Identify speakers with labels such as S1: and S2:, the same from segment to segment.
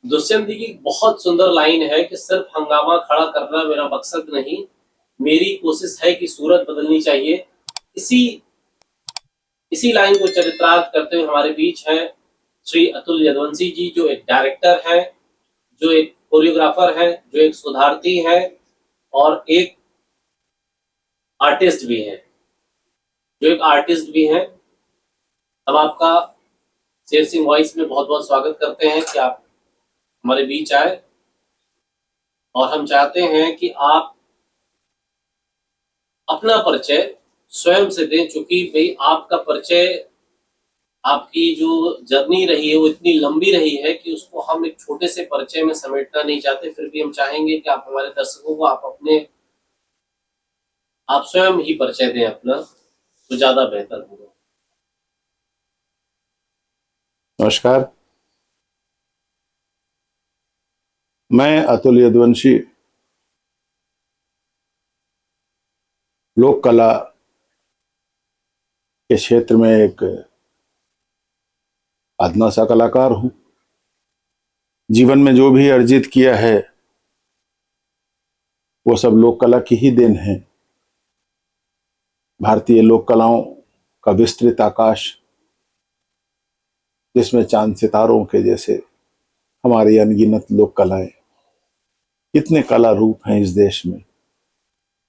S1: दुष्यंत जी की बहुत सुंदर लाइन है कि सिर्फ हंगामा खड़ा करना मेरा मकसद नहीं, मेरी कोशिश है कि सूरत बदलनी चाहिए। इसी इसी लाइन को चरितार्थ करते हुए हमारे बीच हैं श्री अतुल यदुवंशी जी, जो एक डायरेक्टर हैं, जो एक कोरियोग्राफर हैं, जो एक शोधार्थी हैं और एक आर्टिस्ट भी हैं, हम आपका शेर सिंह वॉइस में बहुत बहुत स्वागत करते हैं कि आप हमारे बीच आए। और हम चाहते हैं कि आप अपना परिचय स्वयं से दें, चूंकि भाई आपका परिचय, आपकी जो जर्नी रही है वो इतनी लंबी रही है कि उसको हम एक छोटे से परिचय में समेटना नहीं चाहते। फिर भी हम चाहेंगे कि आप हमारे दर्शकों को आप स्वयं ही परिचय दें अपना, तो ज्यादा बेहतर होगा।
S2: नमस्कार। मैं अतुल यदुवंशी लोक कला के क्षेत्र में एक अदना सा कलाकार हूं। जीवन में जो भी अर्जित किया है वो सब लोक कला की ही देन है। भारतीय लोक कलाओं का विस्तृत आकाश, जिसमें चांद सितारों के जैसे हमारी अनगिनत लोक कलाएं, कितने कला रूप हैं इस देश में।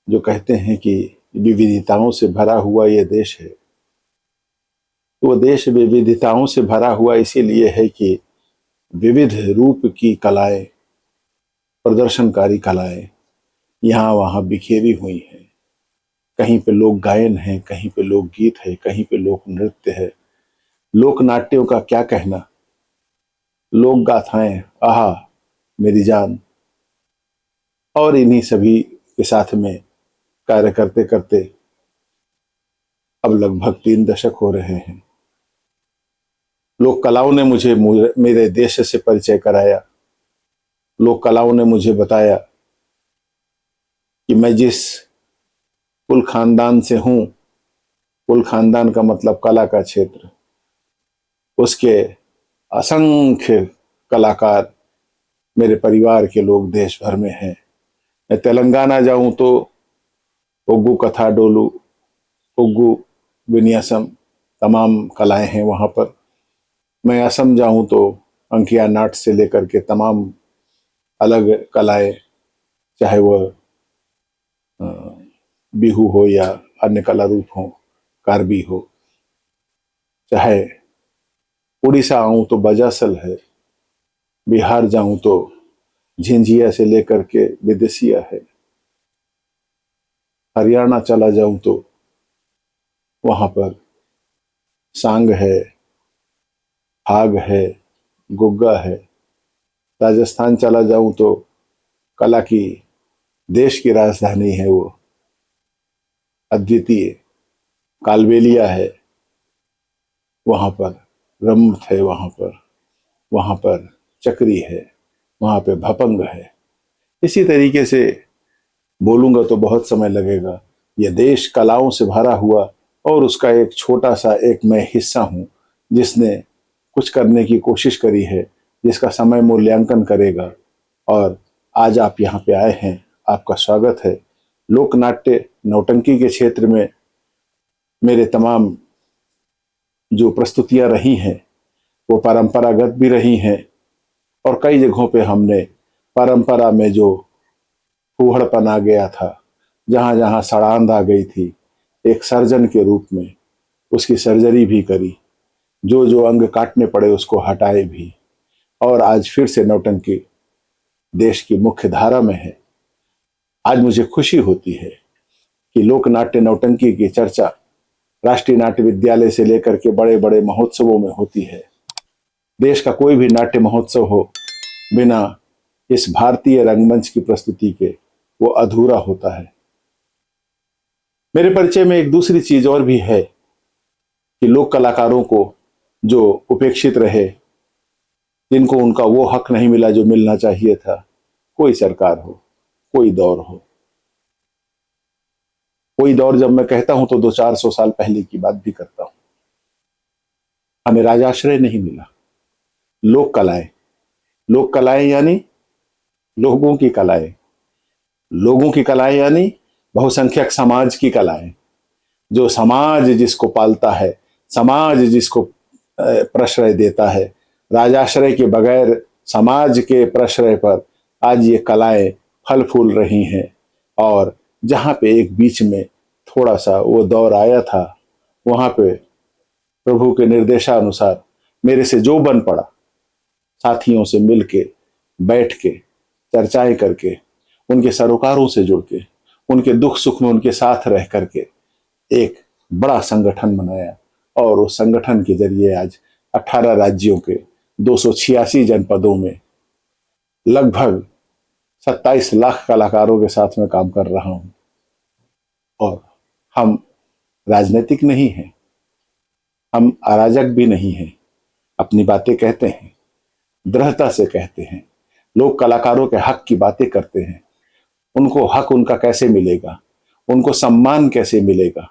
S2: जो कहते हैं कि विविधताओं से भरा हुआ ये देश है, तो वो देश विविधताओं से भरा हुआ इसीलिए है कि विविध रूप की कलाएं, प्रदर्शनकारी कलाएं यहाँ वहाँ बिखेरी हुई हैं। कहीं पे लोक गायन है, कहीं पे लोक गीत है, कहीं पे लोक नृत्य है। लोक नाट्यों का क्या कहना, लोक गाथाएं, आहा मेरी जान। और इन्हीं सभी के साथ में कार्य करते करते अब लगभग 3 दशक हो रहे हैं। लोक कलाओं ने मुझे मेरे देश से परिचय कराया। लोक कलाओं ने मुझे बताया कि मैं जिस कुल खानदान से हूं, कुल खानदान का मतलब कला का क्षेत्र, उसके असंख्य कलाकार मेरे परिवार के लोग देश भर में हैं। मैं तेलंगाना जाऊं तो ओग्गू कथा डोलू, ओग्गू विन्यासम, तमाम कलाएं हैं वहां पर। मैं असम जाऊं तो अंकिया नाट से लेकर के तमाम अलग कलाएं, चाहे वह बिहू हो या अन्य कला रूप हो, कार्बी हो। चाहे उड़ीसा आऊं तो बजासल है, बिहार जाऊं तो झिंझिया से लेकर के विदेशिया है, हरियाणा चला जाऊं तो वहां पर सांग है, फाग है, गुग्गा है। राजस्थान चला जाऊं तो कला की देश की राजधानी है वो, अद्वितीय कालबेलिया है। वहां पर रम्मत है, वहां पर चक्री है, वहां पे भपंग है। इसी तरीके से बोलूंगा तो बहुत समय लगेगा। यह देश कलाओं से भरा हुआ, और उसका एक छोटा सा एक मैं हिस्सा हूं, जिसने कुछ करने की कोशिश करी है, जिसका समय मूल्यांकन करेगा। और आज आप यहाँ पे आए हैं, आपका स्वागत है। लोक नाट्य नौटंकी के क्षेत्र में मेरे तमाम जो प्रस्तुतियां रही हैं वो परंपरागत भी रही हैं, और कई जगहों पे हमने परंपरा में जो फूहड़पन आ गया था, जहां जहां सड़ांध आ गई थी, एक सर्जन के रूप में उसकी सर्जरी भी करी। जो जो अंग काटने पड़े उसको हटाए भी। और आज फिर से नौटंकी देश की मुख्य धारा में है। आज मुझे खुशी होती है कि लोक नाट्य नौटंकी की चर्चा राष्ट्रीय नाट्य विद्यालय से लेकर के बड़े बड़े महोत्सवों में होती है। देश का कोई भी नाट्य महोत्सव हो, बिना इस भारतीय रंगमंच की प्रस्तुति के वो अधूरा होता है। मेरे परिचय में एक दूसरी चीज और भी है कि लोक कलाकारों को जो उपेक्षित रहे, जिनको उनका वो हक नहीं मिला जो मिलना चाहिए था, कोई सरकार हो, कोई दौर हो। कोई दौर जब मैं कहता हूं तो 200-400 साल पहले की बात भी करता हूं। हमें राजाश्रय नहीं मिला। लोक कलाएं लोक कलाएं यानी लोगों की कलाएं, लोगों की कलाएं यानी बहुसंख्यक समाज की कलाएं, जो समाज जिसको पालता है, समाज जिसको प्रश्रय देता है। राजाश्रय के बगैर समाज के प्रश्रय पर आज ये कलाएं फल फूल रही हैं। और जहाँ पे एक बीच में थोड़ा सा वो दौर आया था, वहाँ पे प्रभु के निर्देशानुसार मेरे से जो बन पड़ा, साथियों से मिल के, बैठ के, चर्चाएं करके, उनके सरोकारों से जुड़ के, उनके दुख सुख में उनके साथ रह करके एक बड़ा संगठन बनाया। और उस संगठन के जरिए आज 18 राज्यों के 286 जनपदों में लगभग 27 लाख कलाकारों के साथ में काम कर रहा हूं। और हम राजनीतिक नहीं हैं, हम अराजक भी नहीं हैं, अपनी बातें कहते हैं, दृढ़ता से कहते हैं, लोग कलाकारों के हक की बातें करते हैं। उनको हक उनका कैसे मिलेगा, उनको सम्मान कैसे मिलेगा,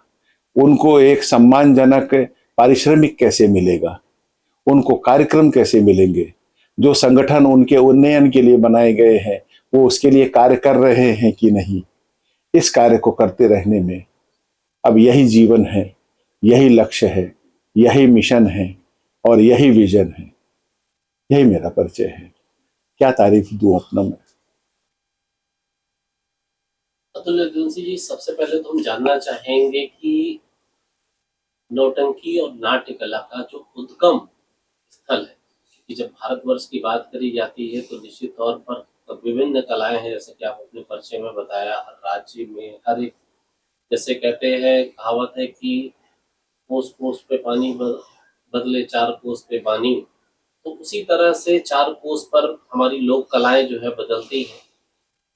S2: उनको एक सम्मानजनक पारिश्रमिक कैसे मिलेगा, उनको कार्यक्रम कैसे मिलेंगे, जो संगठन उनके उन्नयन के लिए बनाए गए हैं वो उसके लिए कार्य कर रहे हैं कि नहीं। इस कार्य को करते रहने में अब यही जीवन है, यही लक्ष्य है, यही मिशन है और यही विजन है। यही मेरा परिचय है। क्या तारीफ दूं अपना मैं।
S1: अतुल यदुवंशी जी, सबसे पहले तो हम जानना चाहेंगे कि नौटंकी और नाट्य कला का जो उद्गम स्थल है, कि जब भारतवर्ष की बात करी जाती है तो निश्चित तौर पर विभिन्न कलाएं हैं, जैसे कि आप अपने परिचय में बताया। हर राज्य में हर एक, जैसे कहते हैं, कहावत है कि कोस कोस पे पानी बदले चार कोस पे पानी, तो उसी तरह से चार कोस पर हमारी लोक कलाएं जो है बदलती हैं।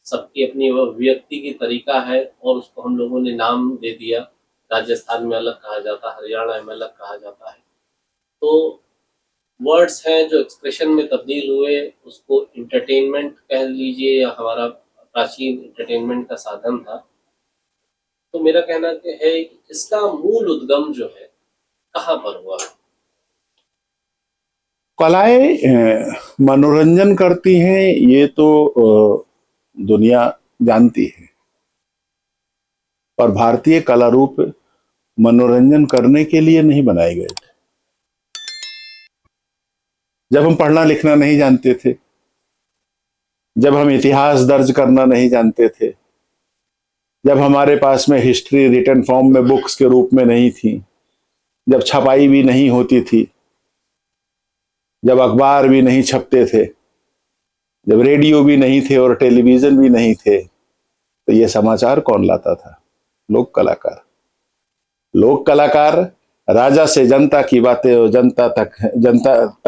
S1: सबकी अपनी अभिव्यक्ति की तरीका है और उसको हम लोगों ने नाम दे दिया। राजस्थान में अलग कहा जाता है, हरियाणा में अलग कहा जाता है। तो वर्ड्स हैं जो एक्सप्रेशन में तब्दील हुए, उसको इंटरटेनमेंट कह लीजिए या हमारा प्राचीन इंटरटेनमेंट का साधन था। तो मेरा कहना है कि इसका मूल उद्गम जो है कहाँ पर हुआ?
S2: कलाएं मनोरंजन करती हैं, ये तो दुनिया जानती है। और भारतीय कला रूप मनोरंजन करने के लिए नहीं बनाए गए थे। जब हम पढ़ना लिखना नहीं जानते थे, जब हम इतिहास दर्ज करना नहीं जानते थे, जब हमारे पास में हिस्ट्री रिटन फॉर्म में बुक्स के रूप में नहीं थी, जब छपाई भी नहीं होती थी, जब अखबार भी नहीं छपते थे, जब रेडियो भी नहीं थे और टेलीविजन भी नहीं थे, तो ये समाचार कौन लाता था? लोक कलाकार। लोक कलाकार राजा से जनता की बातें और जनता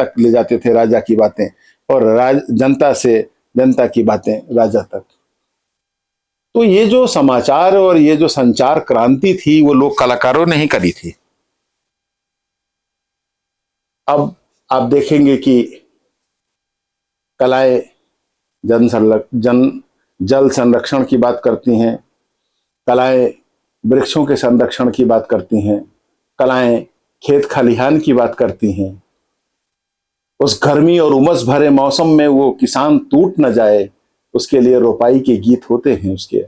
S2: तक ले जाते थे राजा की बातें, और जनता से जनता की बातें राजा तक। तो ये जो समाचार और ये जो संचार क्रांति थी वो लोक कलाकारों ने ही करी थी। अब आप देखेंगे कि कलाएं जल संरक्षण की बात करती हैं, कलाएं वृक्षों के संरक्षण की बात करती हैं, कलाएं खेत खलिहान की बात करती हैं। उस गर्मी और उमस भरे मौसम में वो किसान टूट न जाए, उसके लिए रोपाई के गीत होते हैं, उसके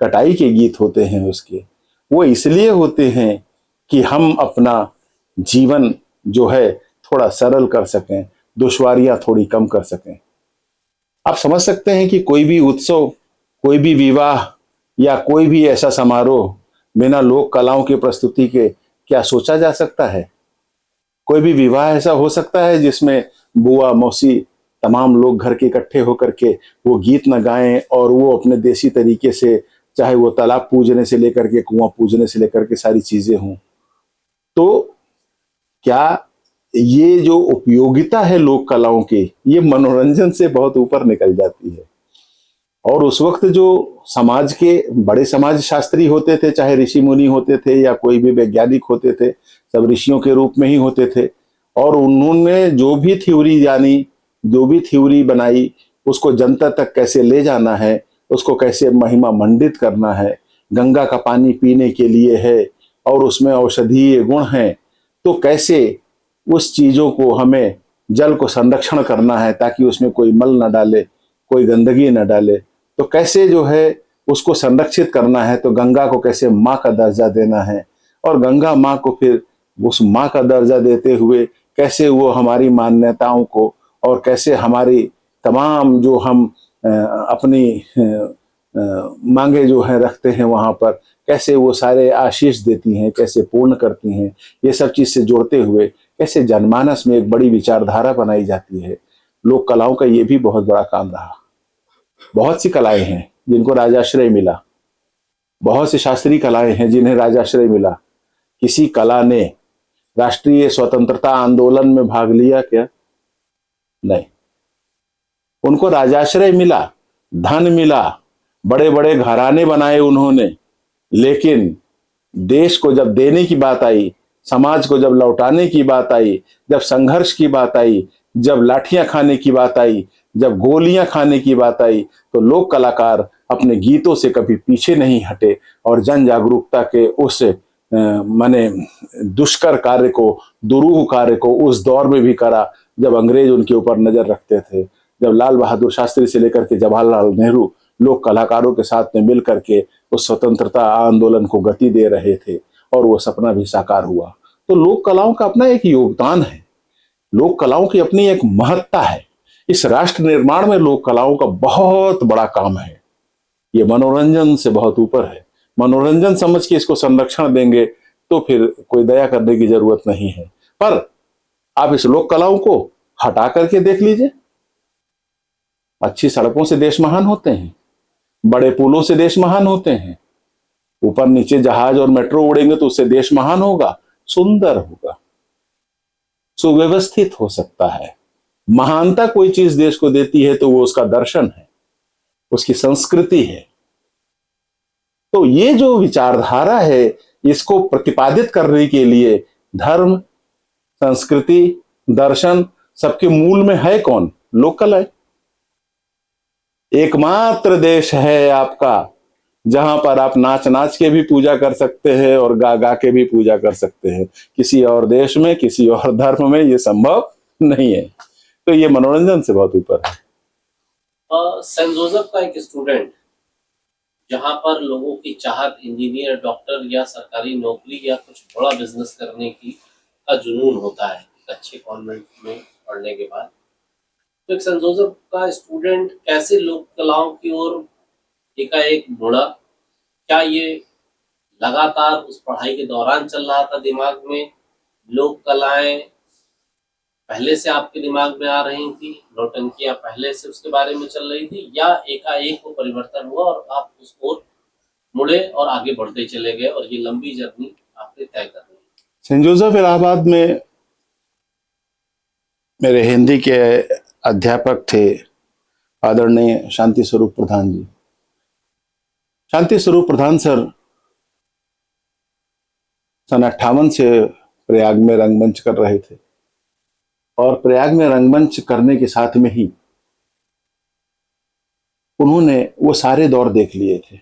S2: कटाई के गीत होते हैं। उसके वो इसलिए होते हैं कि हम अपना जीवन जो है थोड़ा सरल कर सकें, दुश्वारियां थोड़ी कम कर सकें। आप समझ सकते हैं कि कोई भी उत्सव, कोई भी विवाह या कोई भी ऐसा समारोह बिना लोक कलाओं की प्रस्तुति के क्या सोचा जा सकता है? कोई भी विवाह ऐसा हो सकता है जिसमें बुआ मौसी तमाम लोग घर के इकट्ठे होकर के वो गीत न गाएं और वो अपने देसी तरीके से, चाहे वो तालाब पूजने से लेकर के कुआं पूजने से लेकर के सारी चीजें हों? तो क्या ये जो उपयोगिता है लोक कलाओं की, ये मनोरंजन से बहुत ऊपर निकल जाती है। और उस वक्त जो समाज के बड़े समाज शास्त्री होते थे, चाहे ऋषि मुनि होते थे या कोई भी वैज्ञानिक होते थे, सब ऋषियों के रूप में ही होते थे। और उन्होंने जो भी थ्योरी जानी, जो भी थ्योरी बनाई, उसको जनता तक कैसे ले जाना है, उसको कैसे महिमा मंडित करना है। गंगा का पानी पीने के लिए है और उसमें औषधीय गुण हैं, तो कैसे उस चीजों को हमें जल को संरक्षण करना है ताकि उसमें कोई मल न डाले, कोई गंदगी न डाले, तो कैसे जो है उसको संरक्षित करना है, तो गंगा को कैसे माँ का दर्जा देना है, और गंगा माँ को फिर उस माँ का दर्जा देते हुए कैसे वो हमारी मान्यताओं को और कैसे हमारी तमाम जो हम अपनी मांगे जो है रखते हैं वहां पर, कैसे वो सारे आशीष देती हैं, कैसे पूर्ण करती हैं, ये सब चीज से जोड़ते हुए कैसे जनमानस में एक बड़ी विचारधारा बनाई जाती है। लोक कलाओं का ये भी बहुत बड़ा काम रहा। बहुत सी कलाएं हैं जिनको राजाश्रय मिला, बहुत सी शास्त्रीय कलाएं हैं जिन्हें राजाश्रय मिला। किसी कला ने राष्ट्रीय स्वतंत्रता आंदोलन में भाग लिया क्या? नहीं। उनको राजाश्रय मिला, धन मिला, बड़े बड़े घराने बनाए उन्होंने, लेकिन देश को जब देने की बात आई, समाज को जब लौटाने की बात आई, जब संघर्ष की बात आई, जब लाठियां खाने की बात आई, जब गोलियां खाने की बात आई, तो लोक कलाकार अपने गीतों से कभी पीछे नहीं हटे और जन जागरूकता के उस माने दुष्कर कार्य को, दुरूह कार्य को उस दौर में भी करा जब अंग्रेज उनके ऊपर नजर रखते थे, जब लाल बहादुर शास्त्री से लेकर के जवाहरलाल नेहरू लोक कलाकारों के साथ में मिल करके उस स्वतंत्रता आंदोलन को गति दे रहे थे और वो सपना भी साकार हुआ। तो लोक कलाओं का अपना एक योगदान है, लोक कलाओं की अपनी एक महत्ता है। इस राष्ट्र निर्माण में लोक कलाओं का बहुत बड़ा काम है। ये मनोरंजन से बहुत ऊपर है। मनोरंजन समझ के इसको संरक्षण देंगे तो फिर कोई दया करने की जरूरत नहीं है। पर आप इस लोक कलाओं को हटा करके देख लीजिए, अच्छी सड़कों से देश महान होते हैं, बड़े पुलों से देश महान होते हैं, ऊपर नीचे जहाज और मेट्रो उड़ेंगे तो उससे देश महान होगा, सुंदर होगा, सुव्यवस्थित हो सकता है। महानता कोई चीज देश को देती है तो वो उसका दर्शन है, उसकी संस्कृति है। तो ये जो विचारधारा है, इसको प्रतिपादित करने के लिए धर्म, संस्कृति, दर्शन सबके मूल में है कौन? लोक कला है। एकमात्र देश है आपका जहां पर आप नाच नाच के भी पूजा कर सकते हैं और गा गा के भी पूजा कर सकते हैं। किसी और देश में, किसी और धर्म में ये संभव नहीं है। तो ये मनोरंजन से बहुत ऊपर है।
S1: सेंट जोसेफ का एक स्टूडेंट जहां पर लोगों की चाहत इंजीनियर, डॉक्टर या सरकारी नौकरी या कुछ बड़ा बिजनेस करने की का जुनून होता है एक अच्छे कॉन्वेंट में पढ़ने के बाद, तो एक सेंट जोसेफ का स्टूडेंट कैसे लोक कलाओं की ओर एकाएक मुड़ा? क्या ये लगातार उस पढ़ाई के दौरान चल रहा था दिमाग में? लोक कलाएं पहले से आपके दिमाग में आ रही थी, नौटंकियां पहले से उसके बारे में चल रही थी, या एकाएक वो परिवर्तन हुआ और आप उस ओर मुड़े और आगे बढ़ते चले गए और ये लंबी जर्नी आपने तय कर ली?
S2: सेंट जोसेफ इलाहाबाद में मेरे हिंदी के अध्यापक थे आदरणीय शांति स्वरूप प्रधान जी। शांति स्वरूप प्रधान सर सन 58 से प्रयाग में रंगमंच कर रहे थे और प्रयाग में रंगमंच करने के साथ में ही उन्होंने वो सारे दौर देख लिए थे।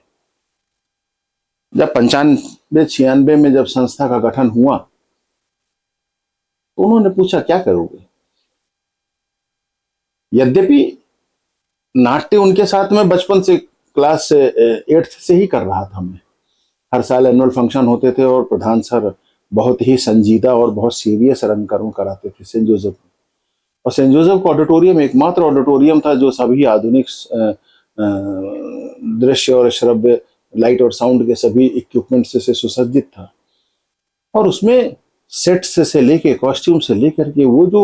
S2: जब 95-96 में जब संस्था का गठन हुआ तो उन्होंने पूछा क्या करोगे। यद्यपि नाट्य उनके साथ में बचपन से क्लास 8th से ही कर रहा था मैं। हर साल एनुअल फंक्शन होते थे और प्रधान सर बहुत ही संजीदा और बहुत सीरियस रंगकर्म कराते थे सेंट जोसेफ में। और सेंट जोसेफ का ऑडिटोरियम एकमात्र ऑडिटोरियम था जो सभी आधुनिक दृश्य और श्रव्य, लाइट और साउंड के सभी इक्विपमेंट से सुसज्जित था। और उसमें सेट से लेके, कॉस्ट्यूम से लेकर के वो जो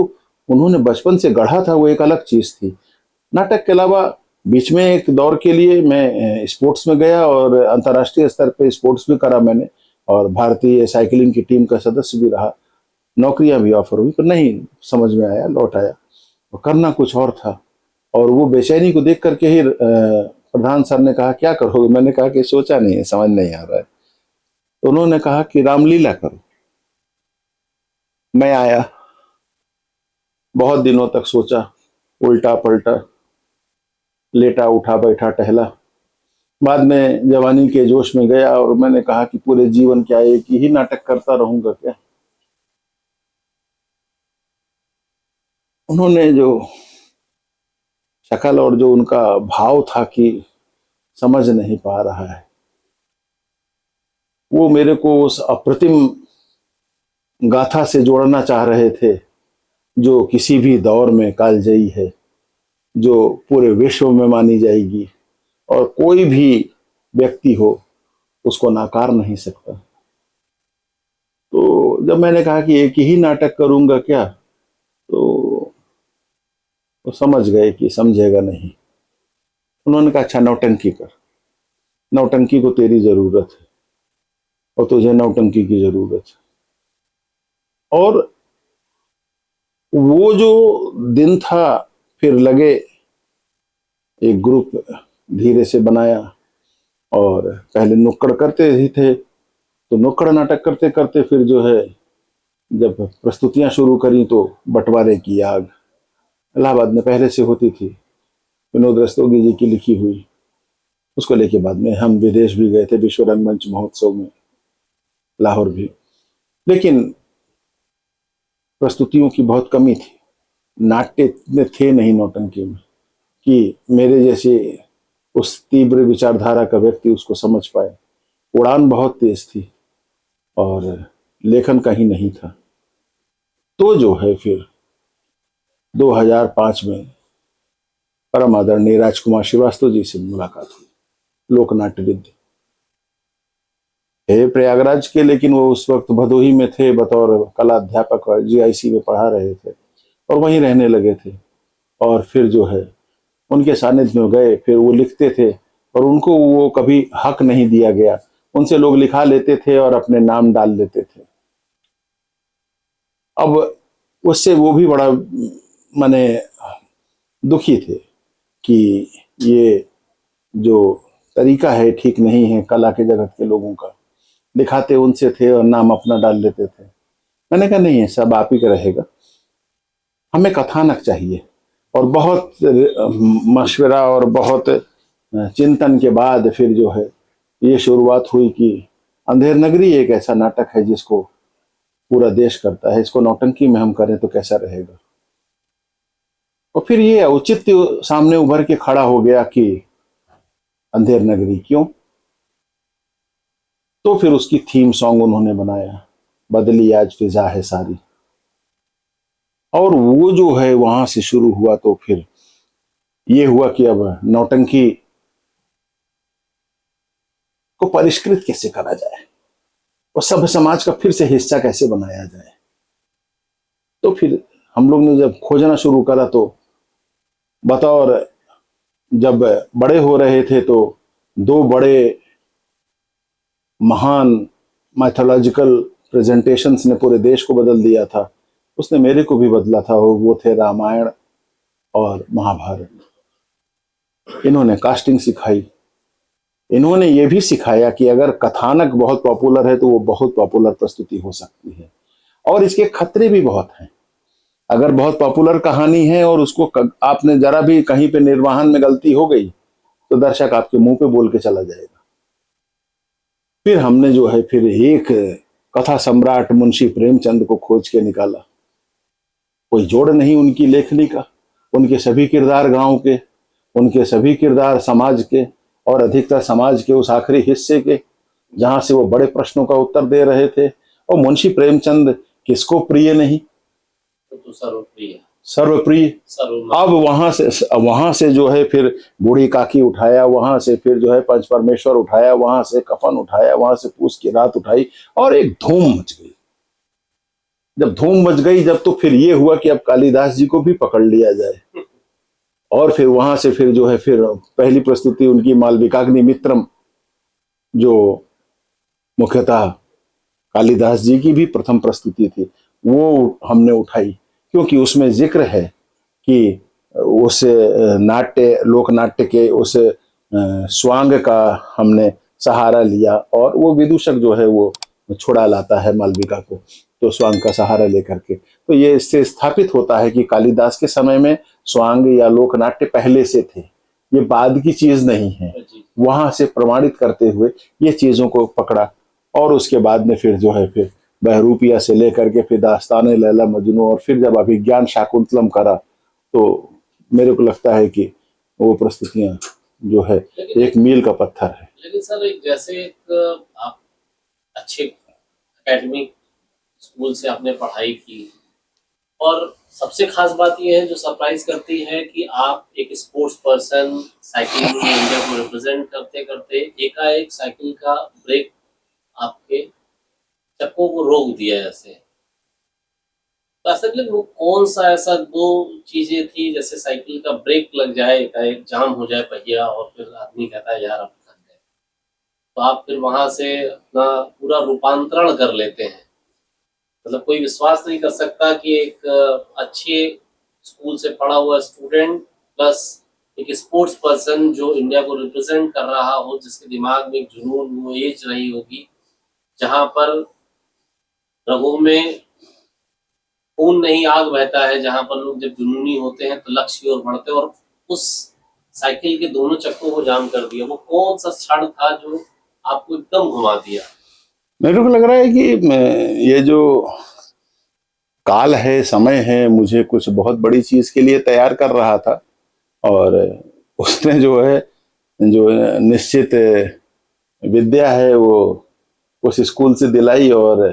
S2: उन्होंने बचपन से गढ़ा था वो एक अलग चीज थी। नाटक के अलावा बीच में एक दौर के लिए मैं स्पोर्ट्स में गया और अंतर्राष्ट्रीय स्तर पे स्पोर्ट्स भी करा मैंने और भारतीय साइकिलिंग की टीम का सदस्य भी रहा। नौकरियां भी ऑफर हुई पर नहीं समझ में आया, लौट आया। और करना कुछ और था। और वो बेचैनी को देख करके ही प्रधान सर ने कहा क्या करोगे। मैंने कहा कि सोचा नहीं है, समझ नहीं आ रहा है। तो उन्होंने कहा कि रामलीला करो। मैं आया, बहुत दिनों तक सोचा, उल्टा पलटा, लेटा उठा बैठा टहला। बाद में जवानी के जोश में गया और मैंने कहा कि पूरे जीवन क्या एक ही नाटक करता रहूंगा क्या। उन्होंने जो शक्ल और जो उनका भाव था कि समझ नहीं पा रहा है, वो मेरे को उस अप्रतिम गाथा से जोड़ना चाह रहे थे जो किसी भी दौर में कालजयी है, जो पूरे विश्व में मानी जाएगी और कोई भी व्यक्ति हो उसको नाकार नहीं सकता। तो जब मैंने कहा कि एक ही नाटक करूंगा क्या, तो वो समझ गए कि समझेगा नहीं। उन्होंने कहा अच्छा नौटंकी कर, नौटंकी को तेरी जरूरत है और तुझे नौटंकी की जरूरत है। और वो जो दिन था, फिर लगे एक ग्रुप धीरे से बनाया और पहले नुक्कड़ करते ही थे, तो नुक्कड़ नाटक करते करते फिर जो है जब प्रस्तुतियां शुरू करी तो बंटवारे की आग इलाहाबाद में पहले से होती थी, विनोद रस्तोगी जी की लिखी हुई। उसको लेके बाद में हम विदेश भी गए थे, विश्व रंगमंच महोत्सव में, लाहौर भी। लेकिन प्रस्तुतियों की बहुत कमी थी, नाट्य इतने थे नहीं नौटंकी में कि मेरे जैसे उस तीव्र विचारधारा का व्यक्ति उसको समझ पाए। उड़ान बहुत तेज थी और लेखन कहीं नहीं था। तो जो है फिर 2005 में परम आदरणीय राजकुमार श्रीवास्तव जी से मुलाकात हुई, लोकनाट्यविद है प्रयागराज के, लेकिन वो उस वक्त भदोही में थे बतौर कला अध्यापक और GIC में पढ़ा रहे थे और वहीं रहने लगे थे। और फिर जो है उनके सानिध्य में गए, फिर वो लिखते थे और उनको वो कभी हक नहीं दिया गया, उनसे लोग लिखा लेते थे और अपने नाम डाल देते थे। अब उससे वो भी बड़ा माने दुखी थे कि ये जो तरीका है ठीक नहीं है कला के जगत के लोगों का, लिखाते उनसे थे और नाम अपना डाल देते थे। मैंने कहा नहीं है, सब आप ही का रहेगा, हमें कथानक चाहिए। और बहुत मशवरा और बहुत चिंतन के बाद फिर जो है ये शुरुआत हुई कि अंधेर नगरी एक ऐसा नाटक है जिसको पूरा देश करता है, इसको नौटंकी में हम करें तो कैसा रहेगा। और फिर ये औचित्य सामने उभर के खड़ा हो गया कि अंधेर नगरी क्यों। तो फिर उसकी थीम सॉन्ग उन्होंने बनाया, बदली आज फिजा है सारी। और वो जो है वहां से शुरू हुआ। तो फिर ये हुआ कि अब नौटंकी को परिष्कृत कैसे करा जाए और सभ्य समाज का फिर से हिस्सा कैसे बनाया जाए। तो फिर हम लोग ने जब खोजना शुरू करा तो बतौर जब बड़े हो रहे थे तो दो बड़े महान माइथोलॉजिकल प्रेजेंटेशंस ने पूरे देश को बदल दिया था। उसने मेरे को भी बदला था, वो थे रामायण और महाभारत। इन्होंने कास्टिंग सिखाई, इन्होंने ये भी सिखाया कि अगर कथानक बहुत पॉपुलर है तो वो बहुत पॉपुलर प्रस्तुति हो सकती है और इसके खतरे भी बहुत हैं। अगर बहुत पॉपुलर कहानी है और उसको आपने जरा भी कहीं पे निर्वहन में गलती हो गई तो दर्शक आपके मुंह पे बोल के चला जाएगा। फिर हमने जो है फिर एक कथा सम्राट मुंशी प्रेमचंद को खोज के निकाला। कोई जोड़ नहीं उनकी लेखनी का, उनके सभी किरदार गांव के, उनके सभी किरदार समाज के और अधिकतर समाज के उस आखिरी हिस्से के जहां से वो बड़े प्रश्नों का उत्तर दे रहे थे। और मुंशी प्रेमचंद किसको प्रिय नहीं,
S1: तो सर्वप्रिय
S2: सर्वप्रिय। अब वहां से जो है फिर बूढ़ी काकी उठाया, वहां से फिर जो है पंच परमेश्वर उठाया, वहां से कफन उठाया, वहां से पूस की रात उठाई और एक धूम मच गई। जब धूम मच गई जब तो फिर ये हुआ कि अब कालिदास जी को भी पकड़ लिया जाए। और फिर वहां से फिर जो है फिर पहली प्रस्तुति उनकी मालविकाग्नि मित्रम, जो मुख्यतः कालिदास जी की भी प्रथम प्रस्तुति थी, वो हमने उठाई क्योंकि उसमें जिक्र है कि उस नाट्य लोक नाट्य के उस स्वांग का हमने सहारा लिया और वो विदूषक जो है वो छुड़ा लाता है मालविका को, तो स्वांग का सहारा लेकर के। तो ये इससे स्थापित होता है कि कालिदास के समय में स्वांग या लोक नाट्य पहले से थे, ये बाद की चीज नहीं है। वहां से प्रमाणित करते हुए ये चीजों को पकड़ा और उसके बाद में फिर जो है फिर बहरूपिया से लेकर के फिर दास्तान लैला मजनू, और फिर जब अभिज्ञान शाकुंतलम करा, तो मेरे को लगता है कि वो परिस्थितियां जो है एक मील का पत्थर है।
S1: लेकिन सर, एक जैसे एक आप अच्छे एकेडमिक स्कूल से आपने पढ़ाई की, और सबसे खास बात यह है जो सरप्राइज करती है कि आप एक स्पोर्ट्स पर्सन, साइकिलिंग में इंडिया को रिप्रेजेंट करते करते एकाएक साइकिल का ब्रेक आपके चक्कों को रोक दिया। जैसे तो असल में वो कौन सा ऐसा दो चीजें थी, जैसे साइकिल का ब्रेक लग जाए, एकाएक जाम हो जाए पहिया, और फिर आदमी कहता है यार अब थक गए, तो आप फिर वहां से अपना पूरा रूपांतरण कर लेते हैं। मतलब कोई विश्वास नहीं कर सकता कि एक अच्छे स्कूल से पढ़ा हुआ स्टूडेंट प्लस एक स्पोर्ट्स पर्सन जो इंडिया को रिप्रेजेंट कर रहा हो, जिसके दिमाग में एक जुनून, वो एज रही होगी जहां पर रगों में खून नहीं आग बहता है, जहां पर लोग जब जुनूनी होते हैं तो लक्ष्य की ओर बढ़ते हैं, और उस साइकिल के दोनों चक्कों को जाम कर दिया। वो कौन सा क्षण था जो आपको एकदम घुमा दिया?
S2: मेरे को लग रहा है कि ये जो काल है, समय है, मुझे कुछ बहुत बड़ी चीज के लिए तैयार कर रहा था, और उसने जो है जो निश्चित विद्या है वो उस स्कूल से दिलाई, और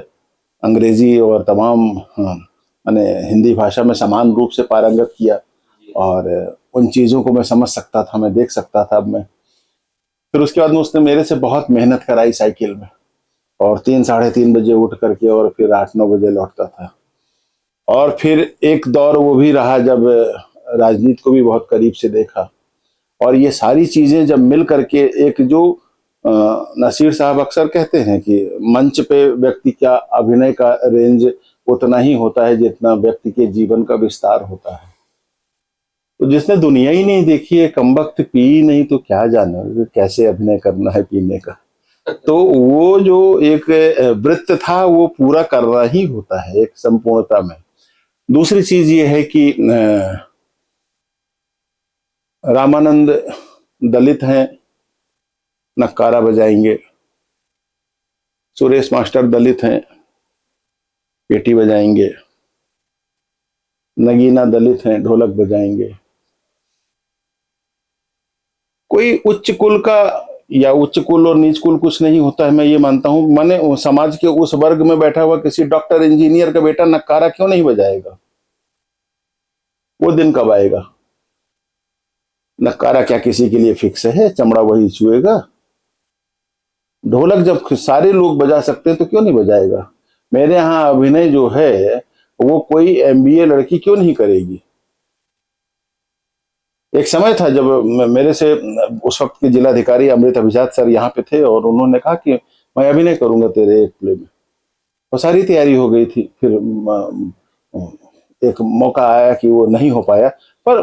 S2: अंग्रेजी और तमाम माने हिंदी भाषा में समान रूप से पारंगत किया, और उन चीज़ों को मैं समझ सकता था, मैं देख सकता था। अब मैं फिर उसके बाद में उसने मेरे से बहुत मेहनत कराई साइकिल में, और 3 साढ़े 3 बजे उठ करके और फिर 8 9 बजे लौटता था। और फिर एक दौर वो भी रहा जब राजनीति को भी बहुत करीब से देखा, और ये सारी चीजें जब मिल करके एक जो नसीर साहब अक्सर कहते हैं कि मंच पे व्यक्ति का अभिनय का रेंज उतना ही होता है जितना व्यक्ति के जीवन का विस्तार होता है। तो जिसने दुनिया ही नहीं देखी है, कमबख्त पी ही नहीं, तो क्या जाने कैसे अभिनय करना है पीने का। तो वो जो एक वृत्त था वो पूरा करना ही होता है एक संपूर्णता में। दूसरी चीज ये है कि रामानंद दलित हैं, नक्कारा बजाएंगे। सुरेश मास्टर दलित हैं, पेटी बजाएंगे। नगीना दलित हैं, ढोलक बजाएंगे। कोई उच्च कुल का या उच्च कुल और नीच कुल कुछ नहीं होता है, मैं ये मानता हूं। माने समाज के उस वर्ग में बैठा हुआ किसी डॉक्टर इंजीनियर का बेटा नक्कारा क्यों नहीं बजाएगा? वो दिन कब आएगा? नक्कारा क्या किसी के लिए फिक्स है? चमड़ा वही छुएगा। ढोलक जब सारे लोग बजा सकते हैं तो क्यों नहीं बजाएगा? मेरे यहाँ अभिनय जो है वो कोई एमबीए लड़की क्यों नहीं करेगी? एक समय था जब मेरे से उस वक्त के जिलाधिकारी अमृत अभिजात सर यहाँ पे थे, और उन्होंने कहा कि मैं अभिनय करूंगा तेरे एक प्ले में। और सारी तैयारी हो गई थी। फिर एक मौका आया कि वो नहीं हो पाया, पर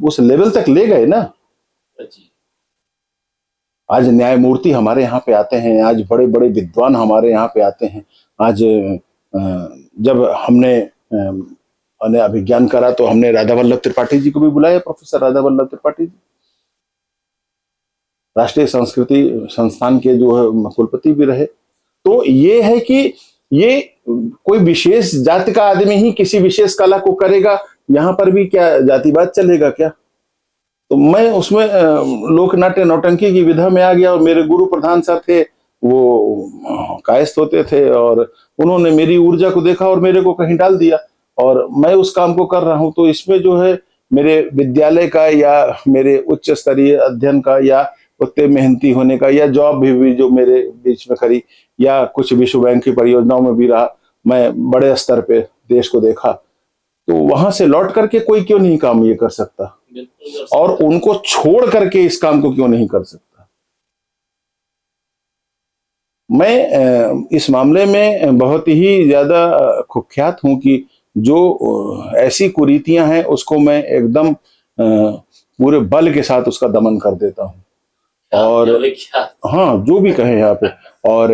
S2: उस लेवल तक ले गए ना। आज न्यायमूर्ति हमारे यहाँ पे आते हैं, आज बड़े बड़े विद्वान हमारे यहाँ पे आते हैं। आज जब हमने अभिज्ञान करा तो हमने राधा वल्लभ त्रिपाठी जी को भी बुलाया, प्रोफेसर राधा वल्लभ त्रिपाठी जी, राष्ट्रीय संस्कृति संस्थान के जो है कुलपति भी रहे। तो ये है कि ये कोई विशेष जाति का आदमी ही किसी विशेष कला को करेगा, यहाँ पर भी क्या जातिवाद चलेगा क्या? तो मैं उसमें लोकनाट्य नौटंकी की विधा में आ गया, और मेरे गुरु प्रधान सर थे, वो कायस्थ होते थे, और उन्होंने मेरी ऊर्जा को देखा और मेरे को कहीं डाल दिया, और मैं उस काम को कर रहा हूं। तो इसमें जो है मेरे विद्यालय का या मेरे उच्च स्तरीय अध्ययन का या उतने मेहनती होने का या जॉब भी जो मेरे बीच में करी, या कुछ विश्व बैंक की परियोजनाओं में भी रहा, मैं बड़े स्तर पे देश को देखा, तो वहां से लौट करके कोई क्यों नहीं काम ये कर सकता, और उनको छोड़ करके इस काम को क्यों नहीं कर सकता? मैं इस मामले में बहुत ही ज्यादा कुख्यात हूं कि जो ऐसी कुरीतियां हैं उसको मैं एकदम पूरे बल के साथ उसका दमन कर देता हूं। और हाँ, जो भी कहे यहाँ पे। और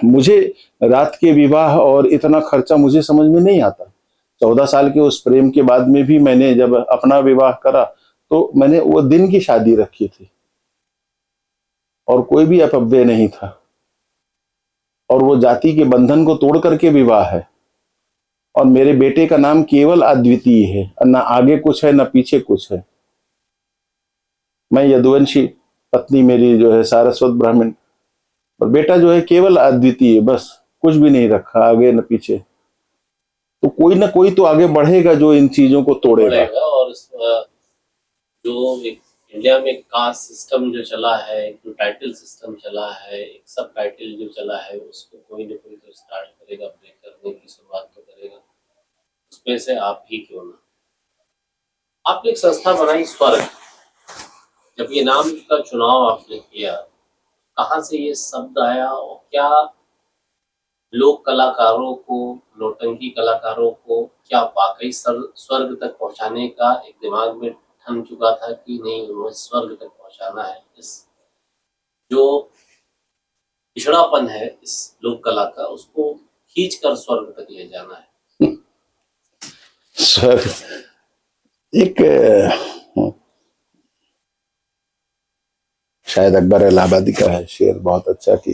S2: मुझे रात के विवाह और इतना खर्चा मुझे समझ में नहीं आता। 14 साल के उस प्रेम के बाद में भी मैंने जब अपना विवाह करा तो मैंने वो दिन की शादी रखी थी, और कोई भी अपव्यय नहीं था। और वो जाति के बंधन को तोड़ करके विवाह है। और मेरे बेटे का नाम केवल अद्वितीय है, ना आगे कुछ है ना पीछे कुछ है। मैं यदुवंशी, पत्नी मेरी जो है सारस्वत ब्राह्मण, और बेटा जो है केवल अद्वितीय, बस कुछ भी नहीं रखा आगे न पीछे। तो कोई ना कोई तो आगे बढ़ेगा जो इन चीजों को तोड़ेगा।
S1: बढ़ेगा। और जो एक इंडिया में कास्ट सिस्टम जो चला है, एक जो टाइटल सिस्टम चला है, एक सब टाइटल जो चला है, उसको कोई ना कोई तो स्टार्ट करेगा, ब्रेक करने की शुरुआत तो करेगा। उसमें से आप ही क्यों ना। आपने एक संस्था बनाई स्वर्ग, जब ये नाम का चुनाव आपने किया, कहाँ से ये शब्द आया और क्या लोक कलाकारों को, नौटंकी कलाकारों को क्या वाकई स्वर्ग तक पहुंचाने का एक दिमाग में ठन चुका था कि नहीं, उन्हें स्वर्ग तक पहुंचाना है। इस जो पिछड़ापन है इस लोक कला का, उसको खींच कर स्वर्ग तक ले जाना है।
S2: स्वर्ग एक शायद अकबर इलाहाबादी का है शेर, बहुत अच्छा कि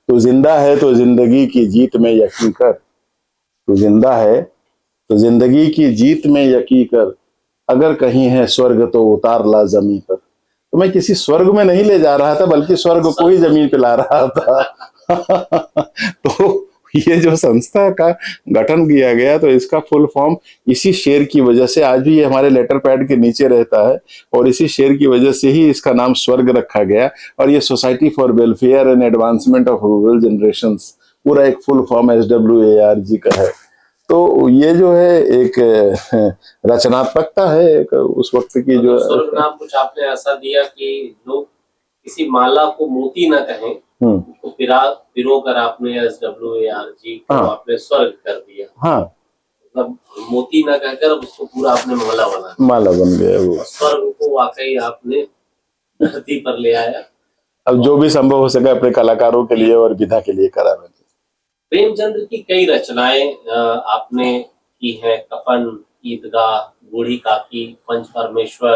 S2: तू जिंदा है तो जिंदगी की जीत में यकीन कर, तू जिंदा है तो जिंदगी की जीत में यकीन कर, अगर कहीं है स्वर्ग तो उतार ला जमीन पर। तो मैं किसी स्वर्ग में नहीं ले जा रहा था, बल्कि स्वर्ग को ही जमीन पे ला रहा था। तो ये जो संस्था का गठन किया गया, तो इसका फुल फॉर्म इसी शेर की वजह से आज भी ये हमारे लेटर पैड के नीचे रहता है, और इसी शेर की वजह से ही इसका नाम स्वर्ग रखा गया। और ये society for welfare and advancement of rural generations, पूरा एक फुल फॉर्म SWARG का है। तो ये जो है एक रचनात्मकता है, एक उस वक्त की जो
S1: स्वर्ग नाम कुछ आपने ऐसा दिया कि लोग किसी माला को मोती न कहें, तो पिरो कर आपने SWARG को आपने स्वर्ग कर दिया।
S2: हाँ,
S1: मतलब मोती न कहकर उसको पूरा आपने माला
S2: बन गया वो।
S1: स्वर्ग को वाकई आपने धरती पर ले आया।
S2: अब जो भी संभव हो सके अपने कलाकारों के लिए और विधा के लिए करा मैंने।
S1: प्रेमचंद्र की कई रचनाएं आपने की है, कफन, ईदगाह, बूढ़ी काकी, पंच परमेश्वर।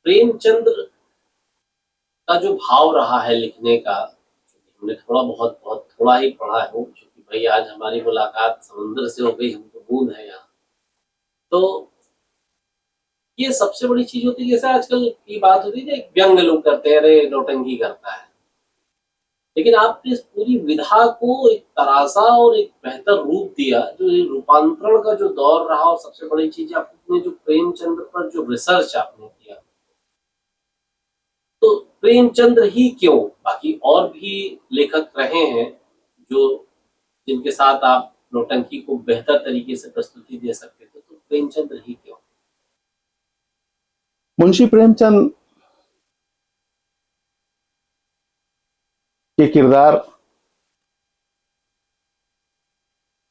S1: प्रेमचंद्र का जो भाव रहा है लिखने का, हमने बहुत थोड़ा ही पढ़ा है, क्योंकि भाई आज हमारी मुलाकात समुद्र से हो गई, हम तो बूंद है यहाँ। तो ये सबसे बड़ी चीज होती है, जैसे आजकल की बात होती है, एक व्यंग लोग करते हैं, अरे नौटंकी करता है, लेकिन आपने इस पूरी विधा को एक तरासा और एक बेहतर रूप दिया। जो ये रूपांतरण का जो दौर रहा, और सबसे बड़ी चीज आपने जो प्रेमचंद्र पर जो रिसर्च आपने किया, तो प्रेमचंद्र ही क्यों, बाकी और भी लेखक रहे हैं जो जिनके साथ आप नौटंकी को बेहतर तरीके से प्रस्तुति दे सकते थे, तो प्रेमचंद्र ही क्यों?
S2: मुंशी प्रेमचंद के किरदार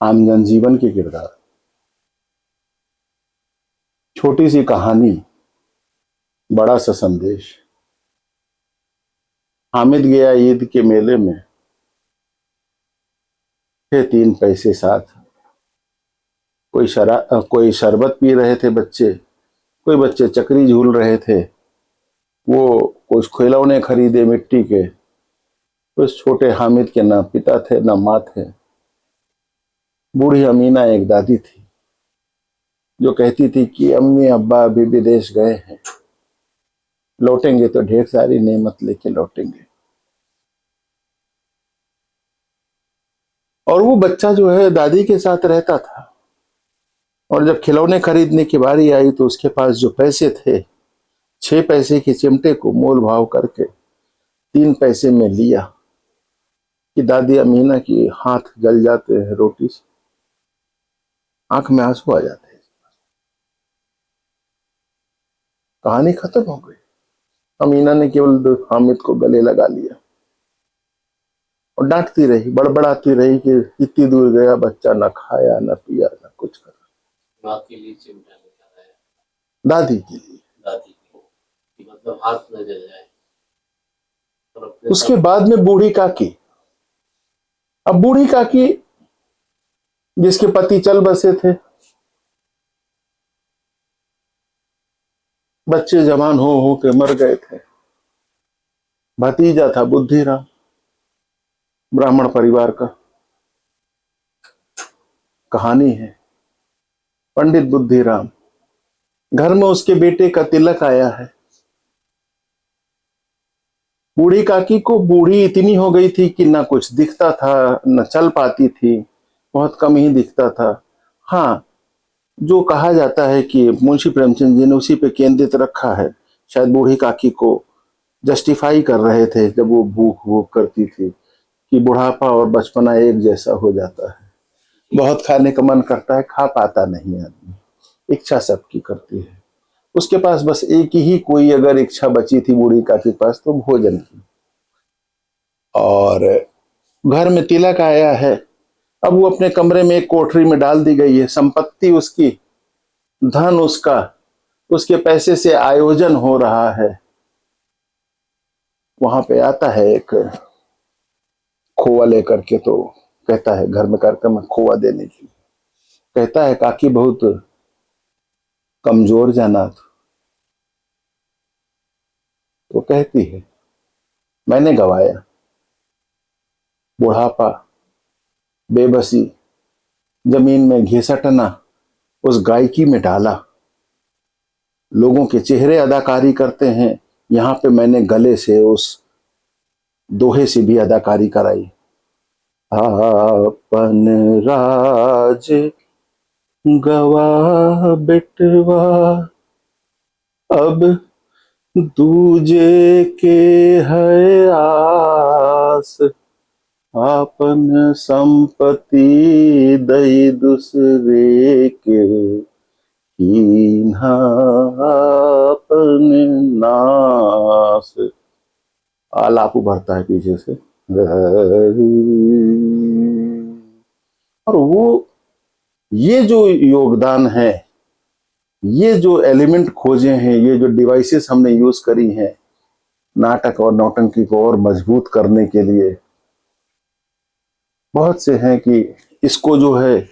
S2: आम जनजीवन के किरदार, छोटी सी कहानी, बड़ा सा संदेश। हामिद गया ईद के मेले में, थे 3 पैसे साथ, कोई शरबत पी रहे थे बच्चे, कोई बच्चे चक्री झूल रहे थे, वो कुछ खिलौने खरीदे मिट्टी के। उस छोटे हामिद के ना पिता थे ना माँ थे। बूढ़ी अमीना एक दादी थी जो कहती थी कि अम्मी अब्बा अभी विदेश गए हैं, लौटेंगे तो ढेर सारी नेमत लेके लौटेंगे। और वो बच्चा जो है दादी के साथ रहता था, और जब खिलौने खरीदने की बारी आई तो उसके पास जो पैसे थे, 6 पैसे के चिमटे को मोल भाव करके 3 पैसे में लिया कि दादी अमीना की हाथ जल जाते हैं रोटी से, आंख में आंसू आ जाते हैं। कहानी खत्म हो गई। अमीना ने केवल हामिद को गले लगा लिया और डांटती रही, बड़बड़ाती रही कि इतनी दूर गया बच्चा, न खाया न पिया न कुछ करा।
S1: माँ के लिए चिमटा निकाला है,
S2: दादी के लिए,
S1: दादी के, मतलब हाथ न जल जाए।
S2: उसके बाद में बूढ़ी काकी। अब बूढ़ी काकी जिसके पति चल बसे थे, बच्चे जवान हो के मर गए थे, भतीजा था बुद्धिराम, ब्राह्मण परिवार का कहानी है। पंडित बुद्धिराम, घर में उसके बेटे का तिलक आया है। बूढ़ी काकी को बूढ़ी इतनी हो गई थी कि ना कुछ दिखता था, न चल पाती थी, बहुत कम ही दिखता था। हाँ, जो कहा जाता है कि मुंशी प्रेमचंद जी ने उसी पे केंद्रित रखा है। शायद बूढ़ी काकी को जस्टिफाई कर रहे थे जब वो भूख भूख करती थी कि बुढ़ापा और बचपना एक जैसा हो जाता है। बहुत खाने का मन करता है, खा पाता नहीं आदमी, इच्छा सबकी करती है। उसके पास बस एक ही कोई अगर इच्छा बची थी बूढ़ी काकी के पास तो भोजन की। और घर में तिलक आया है। अब वो अपने कमरे में एक कोठरी में डाल दी गई है। संपत्ति उसकी, धन उसका, उसके पैसे से आयोजन हो रहा है। वहां पे आता है एक खोआ लेकर के, तो कहता है घर में कार्यक्रम में खोआ देने के लिए। कहता है काकी बहुत कमजोर जाना। तो कहती है मैंने गवाया, बुढ़ापा, बेबसी, जमीन में घिसटना उस गायकी में डाला। लोगों के चेहरे अदाकारी करते हैं, यहां पे मैंने गले से उस दोहे से भी अदाकारी कराई। आपन राज गवा बेटवा, अब दूजे के है आस। आपन संपत्ति दई दूसरे के, कीन्हा आपन नास। आलाप उभरता है पीछे से। और वो ये जो योगदान है, ये जो एलिमेंट खोजे हैं, ये जो डिवाइसेस हमने यूज करी हैं नाटक और नौटंकी को और मजबूत करने के लिए, बहुत से हैं कि इसको जो है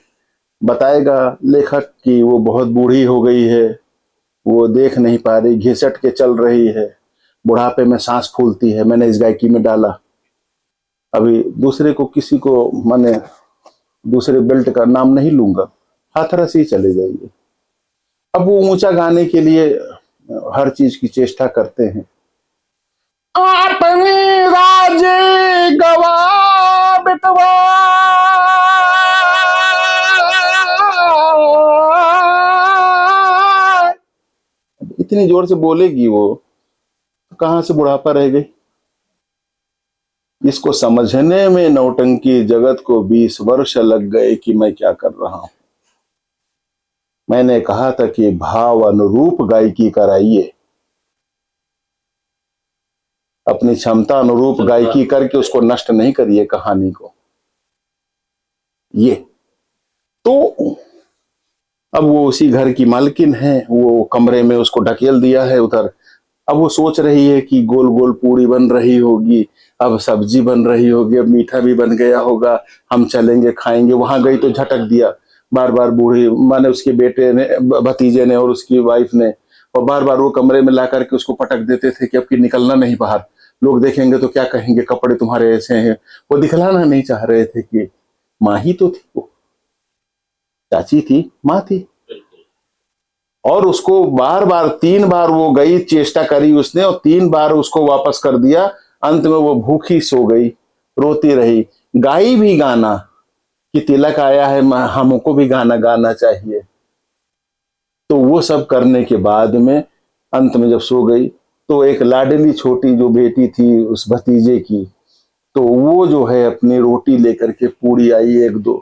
S2: बताएगा लेखक कि वो बहुत बूढ़ी हो गई है, वो देख नहीं पा रही, घिसट के चल रही है, बुढ़ापे में सांस फूलती है, मैंने इस गायकी में डाला। अभी दूसरे को, किसी को मैंने दूसरे बेल्ट का नाम नहीं लूंगा, हाथरस ही चले जाइए। अब वो ऊंचा गाने के लिए हर चीज की चेष्टा करते हैं। अपनी राज गवा बेटवा, इतनी जोर से बोलेगी वो, कहां से बुढ़ापा रह गई। इसको समझने में नौटंकी जगत को 20 वर्ष लग गए कि मैं क्या कर रहा हूं। मैंने कहा था कि भाव अनुरूप गायकी कराइए, अपनी क्षमता अनुरूप गायकी करके उसको नष्ट नहीं करिए कहानी को। ये तो अब वो उसी घर की मालकिन है, वो कमरे में उसको ढकेल दिया है उधर। अब वो सोच रही है कि गोल गोल पूड़ी बन रही होगी, अब सब्जी बन रही होगी, अब मीठा भी बन गया होगा, हम चलेंगे खाएंगे। वहां गई तो झटक दिया बार बार बूढ़ी, माने उसके बेटे ने, भतीजे ने और उसकी वाइफ ने, और बार बार वो कमरे में ला करके उसको पटक देते थे कि अब की निकलना नहीं बाहर, लोग देखेंगे तो क्या कहेंगे, कपड़े तुम्हारे ऐसे हैं। वो दिखलाना नहीं चाह रहे थे कि माँ ही तो थी, वो चाची थी, माँ थी। और उसको बार बार 3 बार वो गई, चेष्टा करी उसने, और 3 बार उसको वापस कर दिया। अंत में वो भूखी सो गई, रोती रही। गाई भी गाना कि तिलक आया है, हमको भी गाना गाना चाहिए। तो वो सब करने के बाद में अंत में जब सो गई तो एक लाडली छोटी जो बेटी थी उस भतीजे की, तो वो जो है अपनी रोटी लेकर के, पूरी आई 1-2,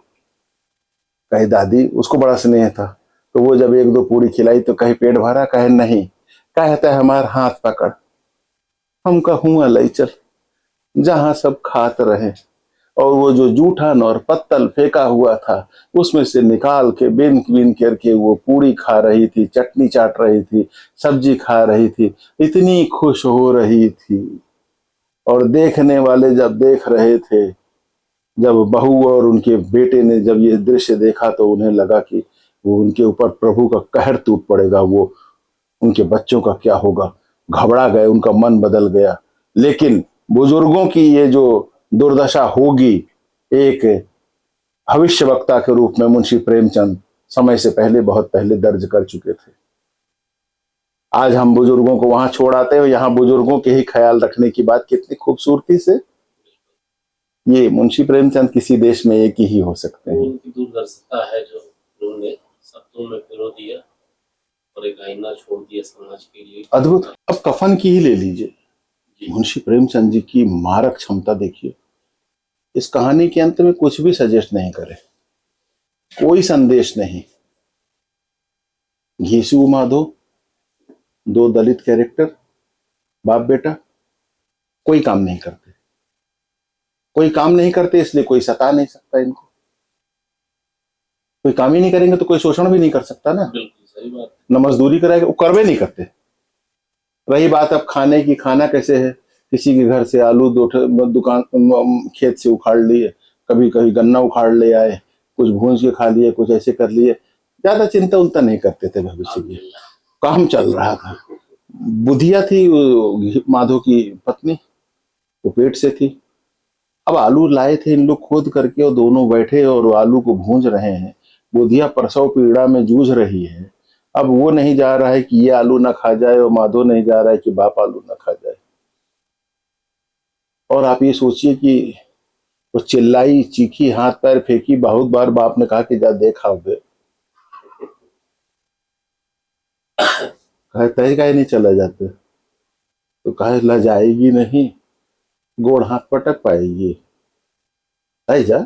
S2: कहे दादी, उसको बड़ा स्नेह था, तो वो जब 1-2 पूरी खिलाई तो कहे पेट भरा, कहे नहीं, कहता है हमार हाथ पकड़, हम कहूँ लई चल जहां सब खात रहे। और वो जो जूठन और पत्तल फेंका हुआ था उसमें से निकाल के बिन बिन करके वो पूरी खा रही थी, चटनी चाट रही थी, सब्जी खा रही थी, इतनी खुश हो रही थी। और देखने वाले जब देख रहे थे, जब बहू और उनके बेटे ने जब ये दृश्य देखा तो उन्हें लगा कि वो उनके ऊपर प्रभु का कहर टूट पड़ेगा, वो उनके बच्चों का क्या होगा। घबरा गए, उनका मन बदल गया। लेकिन बुजुर्गों की ये जो दुर्दशा होगी, एक भविष्यवक्ता के रूप में मुंशी प्रेमचंद समय से पहले, बहुत पहले दर्ज कर चुके थे। आज हम बुजुर्गों को वहां छोड़ आते हैं, यहाँ बुजुर्गों के ही ख्याल रखने की बात कितनी खूबसूरती से, ये मुंशी प्रेमचंद किसी देश में एक ही हो सकते हैं।
S1: उनकी दूरदर्शिता है जो उन्होंने शब्दों में पिरो दिया और एक आईना छोड़ दिया समाज के लिए।
S2: अद्भुत। अब कफन की ही ले लीजिए, मुंशी प्रेमचंद जी की मारक क्षमता देखिए। इस कहानी के अंत में कुछ भी सजेस्ट नहीं करे, कोई संदेश नहीं। घीसू माधो, दो दलित कैरेक्टर, बाप बेटा, कोई काम नहीं करते, कोई काम नहीं करते, इसलिए कोई सता नहीं सकता इनको। कोई काम ही नहीं करेंगे तो कोई शोषण भी नहीं कर सकता ना।
S1: बिल्कुल सही बात।
S2: न मजदूरी कराएगा, वो करवे नहीं करते। रही बात अब खाने की, खाना कैसे है, किसी के घर से आलू दुकान खेत से उखाड़ लिए, कभी कभी गन्ना उखाड़ ले आए, कुछ भूंज के खा लिए, कुछ ऐसे कर लिए, ज्यादा चिंता उनता नहीं करते थे भविष्य की। काम चल रहा था। बुधिया थी माधो की पत्नी, वो पेट से थी। अब आलू लाए थे इन लोग खोद करके, और दोनों बैठे और आलू को भूंज रहे हैं। बुधिया प्रसव पीड़ा में जूझ रही है। अब वो नहीं जा रहा है कि ये आलू ना खा जाए, और माधो नहीं जा रहा है कि बाप आलू ना खा जाए। और आप ये सोचिए कि वो चिल्लाई, चीखी, हाथ पैर फेंकी, बहुत बार बाप ने कहा कि जा देखा होगे, कहे तय का नहीं चला जाते, तो कहे ला जाएगी नहीं, गोड़ हाथ पटक पाएगी, है जा,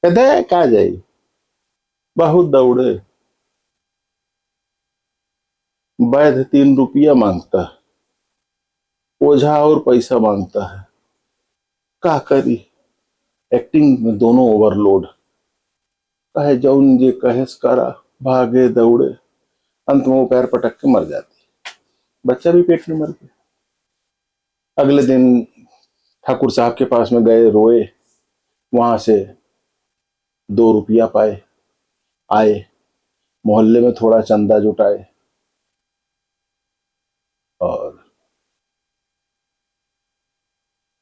S2: कहते कहा जाएगी। बहुत दौड़े, वैद्य 3 रुपया मांगता है, ओझा और पैसा मांगता है, क्या करी, एक्टिंग में दोनों ओवरलोड। कहे जौन जे कहेस करा, भागे दौड़े, अंत में वो पैर पटक के मर जाती, बच्चा भी पेट में मर गया। अगले दिन ठाकुर साहब के पास में गए, रोए, वहां से 2 रुपया पाए, आए, मोहल्ले में थोड़ा चंदा जुटाए, और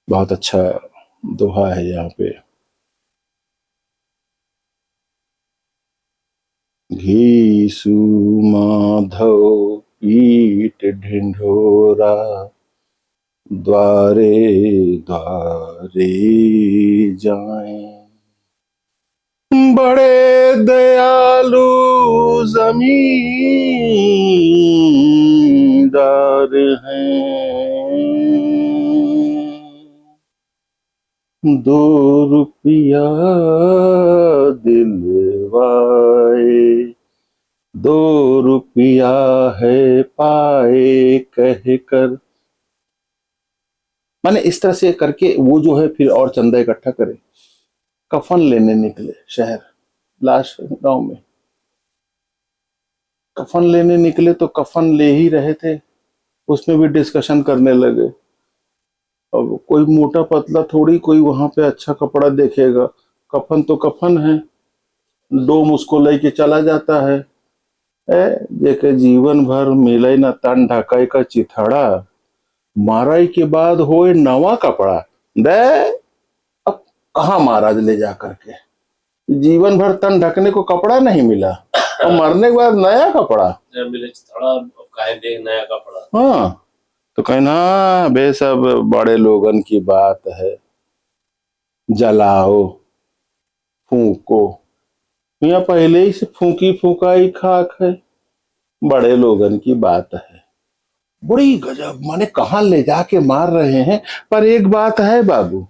S2: बहुत अच्छा दोहा है यहाँ पे, घीसू माधव पीट ढिंढोरा, द्वारे द्वारे जाएं, बड़े दयालु जमींदार हैं, 2 रुपया दिलवाए, 2 रुपया है पाए कहकर। माने इस तरह से करके वो जो है फिर और चंदा इकट्ठा करे। कफन लेने निकले शहर, लाश गांव में कफन लेने निकले, तो कफन ले ही रहे थे, उसमें भी डिस्कशन करने लगे। अब कोई मोटा पतला थोड़ी कोई वहां पे अच्छा कपड़ा देखेगा, कफन तो कफन है, डोम उसको लेके चला जाता है। जेके जीवन भर मिले न तन ढकाई का चिथड़ा, माराई के बाद होए नवा कपड़ा दे। अब कहा महाराज ले जा करके, जीवन भर तन ढकने को कपड़ा नहीं मिला, और मरने के बाद नया कपड़ा
S1: मिले चिथड़ा, काहे दे नया कपड़ा।
S2: हाँ, तो कहना बे सब बड़े लोगन की बात है, जलाओ फूको, यहाँ पहले ही से फूकी फूकाई खाक है, बड़े लोगन की बात है। बड़ी गजब, माने कहां ले जाके मार रहे हैं। पर एक बात है बाबू,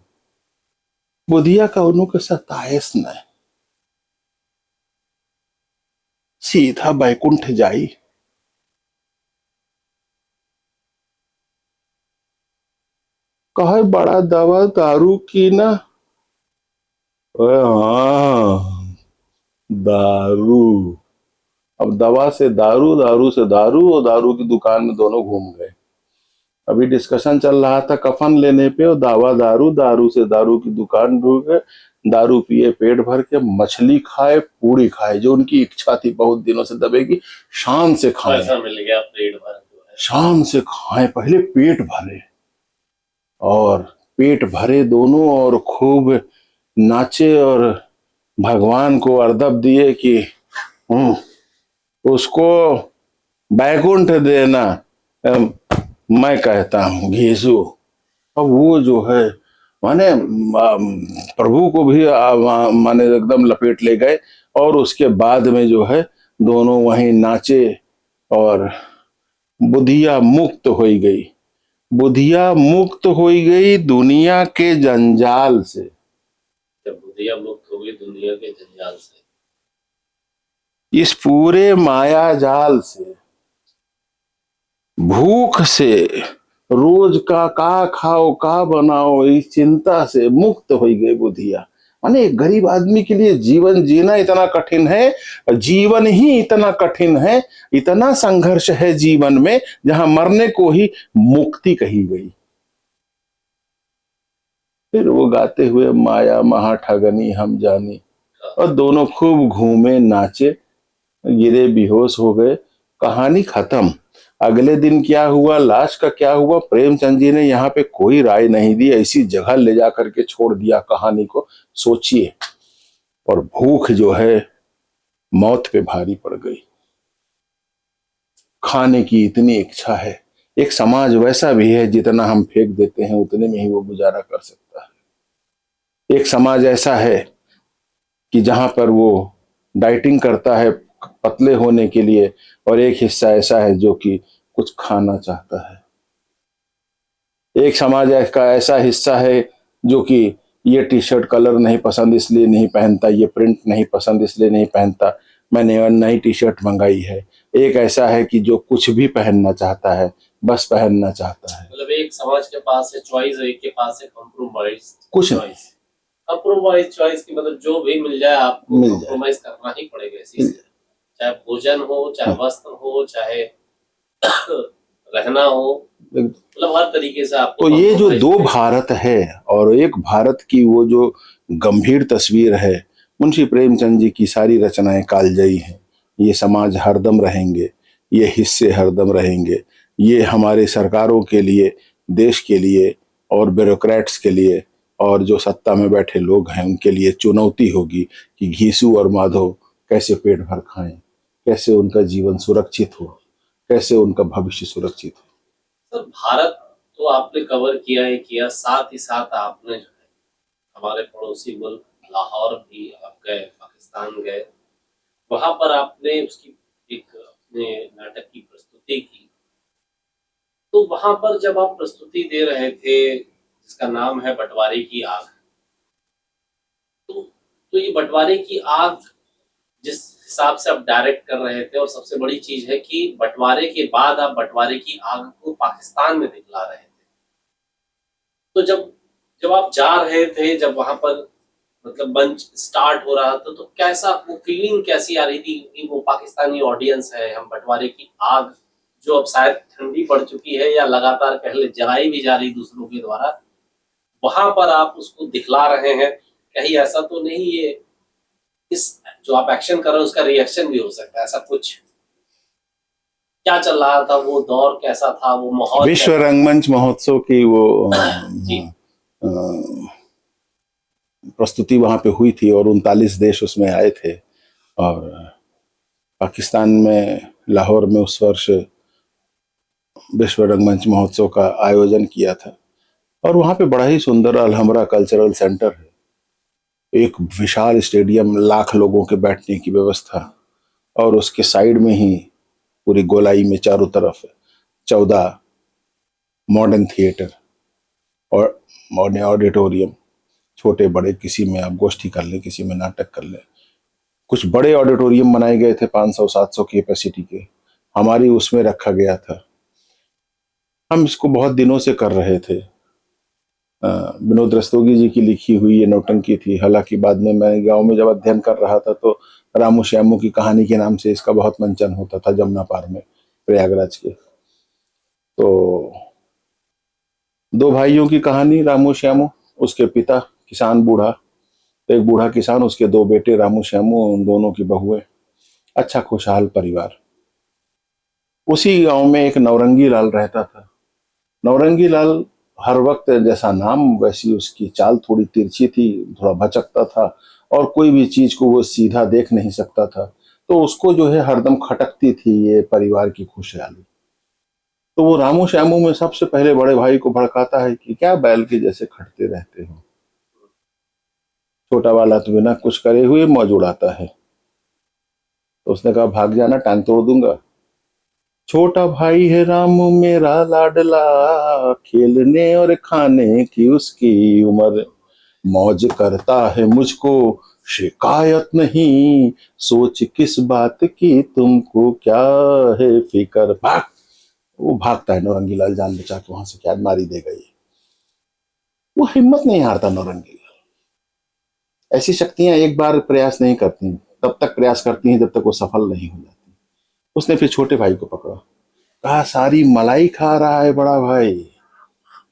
S2: बुधिया का उन्हों के सताइस न सीधा बैकुंठ जाई। कहे बड़ा दवा दारू की ना, हाँ दारू। अब दवा से दारू, दारू से दारू, और दारू की दुकान में दोनों घूम गए। अभी डिस्कशन चल रहा था कफन लेने पे, और दावा दारू, दारू से दारू की दुकान ढूंढ गए, दारू पिए पेट भर के, मछली खाए, पूड़ी खाए, जो उनकी इच्छा थी बहुत दिनों से दबेगी, शान से खाए,
S1: पैसा मिल गया, पेट भर,
S2: शान से खाए, पहले पेट भरे और पेट भरे दोनों और खूब नाचे और भगवान को अर्दब दिए कि उसको बैकुंठ देना। मैं कहता हूँ घीसू। अब वो जो है माने प्रभु को भी माने एकदम लपेट ले गए और उसके बाद में जो है दोनों वहीं नाचे और बुधिया मुक्त हो गई। बुधिया मुक्त हो गई दुनिया के जंजाल से।
S1: जब बुद्धिया मुक्त हो गई दुनिया के जंजाल से,
S2: इस पूरे माया जाल से, भूख से, रोज का खाओ का बनाओ इस चिंता से मुक्त हो गई बुधिया। माने एक गरीब आदमी के लिए जीवन जीना इतना कठिन है, जीवन ही इतना कठिन है, इतना संघर्ष है जीवन में, जहां मरने को ही मुक्ति कही गई। फिर वो गाते हुए माया महा ठगनी हम जानी, और दोनों खूब घूमे नाचे, गिरे बेहोश हो गए। कहानी खत्म। अगले दिन क्या हुआ, लाश का क्या हुआ, प्रेमचंद जी ने यहाँ पे कोई राय नहीं दी, ऐसी जगह ले जा करके छोड़ दिया कहानी को। सोचिए। और भूख जो है मौत पे भारी पड़ गई। खाने की इतनी इच्छा है। एक समाज वैसा भी है जितना हम फेंक देते हैं उतने में ही वो गुजारा कर सकता है। एक समाज ऐसा है कि जहां पर वो डाइटिंग करता है पतले होने के लिए, और एक हिस्सा ऐसा है जो कि कुछ खाना चाहता है। एक समाज का ऐसा हिस्सा है जो कि ये टी शर्ट कलर नहीं पसंद इसलिए नहीं पहनता, ये प्रिंट नहीं पसंद इसलिए नहीं पहनता, मैंने नई टी शर्ट मंगाई है। एक ऐसा है कि जो कुछ भी पहनना चाहता है, बस पहनना चाहता है।
S1: मतलब एक समाज के पास है चॉइस, एक के पास है कॉम्प्रोमाइज
S2: कुछ
S1: चॉइस। कंप्रोमाइज चॉइस की मतलब जो भी मिल जाए आपको कंप्रोमाइज करना ही पड़ेगा इसी से, चाहे भोजन हो, चाहे वस्त्र हो, चाहे रहना हो, मतलब हर तरीके से आपको।
S2: तो ये जो दो भारत है और एक भारत की वो जो गंभीर तस्वीर है, मुंशी प्रेमचंद जी की सारी रचनाएं कालजयी हैं। ये समाज हरदम रहेंगे, ये हिस्से हरदम रहेंगे, ये हमारे सरकारों के लिए, देश के लिए और ब्यूरोक्रेट्स के लिए और जो सत्ता में बैठे लोग हैं उनके लिए चुनौती होगी कि घीसू और माधव कैसे पेट भर खाएं, कैसे उनका जीवन सुरक्षित हो, कैसे उनका भविष्य सुरक्षित हो।
S1: सर भारत तो आपने कवर किया ही किया, साथ ही साथ आपने जो है हमारे पड़ोसी मुल्क लाहौर भी आप गए, पाकिस्तान गए, वहां पर आपने उसकी एक अपने नाटक की प्रस्तुति की। तो वहां पर जब आप प्रस्तुति दे रहे थे जिसका नाम है बंटवारे की आग, तो ये बंटवारे की आग जिस हिसाब से आप डायरेक्ट कर रहे थे, और सबसे बड़ी चीज है कि बंटवारे के बाद आप बंटवारे की आग को पाकिस्तान में दिखला रहे थे। तो जब जब आप जा रहे थे, जब वहां पर मतलब मंच स्टार्ट हो रहा था, तो कैसा वो फीलिंग कैसी आ रही थी कि वो पाकिस्तानी ऑडियंस है, हम बंटवारे की आग जो अब शायद ठंडी पड़ चुकी है या लगातार पहले जलाई भी जा रही दूसरों के द्वारा, वहां पर आप उसको दिखला रहे हैं। कहीं ऐसा तो नहीं ये इस जो आप एक्शन कर रहे हो उसका रिएक्शन भी हो सकता है, ऐसा कुछ क्या चल रहा था, वो दौर कैसा था, वो माहौल
S2: विश्व रंगमंच महोत्सव की वो
S1: जी
S2: प्रस्तुति वहां पे हुई थी और 39 देश उसमें आए थे। और पाकिस्तान में लाहौर में उस वर्ष विश्व रंगमंच महोत्सव का आयोजन किया था, और वहां पे बड़ा ही सुंदर अलहमरा कल्चरल सेंटर है, एक विशाल स्टेडियम, लाख लोगों के बैठने की व्यवस्था, और उसके साइड में ही पूरी गोलाई में चारों तरफ 14 मॉडर्न थिएटर और मॉडर्न ऑडिटोरियम, छोटे बड़े, किसी में आप गोष्ठी कर ले, किसी में नाटक कर ले। कुछ बड़े ऑडिटोरियम बनाए गए थे 500-700 की कैपेसिटी के, हमारी उसमें रखा गया था। हम इसको बहुत दिनों से कर रहे थे। विनोद रस्तोगी जी की लिखी हुई ये नौटंकी थी। हालांकि बाद में मैं गांव में जब अध्ययन कर रहा था तो रामू श्यामू की कहानी के नाम से इसका बहुत मंचन होता था जमुना पार में, प्रयागराज के। तो दो भाइयों की कहानी, रामू श्यामू, उसके पिता किसान बूढ़ा, एक बूढ़ा किसान, उसके दो बेटे रामू श्यामू, उन दोनों की बहुएं, अच्छा खुशहाल परिवार। उसी गांव में एक नौरंगी लाल रहता था। नौरंगी लाल हर वक्त जैसा नाम वैसी उसकी चाल थोड़ी तिरछी थी, थोड़ा भचकता था और कोई भी चीज को वो सीधा देख नहीं सकता था। तो उसको जो है हरदम खटकती थी ये परिवार की खुशहाली। तो वो रामू श्यामू में सबसे पहले बड़े भाई को भड़काता है कि क्या बैल के जैसे खटते रहते हो, छोटा वाला तो बिना कुछ करे हुए मौज उड़ाता है। तो उसने कहा भाग जाना, टांग तोड़ दूंगा। छोटा भाई है रामू मेरा लाडला, खेलने और खाने की उसकी उम्र, मौज करता है मुझको शिकायत नहीं, सोच किस बात की तुमको क्या है फिकर। भाग। वो भागता है, नौरंगी लाल जान बचा के वहां से, क्या मारी देगा ये। वो हिम्मत नहीं हारता नौरंगी लाल। ऐसी शक्तियां एक बार प्रयास नहीं करती, तब तक प्रयास करती हैं जब तक वो सफल नहीं हो जाती। उसने फिर छोटे भाई को पकड़ा, कहा सारी मलाई खा रहा है बड़ा भाई,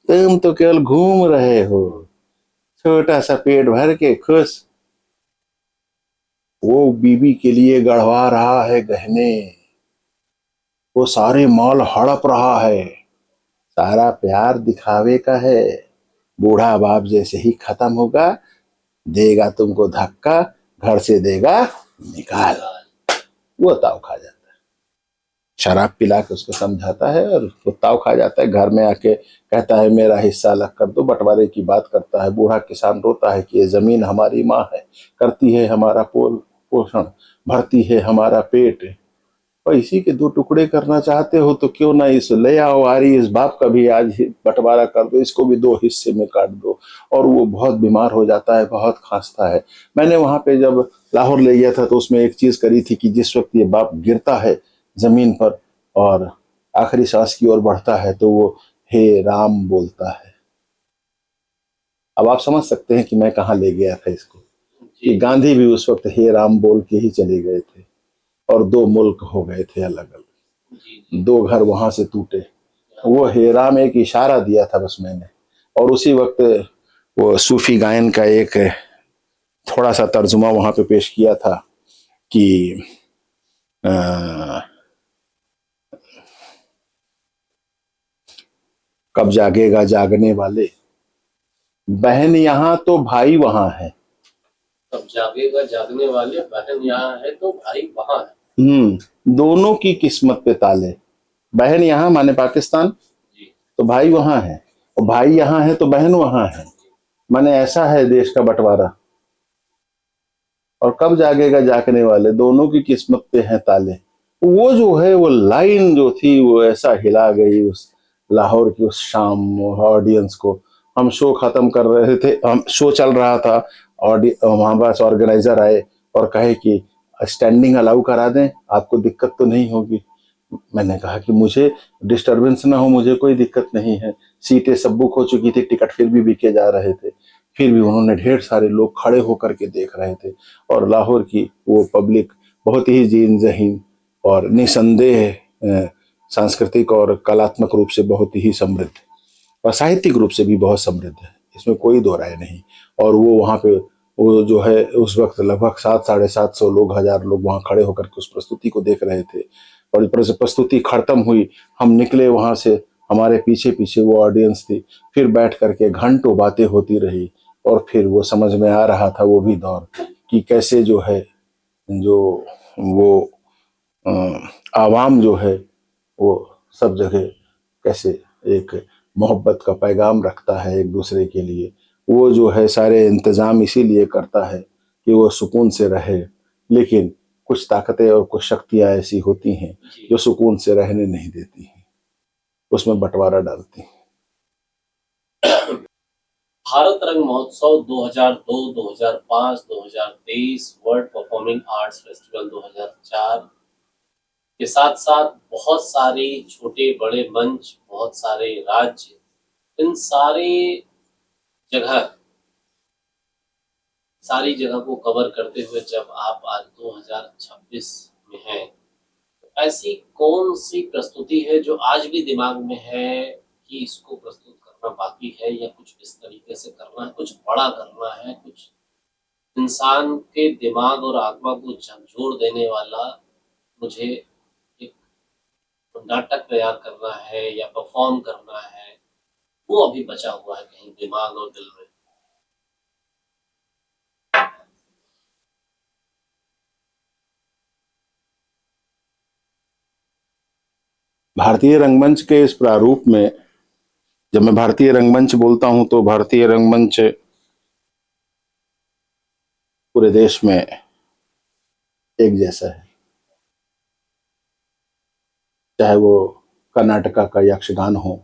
S2: तुम तो केवल घूम रहे हो, छोटा सा पेट भर के खुश। वो बीबी के लिए गढ़वा रहा है गहने, वो सारे माल हड़प रहा है, सारा प्यार दिखावे का है। बूढ़ा बाप जैसे ही खत्म होगा देगा तुमको धक्का, घर से देगा निकाल। वो ताव खा जाता है, शराब पिला के उसको समझाता है और वो ताव खा जाता है। घर में आके कहता है मेरा हिस्सा अलग कर दो, बंटवारे की बात करता है। बूढ़ा किसान रोता है कि ये जमीन हमारी माँ है, करती है हमारा पोषण, भरती है हमारा पेट, और इसी के दो टुकड़े करना चाहते हो तो क्यों ना इस ले आओ आरी, इस बाप का भी आज बंटवारा कर दो, इसको भी दो हिस्से में काट दो। और वो बहुत बीमार हो जाता है, बहुत खांसता है। मैंने वहां पे जब लाहौर ले गया था तो उसमें एक चीज करी थी कि जिस वक्त ये बाप गिरता है जमीन पर और आखिरी सांस की ओर बढ़ता है तो वो हे राम बोलता है। अब आप समझ सकते हैं कि मैं कहाँ ले गया था इसको, कि गांधी भी उस वक्त हे राम बोल के ही चले गए थे और दो मुल्क हो गए थे अलग अलग, दो घर वहां से टूटे। वो हेराम एक इशारा दिया था बस मैंने, और उसी वक्त वो सूफी गायन का एक थोड़ा सा तर्जुमा वहां पे पेश किया था कि अ, कब जागेगा जागने वाले, बहन यहाँ तो भाई वहां है।
S1: तब जागेगा जागने वाले, बहन यहाँ है तो भाई वहां है।
S2: दोनों की किस्मत पे ताले। बहन यहाँ माने पाकिस्तान,
S1: जी
S2: तो भाई वहां है, और भाई यहाँ है तो बहन वहां है, माने ऐसा है देश का बंटवारा। और कब जागेगा जागने वाले, दोनों की किस्मत पे है ताले। वो जो है वो लाइन जो थी वो ऐसा हिला गई उस लाहौर की उस शाम ऑडियंस को। हम शो खत्म कर रहे थे, हम शो चल रहा था, वहां पास ऑर्गेनाइजर आए और कहे कि स्टैंडिंग अलाउ करा दें, आपको दिक्कत तो नहीं होगी। मैंने कहा कि मुझे डिस्टरबेंस ना हो, मुझे कोई दिक्कत नहीं है। सीटें सब बुक हो चुकी थी, टिकट फिर भी बिके जा रहे थे। फिर भी उन्होंने, ढेर सारे लोग खड़े होकर के देख रहे थे। और लाहौर की वो पब्लिक बहुत ही जीन जहीन और निसंदेह सांस्कृतिक और कलात्मक रूप से बहुत ही समृद्ध और साहित्यिक रूप से भी बहुत समृद्ध है, इसमें कोई दो राय नहीं। और वो वहाँ पे वो जो है उस वक्त लगभग 700-750 लोग, 1000 लोग वहाँ खड़े होकर के उस प्रस्तुति को देख रहे थे। और प्रस्तुति खत्म हुई, हम निकले वहां से, हमारे पीछे पीछे वो ऑडियंस थी। फिर बैठ करके घंटों बातें होती रही और फिर वो समझ में आ रहा था वो भी दौर कि कैसे जो है जो वो आवाम जो है वो सब जगह कैसे एक मोहब्बत का पैगाम रखता है एक दूसरे के लिए। वो जो है सारे इंतजाम इसीलिए करता है कि वो सुकून से रहे, लेकिन कुछ ताकतें और कुछ शक्तियां ऐसी होती हैं जो सुकून से रहने नहीं देती हैं, उसमें बंटवारा डालती हैं।
S1: भारत रंग महोत्सव 2002, 2005, 2023, वर्ल्ड परफॉर्मिंग आर्ट्स फेस्टिवल 2004 के साथ साथ बहुत सारे छोटे बड़े मंच, बहुत सारे राज्य, इन जगह सारी जगह को कवर करते हुए जब आप आज 2026 में हैं, तो ऐसी कौन सी प्रस्तुति है जो आज भी दिमाग में है कि इसको प्रस्तुत करना बाकी है, या कुछ इस तरीके से करना है, कुछ बड़ा करना है, कुछ इंसान के दिमाग और आत्मा को झकझोर देने वाला, मुझे एक नाटक तैयार करना है या परफॉर्म करना है, वो अभी बचा हुआ है कहीं दिमाग और दिल में।
S2: भारतीय रंगमंच के इस प्रारूप में, जब मैं भारतीय रंगमंच बोलता हूं तो भारतीय रंगमंच पूरे देश में एक जैसा है। चाहे वो कर्नाटका का यक्षगान हो,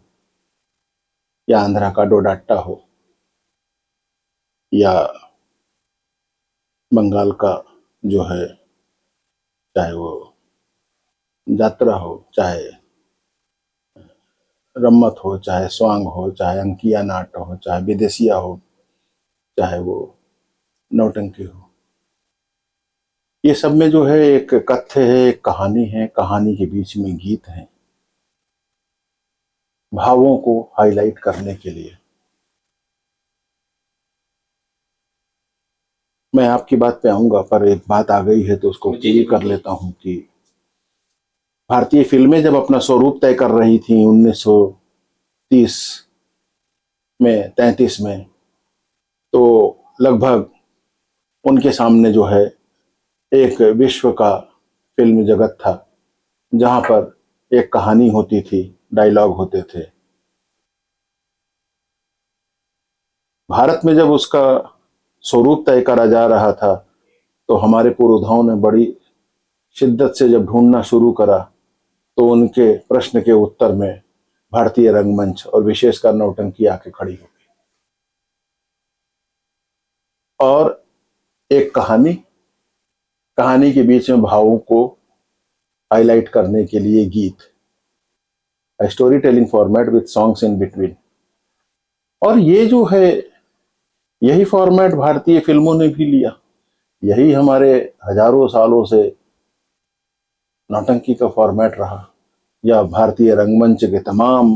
S2: या आंध्रा का डोडाट्टा हो, या बंगाल का जो है, चाहे वो यात्रा हो, चाहे रम्मत हो, चाहे स्वांग हो, चाहे अंकिया नाट हो, चाहे विदेशिया हो, चाहे वो नौटंकी हो, ये सब में जो है एक कथ्य है, एक कहानी है, कहानी के बीच में गीत है, भावों को हाईलाइट करने के लिए। मैं आपकी बात पे आऊंगा, पर एक बात आ गई है तो उसको पूरी कर लेता हूं कि भारतीय फिल्में जब अपना स्वरूप तय कर रही थी 1930 में, 33 में, तो लगभग उनके सामने जो है एक विश्व का फिल्म जगत था, जहां पर एक कहानी होती थी, डायलॉग होते थे। भारत में जब उसका स्वरूप तय करा जा रहा था तो हमारे पुरोधाओं ने बड़ी शिद्दत से जब ढूंढना शुरू करा, तो उनके प्रश्न के उत्तर में भारतीय रंगमंच और विशेषकर नौटंकी आके खड़ी हो गई। और एक कहानी, कहानी के बीच में भावों को हाईलाइट करने के लिए गीत, story telling format with songs in between. और ये जो है, यही फॉर्मेट भारतीय फिल्मों ने भी लिया। यही हमारे हजारों सालों से नौटंकी का फॉर्मेट रहा, या भारतीय रंगमंच के तमाम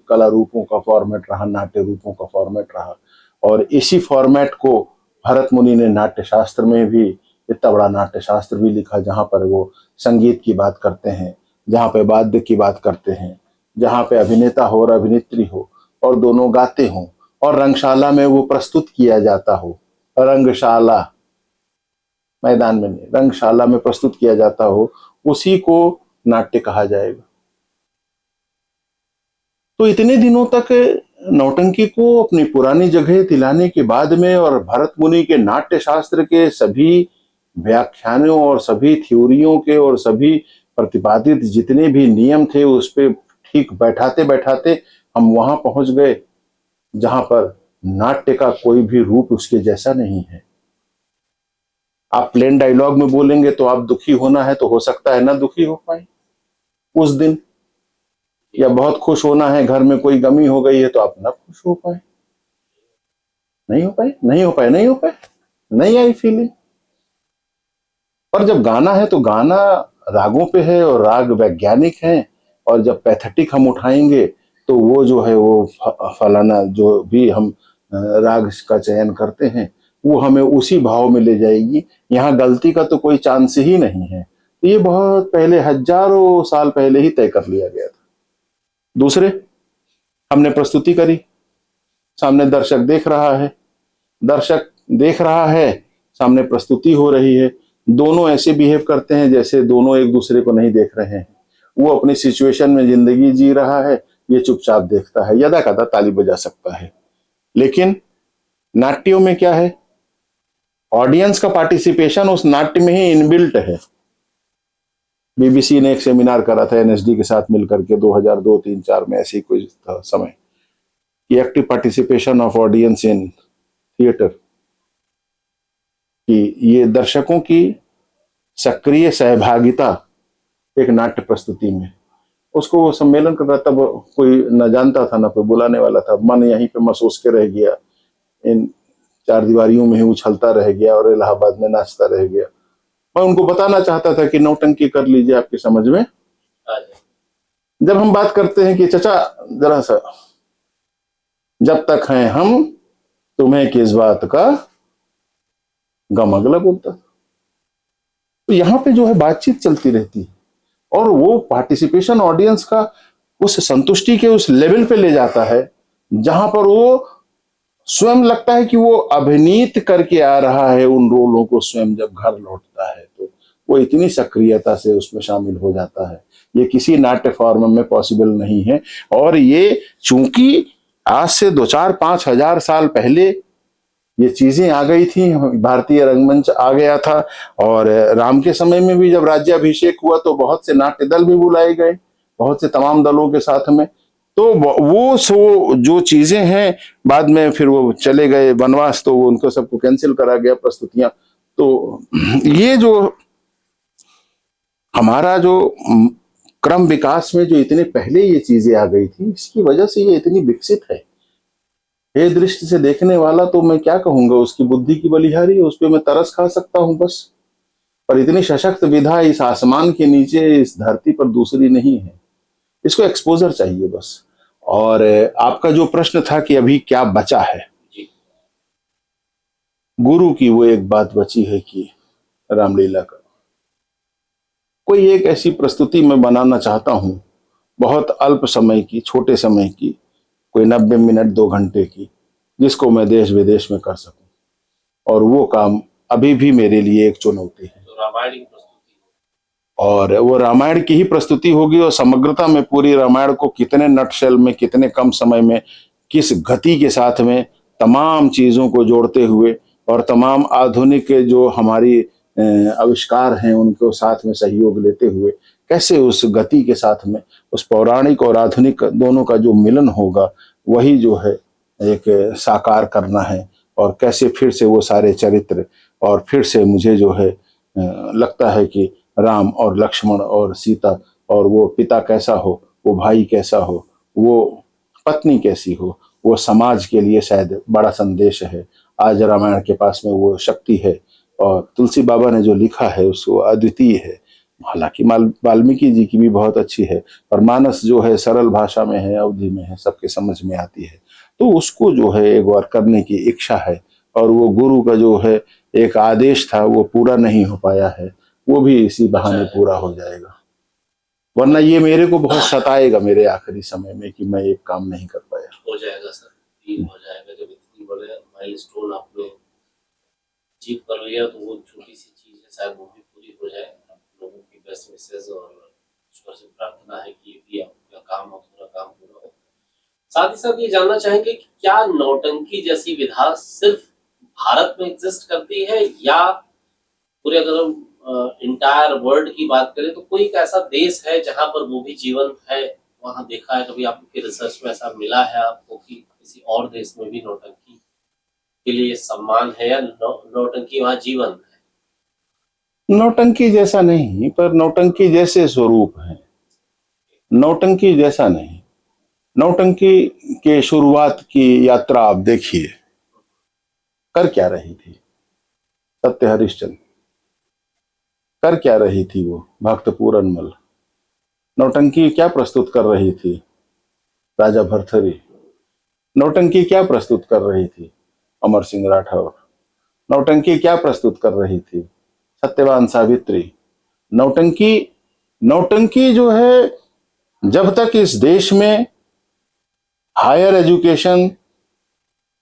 S2: कला रूपों का फॉर्मेट रहा, नाट्य रूपों का फॉर्मेट रहा। और इसी फॉर्मेट को भरत मुनि ने नाट्य शास्त्र में भी, इतना बड़ा नाट्य शास्त्र भी लिखा, जहां पर वो संगीत की बात करते हैं, जहां पे वाद्य की बात करते हैं, जहां पे अभिनेता हो और अभिनेत्री हो और दोनों गाते हों, और रंगशाला में वो प्रस्तुत किया जाता हो। रंगशाला, मैदान में नहीं, रंगशाला में प्रस्तुत किया जाता हो, उसी को नाट्य कहा जाएगा। तो इतने दिनों तक नौटंकी को अपनी पुरानी जगह दिलाने के बाद में, और भरत मुनि के नाट्य शास्त्र के सभी व्याख्यानों और सभी थ्योरियों के और सभी प्रतिपादित जितने भी नियम थे, उस पे ठीक बैठाते बैठाते हम वहां पहुंच गए जहां पर नाट्य का कोई भी रूप उसके जैसा नहीं है। आप प्लेन डायलॉग में बोलेंगे तो आप दुखी होना है तो हो सकता है ना दुखी हो पाए उस दिन, या बहुत खुश होना है, घर में कोई गमी हो गई है तो आप ना खुश हो पाए, नहीं हो पाए, नहीं हो पाए, नहीं हो पाए, नहीं आई फीलिंग। पर जब गाना है तो गाना रागों पे है और राग वैज्ञानिक है, और जब पैथेटिक हम उठाएंगे तो वो जो है वो फलाना जो भी हम राग का चयन करते हैं वो हमें उसी भाव में ले जाएगी। यहाँ गलती का तो कोई चांस ही नहीं है। तो ये बहुत पहले, हजारों साल पहले ही तय कर लिया गया था। दूसरे, हमने प्रस्तुति करी, सामने दर्शक देख रहा है, दर्शक देख रहा है, सामने प्रस्तुति हो रही है, दोनों ऐसे बिहेव करते हैं जैसे दोनों एक दूसरे को नहीं देख रहे हैं। वो अपनी सिचुएशन में जिंदगी जी रहा है, ये चुपचाप देखता है, यदा कदा ताली बजा सकता है। लेकिन नाट्यों में क्या है, ऑडियंस का पार्टिसिपेशन उस नाट्य में ही इनबिल्ट है। बीबीसी ने एक सेमिनार करा था एनएसडी के साथ मिलकर के 2002, 3, 4 में, ऐसे ही कोई था समय, कि active participation of audience in theatre, कि ये दर्शकों की सक्रिय सहभागिता एक नाट्य प्रस्तुति में। उसको वो सम्मेलन कर रहा, तब कोई न जानता था, न कोई बुलाने वाला था, मन यहीं पे महसूस के रह गया, इन चार दीवारियों में ही उछलता रह गया और इलाहाबाद में नाचता रह गया। मैं उनको बताना चाहता था कि नौटंकी कर लीजिए, आपकी समझ में। जब हम बात करते हैं कि चचा जरा सा, जब तक हैं हम तुम्हें किस बात का गम, अगला बोलता। तो यहाँ पे जो है बातचीत चलती रहती है, और वो पार्टिसिपेशन ऑडियंस का उस संतुष्टि के उस लेवल पे ले जाता है जहां पर वो स्वयं लगता है कि वो अभिनीत करके आ रहा है उन रोलों को, स्वयं जब घर लौटता है तो वो इतनी सक्रियता से उसमें शामिल हो जाता है। ये किसी नाट्य फॉर्म में पॉसिबल नहीं है। और ये चूंकि आज से 2-4-5 हजार साल पहले ये चीजें आ गई थी, भारतीय रंगमंच आ गया था, और राम के समय में भी जब राज्याभिषेक हुआ तो बहुत से नाट्य दल भी बुलाए गए, बहुत से तमाम दलों के साथ में। तो वो सो जो चीजें हैं, बाद में फिर वो चले गए वनवास, तो वो उनको सबको कैंसिल करा गया प्रस्तुतियां। तो ये जो हमारा जो क्रम विकास में जो इतने पहले ये चीजें आ गई थी, इसकी वजह से ये इतनी विकसित है। हे दृष्टि से देखने वाला तो मैं क्या कहूंगा, उसकी बुद्धि की बलिहारी है, उस पर मैं तरस खा सकता हूं बस। पर इतनी सशक्त विधा इस आसमान के नीचे इस धरती पर दूसरी नहीं है। इसको एक्सपोजर चाहिए बस। और आपका जो प्रश्न था कि अभी क्या बचा है, गुरु की वो एक बात बची है कि रामलीला का कोई एक ऐसी प्रस्तुति मैं बनाना चाहता हूं, बहुत अल्प समय की, छोटे समय की, कोई 90 मिनट 2 घंटे की, जिसको मैं देश विदेश में कर सकूं। और वो काम अभी भी मेरे लिए एक चुनौती है।
S1: तो रामायण की प्रस्तुति,
S2: और वो रामायण की ही प्रस्तुति होगी, और समग्रता में पूरी रामायण को कितने नटशेल में, कितने कम समय में, किस गति के साथ में, तमाम चीजों को जोड़ते हुए और तमाम आधुनिक जो हमारी आविष्कार हैं उनको साथ में सहयोग लेते हुए, कैसे उस गति के साथ में उस पौराणिक और आधुनिक दोनों का जो मिलन होगा, वही जो है एक साकार करना है। और कैसे फिर से वो सारे चरित्र, और फिर से मुझे जो है लगता है कि राम और लक्ष्मण और सीता, और वो पिता कैसा हो, वो भाई कैसा हो, वो पत्नी कैसी हो, वो समाज के लिए शायद बड़ा संदेश है। आज रामायण के पास में वो शक्ति है, और तुलसी बाबा ने जो लिखा है उसको अद्वितीय है। हालांकि वाल्मीकि जी की भी बहुत अच्छी है, पर मानस जो है सरल भाषा में है, अवधि में है, सबके समझ में आती है। तो उसको जो है एक बार करने की इच्छा है, और वो गुरु का जो है एक आदेश था वो पूरा नहीं हो पाया है, वो भी इसी बहाने पूरा हो जाएगा। वरना ये मेरे को बहुत सताएगा मेरे आखिरी समय में कि मैं एक काम नहीं कर पाया।
S1: हो जाएगा सर, हो जाएगा। जब इतनी बड़े माइलस्टोन आपने अचीव कर लिया तो वो छोटी सी चीज है, शायद वो भी पूरी हो जाए। लोगों की बेस्ट विशेष और ईश्वर से प्रार्थना है कि ये भी आपका काम और पूरा काम पूरा हो। साथ ही साथ ये जानना चाहेंगे कि क्या नौटंकी जैसी विधा सिर्फ भारत में एग्जिस्ट करती है, या पूरे अगर हम इंटायर वर्ल्ड की बात करें तो कोई एक ऐसा देश है जहां पर वो भी जीवंत है, वहां देखा है कभी आपकी रिसर्च में ऐसा मिला है आपको कि किसी और देश में भी नौटंकी के लिए सम्मान है, या नौटंकी वहां जीवंत है?
S2: नौटंकी जैसा नहीं, पर नौटंकी जैसे स्वरूप है, नौटंकी जैसा नहीं। नौटंकी के शुरुआत की यात्रा आप देखिए, कर क्या रही थी सत्य हरिश्चंद्र, कर क्या रही थी वो भक्त पूरनमल, नौटंकी क्या प्रस्तुत कर रही थी राजा भरथरी, नौटंकी क्या प्रस्तुत कर रही थी अमर सिंह राठौर, नौटंकी क्या प्रस्तुत कर रही थी सत्यवान सावित्री। नौटंकी नौटंकी जो है, जब तक इस देश में हायर एजुकेशन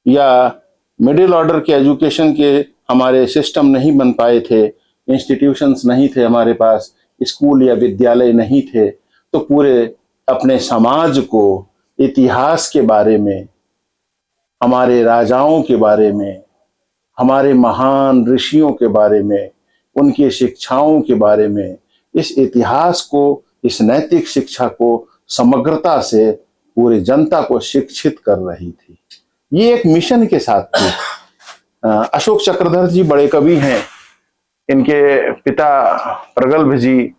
S2: या मिडिल ऑर्डर के एजुकेशन के हमारे सिस्टम नहीं बन पाए थे, इंस्टीट्यूशंस नहीं थे हमारे पास, स्कूल या विद्यालय नहीं थे, तो पूरे अपने समाज को इतिहास के बारे में, हमारे राजाओं के बारे में, हमारे महान ऋषियों के बारे में, उनकी शिक्षाओं के बारे में, इस इतिहास को, इस नैतिक शिक्षा को समग्रता से पूरी जनता को शिक्षित कर रही थी। ये एक मिशन के साथ थी। अशोक चक्रधर जी बड़े कवि हैं, इनके पिता प्रगल्भ जी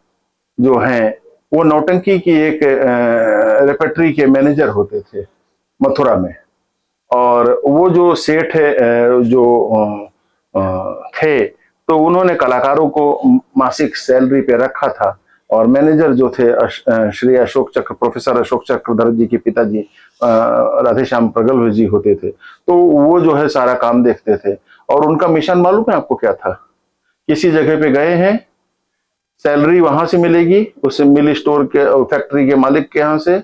S2: जो हैं वो नौटंकी की एक रेपेट्री के मैनेजर होते थे मथुरा में। और वो जो सेठ जो थे, तो उन्होंने कलाकारों को मासिक सैलरी पे रखा था, और मैनेजर जो थे श्री प्रोफेसर अशोक चक्रधर जी के पिताजी राधेश्याम प्रगल्भ जी होते थे। तो वो जो है सारा काम देखते थे, और उनका मिशन मालूम है आपको क्या था? किसी जगह पे गए हैं, सैलरी वहां से मिलेगी, उस मिल स्टोर के फैक्ट्री के मालिक के यहाँ से,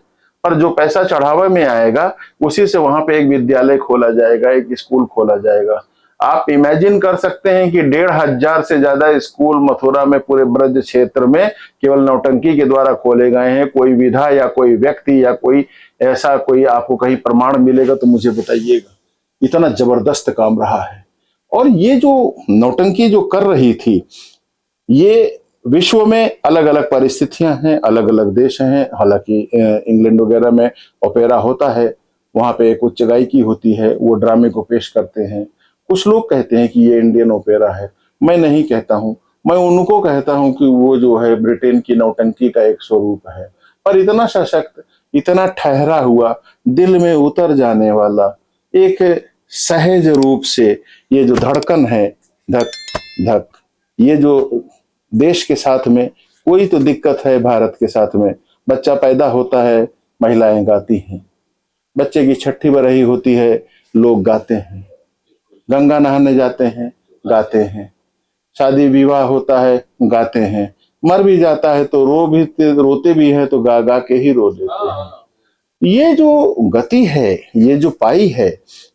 S2: पर जो पैसा चढ़ावा में आएगा उसी से वहां पे एक विद्यालय खोला जाएगा, एक स्कूल खोला जाएगा। आप इमेजिन कर सकते हैं कि 1,500 से ज्यादा स्कूल मथुरा में पूरे ब्रज क्षेत्र में केवल नौटंकी के द्वारा खोले गए हैं। कोई विधा या कोई व्यक्ति या कोई ऐसा कोई आपको कहीं प्रमाण मिलेगा तो मुझे बताइएगा। इतना जबरदस्त काम रहा है। और ये जो नौटंकी जो कर रही थी, ये विश्व में अलग अलग परिस्थितियां हैं, अलग अलग देश हैं। हालांकि इंग्लैंड वगैरह में ओपेरा होता है, वहां पे एक उच्च गायकी होती है, वो ड्रामे को पेश करते हैं। कुछ लोग कहते हैं कि ये इंडियन ओपेरा है, मैं नहीं कहता हूं। मैं उनको कहता हूं कि वो जो है ब्रिटेन की नौटंकी का एक स्वरूप है। पर इतना सशक्त, इतना ठहरा हुआ, दिल में उतर जाने वाला, एक सहज रूप से ये जो धड़कन है, धक धक, ये जो देश के साथ में कोई तो दिक्कत है। भारत के साथ में बच्चा पैदा होता है, महिलाएं गाती हैं। बच्चे की छठी बरही होती है, लोग गाते हैं। गंगा नहाने जाते हैं, गाते हैं। शादी विवाह होता है, गाते हैं। मर भी जाता है तो रोते भी है तो गा गा के ही रो देते हैं। ये जो गति है, ये जो पाई है,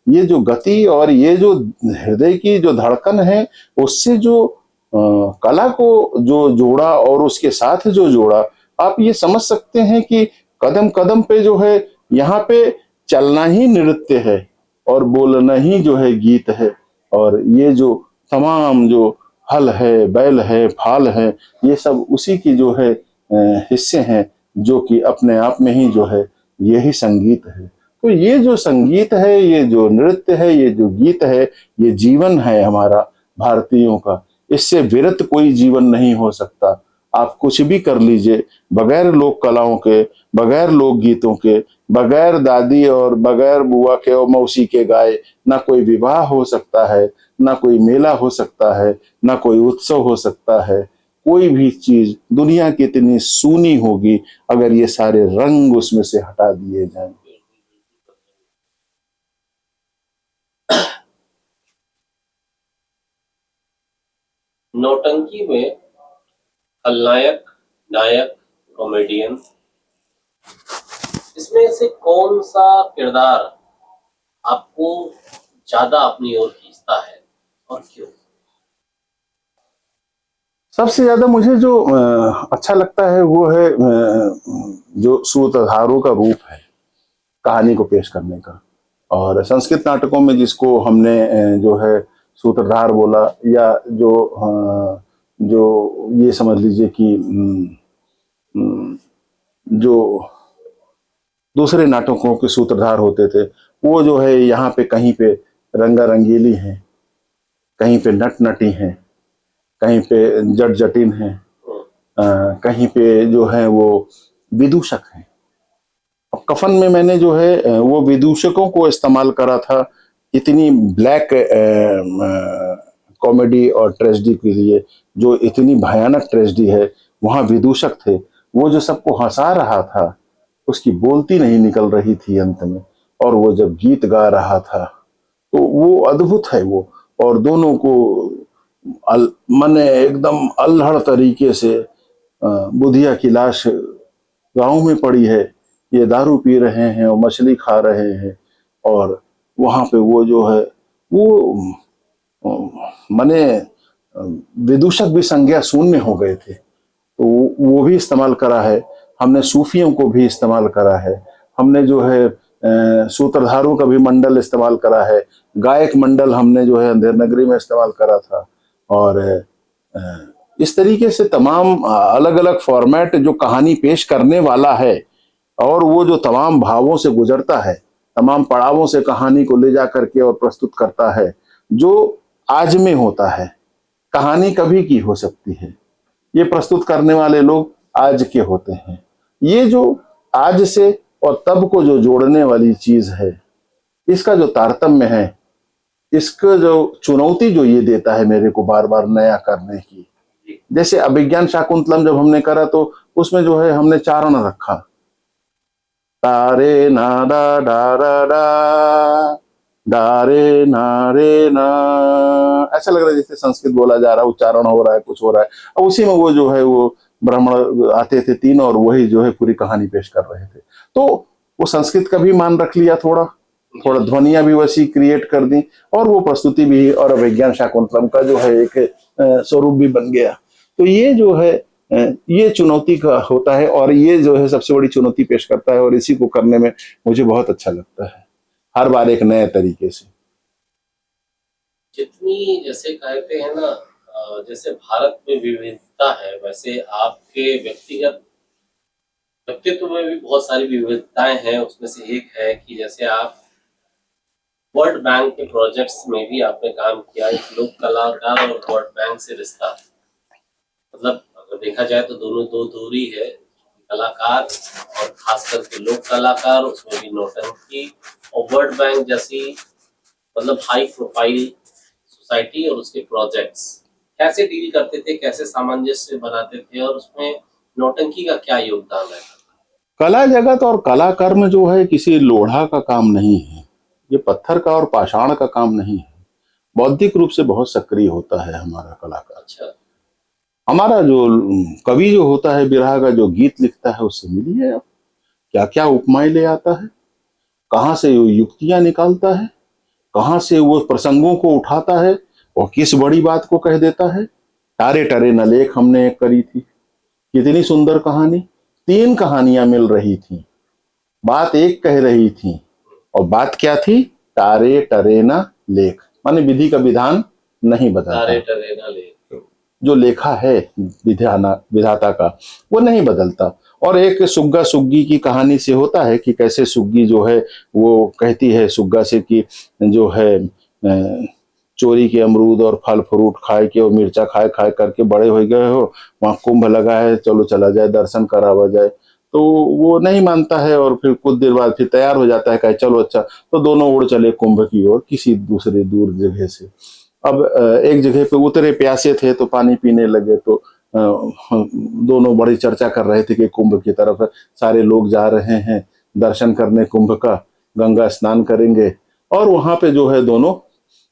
S2: ये जो गति और ये जो हृदय की जो धड़कन है, उससे जो कला को जो जोड़ा और उसके साथ जो जोड़ा, आप ये समझ सकते हैं कि कदम कदम पे जो है, यहाँ पे चलना ही नृत्य है और बोलना ही जो है गीत है। और ये जो तमाम जो हल है, बैल है, फाल है, ये सब उसी की जो है हिस्से हैं, जो कि अपने आप में ही जो है यही संगीत है। तो ये जो संगीत है, ये जो नृत्य है, ये जो गीत है, ये जीवन है हमारा भारतीयों का। इससे विरत कोई जीवन नहीं हो सकता। आप कुछ भी कर लीजिए, बगैर लोक कलाओं के, बगैर लोक गीतों के, बगैर दादी और बगैर बुआ के और मौसी के गाए ना कोई विवाह हो सकता है, ना कोई मेला हो सकता है, ना कोई उत्सव हो सकता है। कोई भी चीज दुनिया की इतनी सूनी होगी अगर ये सारे रंग उसमें से हटा दिए जाएं।
S1: नौटंकी में खलनायक, नायक, कॉमेडियन, इसमें से कौन सा किरदार आपको ज्यादा अपनी ओर खींचता है और क्यों?
S2: सबसे ज्यादा मुझे जो अच्छा लगता है वो है जो सूत्रधारों का रूप है कहानी को पेश करने का। और संस्कृत नाटकों में जिसको हमने जो है सूत्रधार बोला, या जो ये समझ लीजिए कि जो दूसरे नाटकों के सूत्रधार होते थे, वो जो है यहाँ पे कहीं पे रंगा रंगीली हैं, कहीं पे नट नटी हैं, कहीं पे जट जटिन हैं, कहीं पे जो है वो विदूषक हैं। अब कफन में मैंने जो है वो विदूषकों को इस्तेमाल करा था। इतनी ब्लैक कॉमेडी और ट्रेजेडी के लिए, जो इतनी भयानक ट्रेजेडी है, वहाँ विदूषक थे। वो जो सबको हंसा रहा था, उसकी बोलती नहीं निकल रही थी अंत में, और वो जब गीत गा रहा था तो वो अद्भुत है वो। और दोनों को मने एकदम अल्हड़ तरीके से, बुधिया की लाश गांव में पड़ी है, ये दारू पी रहे हैं और मछली खा रहे हैं, और वहां पे वो जो है वो मने विदूषक भी संज्ञा शून्य हो गए थे। तो वो भी इस्तेमाल करा है हमने, सूफियों को भी इस्तेमाल करा है हमने, जो है सूत्रधारों का भी मंडल इस्तेमाल करा है, गायक मंडल हमने जो है अंधेर नगरी में इस्तेमाल करा था। और इस तरीके से तमाम अलग अलग फॉर्मेट जो कहानी पेश करने वाला है, और वो जो तमाम भावों से गुजरता है, तमाम पड़ावों से कहानी को ले जा करके और प्रस्तुत करता है, जो आज में होता है। कहानी कभी की हो सकती है, ये प्रस्तुत करने वाले लोग आज के होते हैं। ये जो आज से और तब को जो जोड़ने वाली चीज है, इसका जो तारतम्य है, इसका जो चुनौती जो ये देता है मेरे को बार बार नया करने की। जैसे अभिज्ञान शाकुंतलम जब हमने करा तो उसमें जो है हमने चारण रखा, तारे ना डा डा डा डारे नारे ना, ऐसा लग रहा है जैसे संस्कृत बोला जा रहा है, उच्चारण हो रहा है, कुछ हो रहा है। अब उसी में वो जो है वो ब्राह्मण आते थे 3, और वही जो है पूरी कहानी पेश कर रहे थे। तो वो संस्कृत का भी मान रख लिया, थोड़ा थोड़ा ध्वनियां भी वैसी क्रिएट कर दी, और वो प्रस्तुति भी, और विज्ञान शाकुंतलम का जो है एक स्वरूप भी बन गया। तो ये जो है ये चुनौती का होता है, और ये जो है सबसे बड़ी चुनौती पेश करता है, और इसी को करने में मुझे बहुत अच्छा लगता है, हर बार एक नए तरीके से।
S1: जितनी जैसे कहते हैं ना, जैसे भारत में विविधता है, वैसे आपके व्यक्तिगत व्यक्तित्व में भी बहुत सारी विविधताएं हैं। उसमें से एक है कि जैसे आप वर्ल्ड बैंक के प्रोजेक्ट्स में भी आपने काम किया। एक लोक कलाकार और वर्ल्ड बैंक से रिश्ता, मतलब अगर देखा जाए तो दोनों दो दूरी है। कलाकार और खास करके लोक कलाकार, उसमें भी नौटंकी, और वर्ल्ड बैंक जैसी मतलब हाई प्रोफाइल सोसाइटी और उसके प्रोजेक्ट्स कैसे डील करते थे, कैसे सामंजस्य बनाते थे, और उसमें नौटंकी का क्या योगदान है?
S2: कला जगत और कला कर्म जो है किसी लोढ़ा का काम नहीं है, ये पत्थर का और पाषाण का काम नहीं है, बौद्धिक रूप से बहुत सक्रिय होता है हमारा कलाकार।
S1: अच्छा,
S2: हमारा जो कवि जो होता है, बिरहा का जो गीत लिखता है, उससे मिलिए आप, क्या क्या उपमाएं ले आता है, कहाँ से वो युक्तियां निकालता है, कहाँ से वो प्रसंगों को उठाता है, और किस बड़ी बात को कह देता है। तारे टरे न लेख हमने एक करी थी, कितनी सुंदर कहानी, 3 कहानियां मिल रही थी, बात एक कह रही थी, और बात क्या थी? तारे टरे न लेख, माने विधि का विधान नहीं बताता,
S1: तारे टरे ना ले,
S2: जो लेखा है विधाता का वो नहीं बदलता। और एक सुग्गा सुग्गी की कहानी से होता है कि कैसे सुग्गी जो है वो कहती है सुग्गा से कि जो है चोरी के अमरूद और फल फ्रूट खाए के और मिर्चा खाए खाए करके बड़े हो गए हो, वहां कुंभ लगा है, चलो चला जाए दर्शन करावा जाए। तो वो नहीं मानता है, और फिर कुछ देर बाद फिर तैयार हो जाता है, कहे चलो अच्छा, तो दोनों उड़ चले कुंभ की ओर किसी दूसरे दूर जगह से। अब एक जगह पे उतरे, प्यासे थे तो पानी पीने लगे, तो दोनों बड़ी चर्चा कर रहे थे कि कुंभ की तरफ सारे लोग जा रहे हैं दर्शन करने कुंभ का, गंगा स्नान करेंगे। और वहां पे जो है दोनों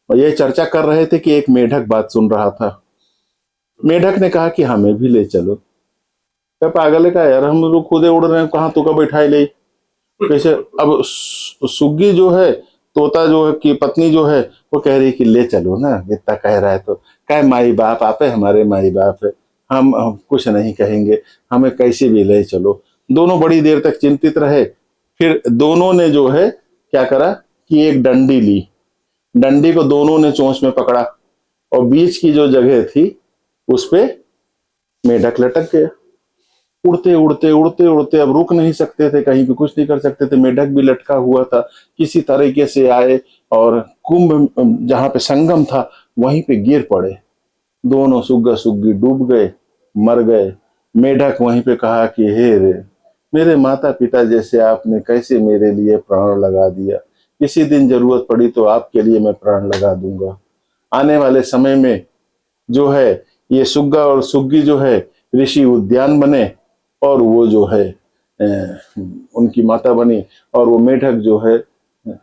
S2: ये चर्चा कर रहे थे कि एक मेढक बात सुन रहा था। मेढक ने कहा कि हमें भी ले चलो। क्या पागल है का यार, हम लोग खुदे उड़ रहे हैं, कहाँ तुका बैठाए ले कैसे। अब सुग्गी जो है, तोता जो है की पत्नी जो है, वो कह रही कि ले चलो ना, इतना कह रहा है तो। कहे माई बाप आप है, हमारे माई बाप है, हम कुछ नहीं कहेंगे, हमें कैसे भी ले चलो। दोनों बड़ी देर तक चिंतित रहे, फिर दोनों ने जो है क्या करा कि एक डंडी ली, डंडी को दोनों ने चोंच में पकड़ा, और बीच की जो जगह थी उस पे मेढक लटक गया। उड़ते उड़ते उड़ते उड़ते अब रुक नहीं सकते थे, कहीं भी कुछ नहीं कर सकते थे, मेढक भी लटका हुआ था। किसी तरीके से आए और कुंभ जहां पे संगम था वहीं पे गिर पड़े। दोनों सुग्गा सुग्गी डूब गए, मर गए। मेढक वहीं पे कहा कि हे रे मेरे माता पिता जैसे आपने कैसे मेरे लिए प्राण लगा दिया, किसी दिन जरूरत पड़ी तो आपके लिए मैं प्राण लगा दूंगा। आने वाले समय में जो है ये सुग्गा और सुग्गी जो है ऋषि उद्यान बने, और वो जो है उनकी माता बनी, और वो मेढक जो है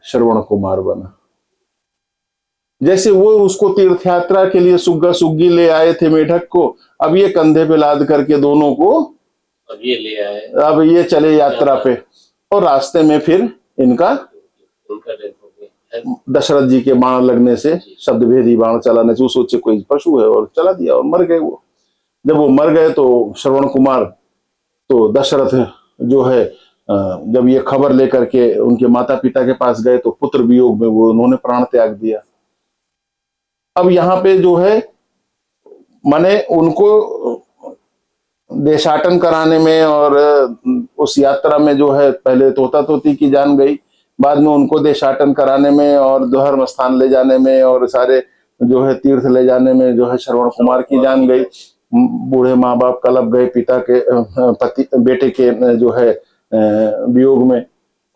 S2: श्रवण कुमार बना। जैसे वो उसको तीर्थ यात्रा के लिए सुग्गा सुग्गी ले आए थे मेढक को, अब ये कंधे पे लाद करके दोनों को
S1: अब ये ले आए,
S2: अब ये चले यात्रा पे। और रास्ते में फिर इनका
S1: डेथ हो गई।
S2: दशरथ जी के बाण लगने से, शब्द भेदी बाण चलाने से, वो सोचे कोई पशु है और चला दिया, और मर गए वो। जब वो मर गए तो श्रवण कुमार, तो दशरथ जो है जब ये खबर लेकर के उनके माता पिता के पास गए तो पुत्र वियोग में वो उन्होंने प्राण त्याग दिया। अब यहाँ पे जो है माने उनको देशाटन कराने में और उस यात्रा में जो है पहले तोता तोती की जान गई, बाद में उनको देशाटन कराने में और धर्म स्थान ले जाने में और सारे जो है तीर्थ ले जाने में जो है श्रवण कुमार की जान गई। बूढ़े माँ बाप कलप गए पिता के पति बेटे के जो है वियोग में।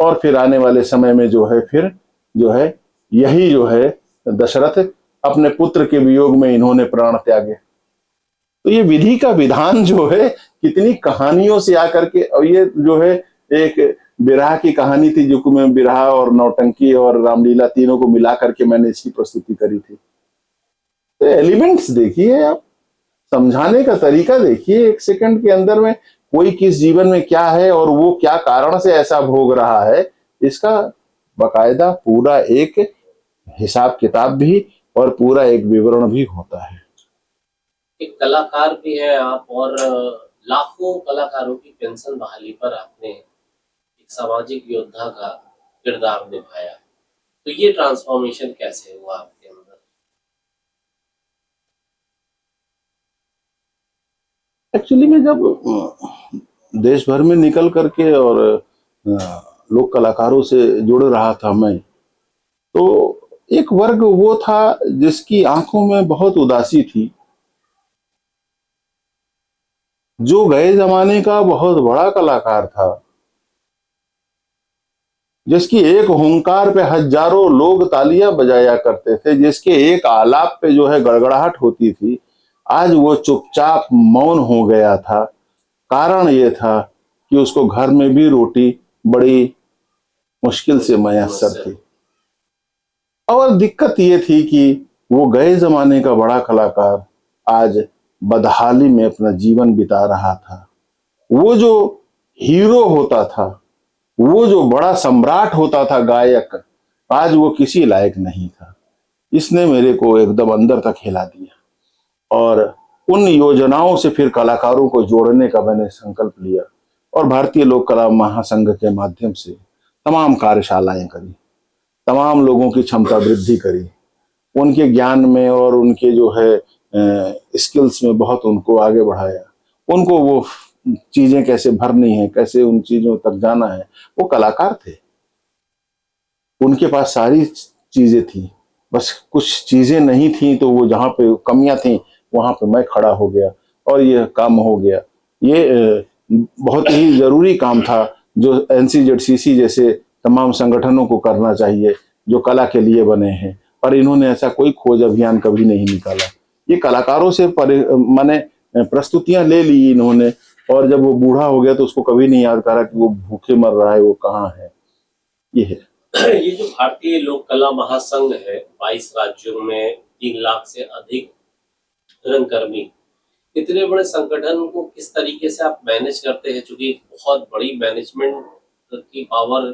S2: और फिर आने वाले समय में जो है फिर जो है यही जो है दशरथ अपने पुत्र के वियोग में इन्होंने प्राण त्यागे। तो ये विधि का विधान जो है कितनी कहानियों से आकर के, और ये जो है एक बिरहा की कहानी थी जो मैं बिरहा और नौटंकी और रामलीला तीनों को मिला करके मैंने इसकी प्रस्तुति करी थी। तो एलिमेंट्स देखिए आप, समझाने का तरीका देखिए, 1 सेकंड के अंदर में कोई किस जीवन में क्या है और वो क्या कारण से ऐसा भोग रहा है, इसका बकायदा पूरा एक हिसाब किताब भी और पूरा एक विवरण भी होता है।
S1: एक कलाकार भी है आप, और लाखों कलाकारों की पेंशन बहाली पर आपने एक सामाजिक योद्धा का किरदार निभाया। तो ये ट्रांसफॉर्मेशन कैसे हुआ आपके अंदर?
S2: एक्चुअली में जब देश भर में निकल करके और लोक कलाकारों से जुड़ रहा था मैं, तो एक वर्ग वो था जिसकी आंखों में बहुत उदासी थी, जो गए जमाने का बहुत बड़ा कलाकार था, जिसकी एक हुंकार पे हजारों लोग तालियां बजाया करते थे, जिसके एक आलाप पे जो है गड़गड़ाहट होती थी, आज वो चुपचाप मौन हो गया था। कारण ये था कि उसको घर में भी रोटी बड़ी मुश्किल से मयस्सर थी। और दिक्कत ये थी कि वो गए जमाने का बड़ा कलाकार आज बदहाली में अपना जीवन बिता रहा था। वो जो हीरो होता था, वो जो बड़ा सम्राट होता था गायक, आज वो किसी लायक नहीं था। इसने मेरे को एकदम अंदर तक हिला दिया और उन योजनाओं से फिर कलाकारों को जोड़ने का मैंने संकल्प लिया और भारतीय लोक कला महासंघ के माध्यम से तमाम कार्यशालाएं करी, तमाम लोगों की क्षमता वृद्धि करी, उनके ज्ञान में और उनके जो है स्किल्स में बहुत उनको आगे बढ़ाया। उनको वो चीजें कैसे भरनी है, कैसे उन चीजों तक जाना है। वो कलाकार थे, उनके पास सारी चीजें थी, बस कुछ चीजें नहीं थी, तो वो जहाँ पे कमियां थी वहां पे मैं खड़ा हो गया और ये काम हो गया। ये बहुत ही जरूरी काम था जो NCZCC जैसे तमाम संगठनों को करना चाहिए, जो कला के लिए बने हैं, पर इन्होंने ऐसा कोई खोज अभियान कभी नहीं निकाला। ये कलाकारों से माने प्रस्तुतियां ले ली इन्होंने, और जब वो बूढ़ा हो गया तो उसको कभी नहीं याद करा कि वो भूखे मर रहा है, वो कहाँ है। ये है
S1: ये जो भारतीय लोक कला महासंघ है, 22 राज्यों में 3 लाख से अधिक रंगकर्मी, इतने बड़े संगठन को किस तरीके से आप मैनेज करते हैं? चूंकि बहुत बड़ी मैनेजमेंट की पावर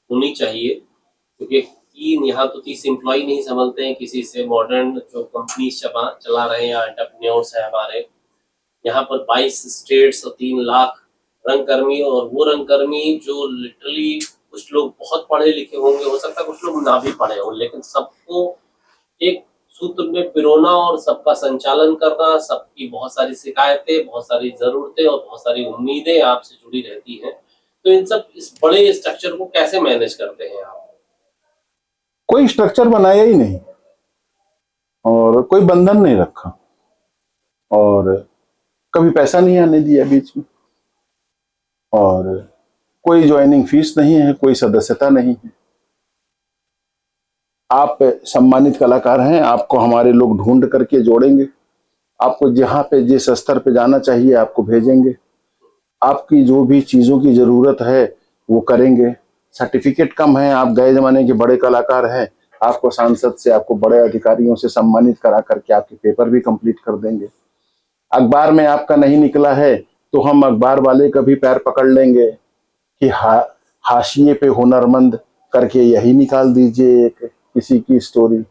S1: होनी चाहिए, क्योंकि यहाँ तो 30 एम्प्लॉय नहीं संभलते हैं किसी से। मॉडर्न जो कंपनी चला रहे हैं या एंटरप्रेन्योर्स है हमारे यहाँ पर, 22 स्टेट्स और 3 लाख रंगकर्मी, और वो रंगकर्मी जो लिटरली कुछ लोग बहुत पढ़े लिखे होंगे, हो सकता है कुछ लोग ना भी पढ़े हों, लेकिन सबको एक सूत्र में पिरोना और सबका संचालन करना, सबकी बहुत सारी शिकायतें, बहुत सारी जरूरतें और बहुत सारी उम्मीदें आपसे जुड़ी रहती हैं। तो इन सब इस बड़े स्ट्रक्चर को कैसे मैनेज करते हैं आप?
S2: कोई स्ट्रक्चर बनाया ही नहीं और कोई बंधन नहीं रखा और कभी पैसा नहीं आने दिया बीच में, और कोई ज्वाइनिंग फीस नहीं है, कोई सदस्यता नहीं है। आप सम्मानित कलाकार हैं, आपको हमारे लोग ढूंढ करके जोड़ेंगे, आपको जहां पे जिस स्तर पे जाना चाहिए आपको भेजेंगे, आपकी जो भी चीजों की जरूरत है वो करेंगे। सर्टिफिकेट कम है, आप गए जमाने के बड़े कलाकार हैं, आपको सांसद से, आपको बड़े अधिकारियों से सम्मानित करा करके आपके पेपर भी कंप्लीट कर देंगे। अखबार में आपका नहीं निकला है तो हम अखबार वाले का भी पैर पकड़ लेंगे कि हाशिए पे हुनरमंद करके यही निकाल दीजिए एक किसी की स्टोरी।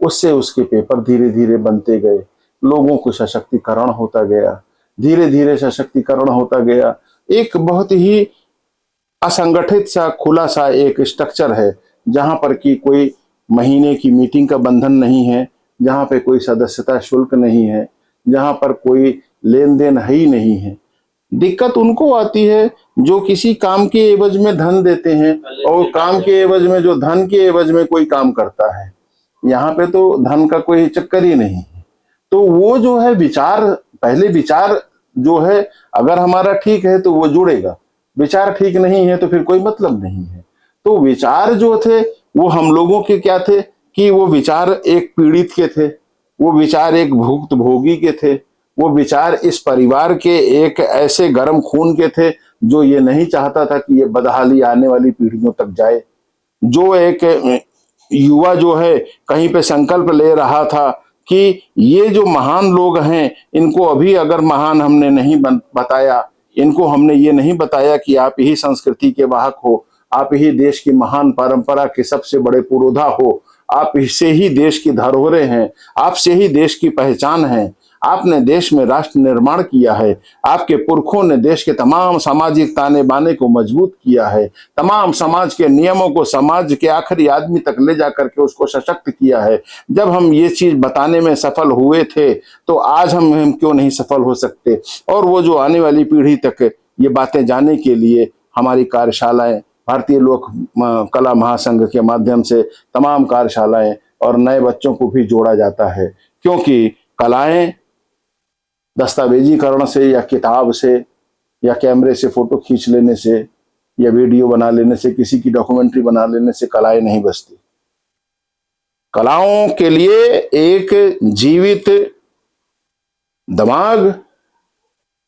S2: उससे उसके पेपर धीरे धीरे बनते गए, लोगों को सशक्तिकरण होता गया, धीरे धीरे सशक्तिकरण होता गया। एक बहुत ही असंगठित सा खुला सा एक स्ट्रक्चर है, जहां पर कि कोई महीने की मीटिंग का बंधन नहीं है, जहां पे कोई सदस्यता शुल्क नहीं है, जहां पर कोई लेन देन है ही नहीं है। दिक्कत उनको आती है जो किसी काम के एवज में धन देते हैं, और काम के एवज में, जो धन के एवज में कोई काम करता है। यहाँ पे तो धन का कोई चक्कर ही नहीं है। तो वो जो है विचार, पहले विचार जो है अगर हमारा ठीक है तो वो जुड़ेगा, विचार ठीक नहीं है तो फिर कोई मतलब नहीं है। तो विचार जो थे वो हम लोगों के क्या थे कि वो विचार एक पीड़ित के थे, वो विचार एक भुक्तभोगी के थे, वो विचार इस परिवार के एक ऐसे गर्म खून के थे जो ये नहीं चाहता था कि ये बदहाली आने वाली पीढ़ियों तक जाए। जो एक युवा जो है कहीं पे संकल्प ले रहा था कि ये जो महान लोग हैं इनको अभी अगर महान हमने नहीं बताया, इनको हमने ये नहीं बताया कि आप ही संस्कृति के वाहक हो, आप ही देश की महान परंपरा के सबसे बड़े पुरोधा हो, आप इससे ही देश की धरोहरें हैं, आपसे ही देश की पहचान है। आपने देश में राष्ट्र निर्माण किया है, आपके पुरखों ने देश के तमाम सामाजिक ताने बाने को मजबूत किया है, तमाम समाज के नियमों को समाज के आखिरी आदमी तक ले जाकर के उसको सशक्त किया है। जब हम ये चीज बताने में सफल हुए थे तो आज हम क्यों नहीं सफल हो सकते। और वो जो आने वाली पीढ़ी तक ये बातें जाने के लिए हमारी कार्यशालाएं, भारतीय लोक कला महासंघ के माध्यम से तमाम कार्यशालाएं और नए बच्चों को भी जोड़ा जाता है, क्योंकि कलाएं दस्तावेजीकरण से या किताब से या कैमरे से फोटो खींच लेने से या वीडियो बना लेने से, किसी की डॉक्यूमेंट्री बना लेने से कलाएं नहीं बचती। कलाओं के लिए एक जीवित दिमाग,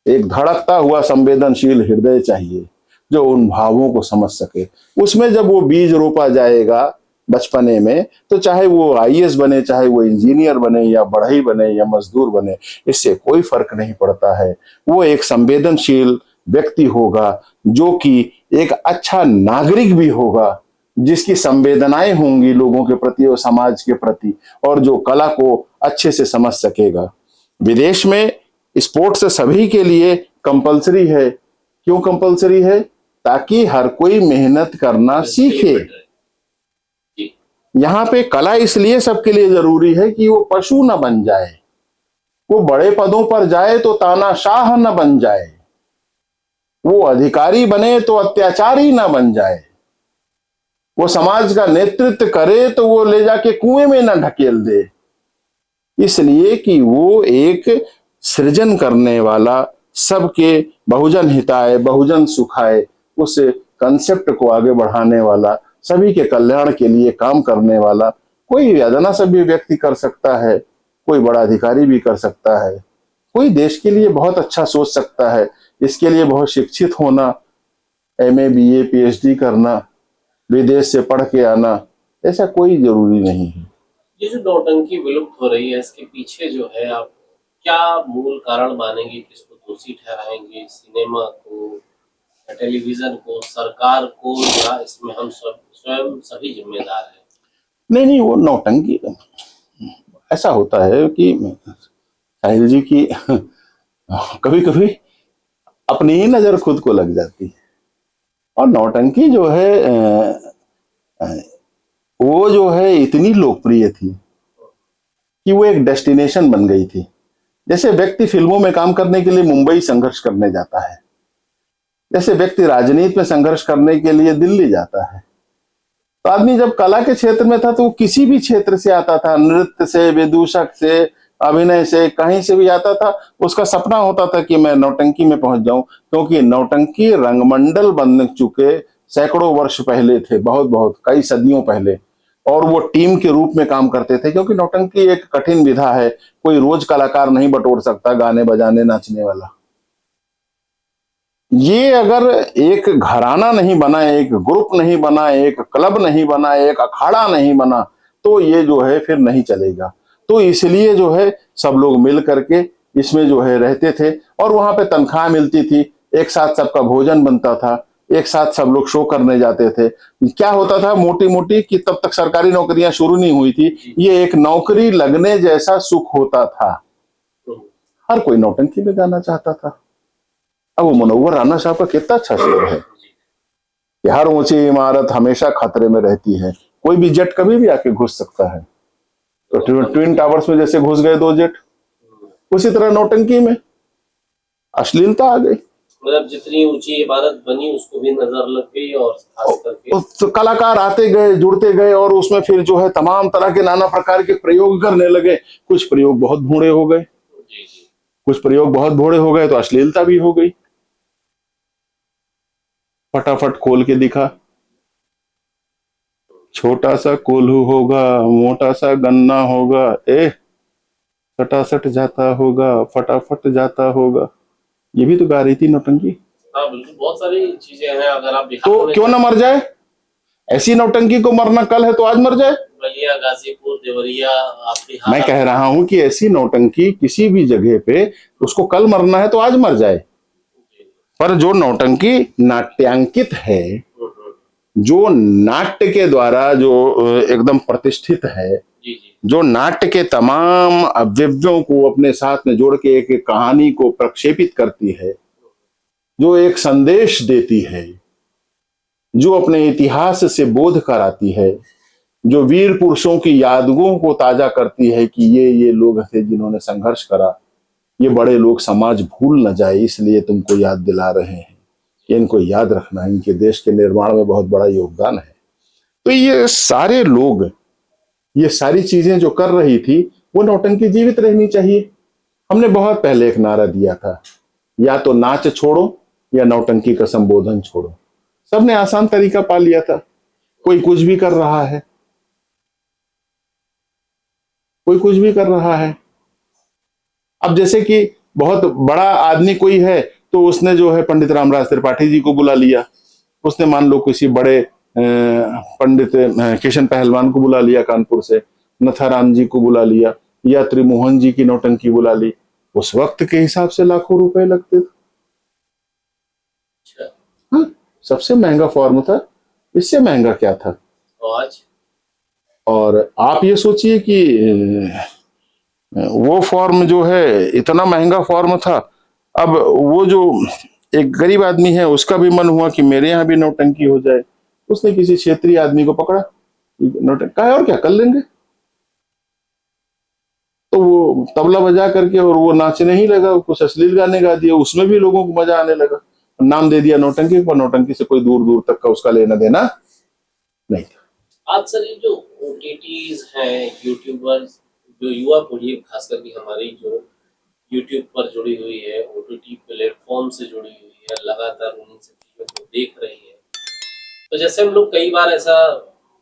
S2: एक धड़कता हुआ संवेदनशील हृदय चाहिए जो उन भावों को समझ सके। उसमें जब वो बीज रोपा जाएगा बचपने में, तो चाहे वो आईएएस बने, चाहे वो इंजीनियर बने या बढ़ई बने या मजदूर बने, इससे कोई फर्क नहीं पड़ता है। वो एक संवेदनशील व्यक्ति होगा जो कि एक अच्छा नागरिक भी होगा, जिसकी संवेदनाएं होंगी लोगों के प्रति और समाज के प्रति, और जो कला को अच्छे से समझ सकेगा। विदेश में स्पोर्ट्स सभी के लिए कंपलसरी है। क्यों कंपलसरी है? ताकि हर कोई मेहनत करना सीखे। यहाँ पे कला इसलिए सबके लिए जरूरी है कि वो पशु न बन जाए, वो बड़े पदों पर जाए तो तानाशाह न बन जाए, वो अधिकारी बने तो अत्याचारी न बन जाए, वो समाज का नेतृत्व करे तो वो ले जाके कुएं में न ढकेल दे। इसलिए कि वो एक सृजन करने वाला, सबके बहुजन हिताय बहुजन सुखाय, उस कंसेप्ट को आगे बढ़ाने वाला, सभी के कल्याण के लिए काम करने वाला कोई अदना सभ्य व्यक्ति कर सकता है, कोई बड़ा अधिकारी भी कर सकता है, कोई देश के लिए बहुत अच्छा सोच सकता है। इसके लिए बहुत शिक्षित होना, एमए बीए पीएचडी करना, विदेश से पढ़ के आना, ऐसा कोई जरूरी नहीं है।
S1: ये जो नौटंकी विलुप्त हो रही है, इसके पीछे जो है आप क्या मूल कारण मानेंगे? किसको दोषी ठहराएंगे? सिनेमा को, टेलीविजन को, सरकार को, या इसमें हम स्वयं सभी जिम्मेदार हैं?
S2: नहीं, वो नौटंकी ऐसा होता है कि साहिल जी की कभी कभी अपनी ही नजर खुद को लग जाती है। और नौटंकी जो है वो जो है इतनी लोकप्रिय थी कि वो एक डेस्टिनेशन बन गई थी। जैसे व्यक्ति फिल्मों में काम करने के लिए मुंबई संघर्ष करने जाता है, जैसे व्यक्ति राजनीति में संघर्ष करने के लिए दिल्ली जाता है। तो आदमी जब कला के क्षेत्र में था तो वो किसी भी क्षेत्र से आता था, नृत्य से, विदूषक से, अभिनय से, कहीं से भी आता था। उसका सपना होता था कि मैं नौटंकी में पहुंच जाऊं, क्योंकि नौटंकी रंगमंडल बन चुके सैकड़ों वर्ष पहले थे, बहुत कई सदियों पहले। और वो टीम के रूप में काम करते थे, क्योंकि नौटंकी एक कठिन विधा है, कोई रोज कलाकार नहीं बटोर सकता गाने बजाने नाचने वाला। ये अगर एक घराना नहीं बना, एक ग्रुप नहीं बना, एक क्लब नहीं बना, एक अखाड़ा नहीं बना, तो ये जो है फिर नहीं चलेगा। तो इसलिए जो है सब लोग मिल करके इसमें जो है रहते थे, और वहां पे तनख्वाह मिलती थी, एक साथ सबका भोजन बनता था, एक साथ सब लोग शो करने जाते थे। क्या होता था मोटी मोटी कि तब तक सरकारी नौकरियां शुरू नहीं हुई थी, ये एक नौकरी लगने जैसा सुख होता था। हर कोई नौटंकी में जाना चाहता था। अब वो मुनव्वर राना साहब का कितना अच्छा शेर है कि हर ऊंची इमारत हमेशा खतरे में रहती है, कोई भी जेट कभी भी आके घुस सकता है। तो ट्विन टावर्स में जैसे घुस गए 2 जेट, उसी तरह नौटंकी में अश्लीलता आ गई।
S1: मतलब जितनी ऊंची इमारत बनी उसको भी नजर लग गई, और खास करके
S2: तो कलाकार आते गए, जुड़ते गए, और उसमें फिर जो है तमाम तरह के नाना प्रकार के प्रयोग करने लगे। कुछ प्रयोग बहुत भोड़े हो गए, कुछ प्रयोग बहुत भोड़े हो गए तो अश्लीलता भी हो गई। फटाफट खोल के दिखा, छोटा सा कोल्हू होगा, मोटा सा गन्ना होगा, फटाफट जाता होगा, फटाफट जाता होगा। ये भी तो गा रही थी नौटंकी।
S1: हाँ बिल्कुल, बहुत सारी चीजें हैं। अगर आप
S2: तो क्यों ना मर जाए? ऐसी नौटंकी को मरना कल है तो आज मर जाए।
S1: बलिया, गाजीपुर, देवरिया, आपकी
S2: मैं कह रहा हूं कि ऐसी नौटंकी किसी भी जगह पे उसको कल मरना है तो आज मर जाए। पर जो नौटंकी नाट्यांकित है, जो नाट्य के द्वारा जो एकदम प्रतिष्ठित है,
S1: जी जी
S2: जो नाट्य के तमाम अवयवों को अपने साथ में जोड़ के एक कहानी को प्रक्षेपित करती है, जो एक संदेश देती है, जो अपने इतिहास से बोध कराती है, जो वीर पुरुषों की यादों को ताजा करती है कि ये लोग थे जिन्होंने संघर्ष करा, ये बड़े लोग समाज भूल न जाए इसलिए तुमको याद दिला रहे हैं, इनको याद रखना, इनके देश के निर्माण में बहुत बड़ा योगदान है। तो ये सारे लोग, ये सारी चीजें जो कर रही थी, वो नौटंकी जीवित रहनी चाहिए। हमने बहुत पहले एक नारा दिया था, या तो नाच छोड़ो या नौटंकी का संबोधन छोड़ो। सबने आसान तरीका पा लिया था। कोई कुछ भी कर रहा है, कोई कुछ भी कर रहा है। अब जैसे कि बहुत बड़ा आदमी कोई है तो उसने जो है पंडित रामराज त्रिपाठी जी को बुला लिया, उसने मान लो किसी बड़े पंडित किशन पहलवान को बुला लिया कानपुर से, नथाराम जी को बुला लिया, या त्रिमोहन जी की नौटंकी बुला ली। उस वक्त के हिसाब से लाखों रुपए लगते थे।
S1: अच्छा।
S2: हाँ, सबसे महंगा फॉर्म था, इससे महंगा क्या था।
S1: तो आज
S2: और आप ये सोचिए कि वो फॉर्म जो है इतना महंगा फॉर्म था। अब वो जो एक गरीब आदमी है उसका भी मन हुआ कि मेरे यहाँ भी नौटंकी हो जाए, उसने किसी क्षेत्रीय आदमी को पकड़ा, नौटंकी कहा और क्या कर लेंगे। तो वो तबला बजा करके और वो नाचने ही लगा, कुछ अश्लील गाने गा दिए, उसमें भी लोगों को मजा आने लगा। नाम दे दिया नौटंकी, पर नौटंकी से कोई दूर दूर तक का उसका लेना देना नहीं था।
S1: आज सर ये जो ओटीटीज हैं, यूट्यूबर्स, जो युवा पीढ़ी खास करके हमारी जो यूट्यूब पर जुड़ी हुई है, ओटीटी प्लेटफॉर्म से जुड़ी हुई है, लगातार उन सब चीजों को देख रही है। तो जैसे हम लोग कई बार ऐसा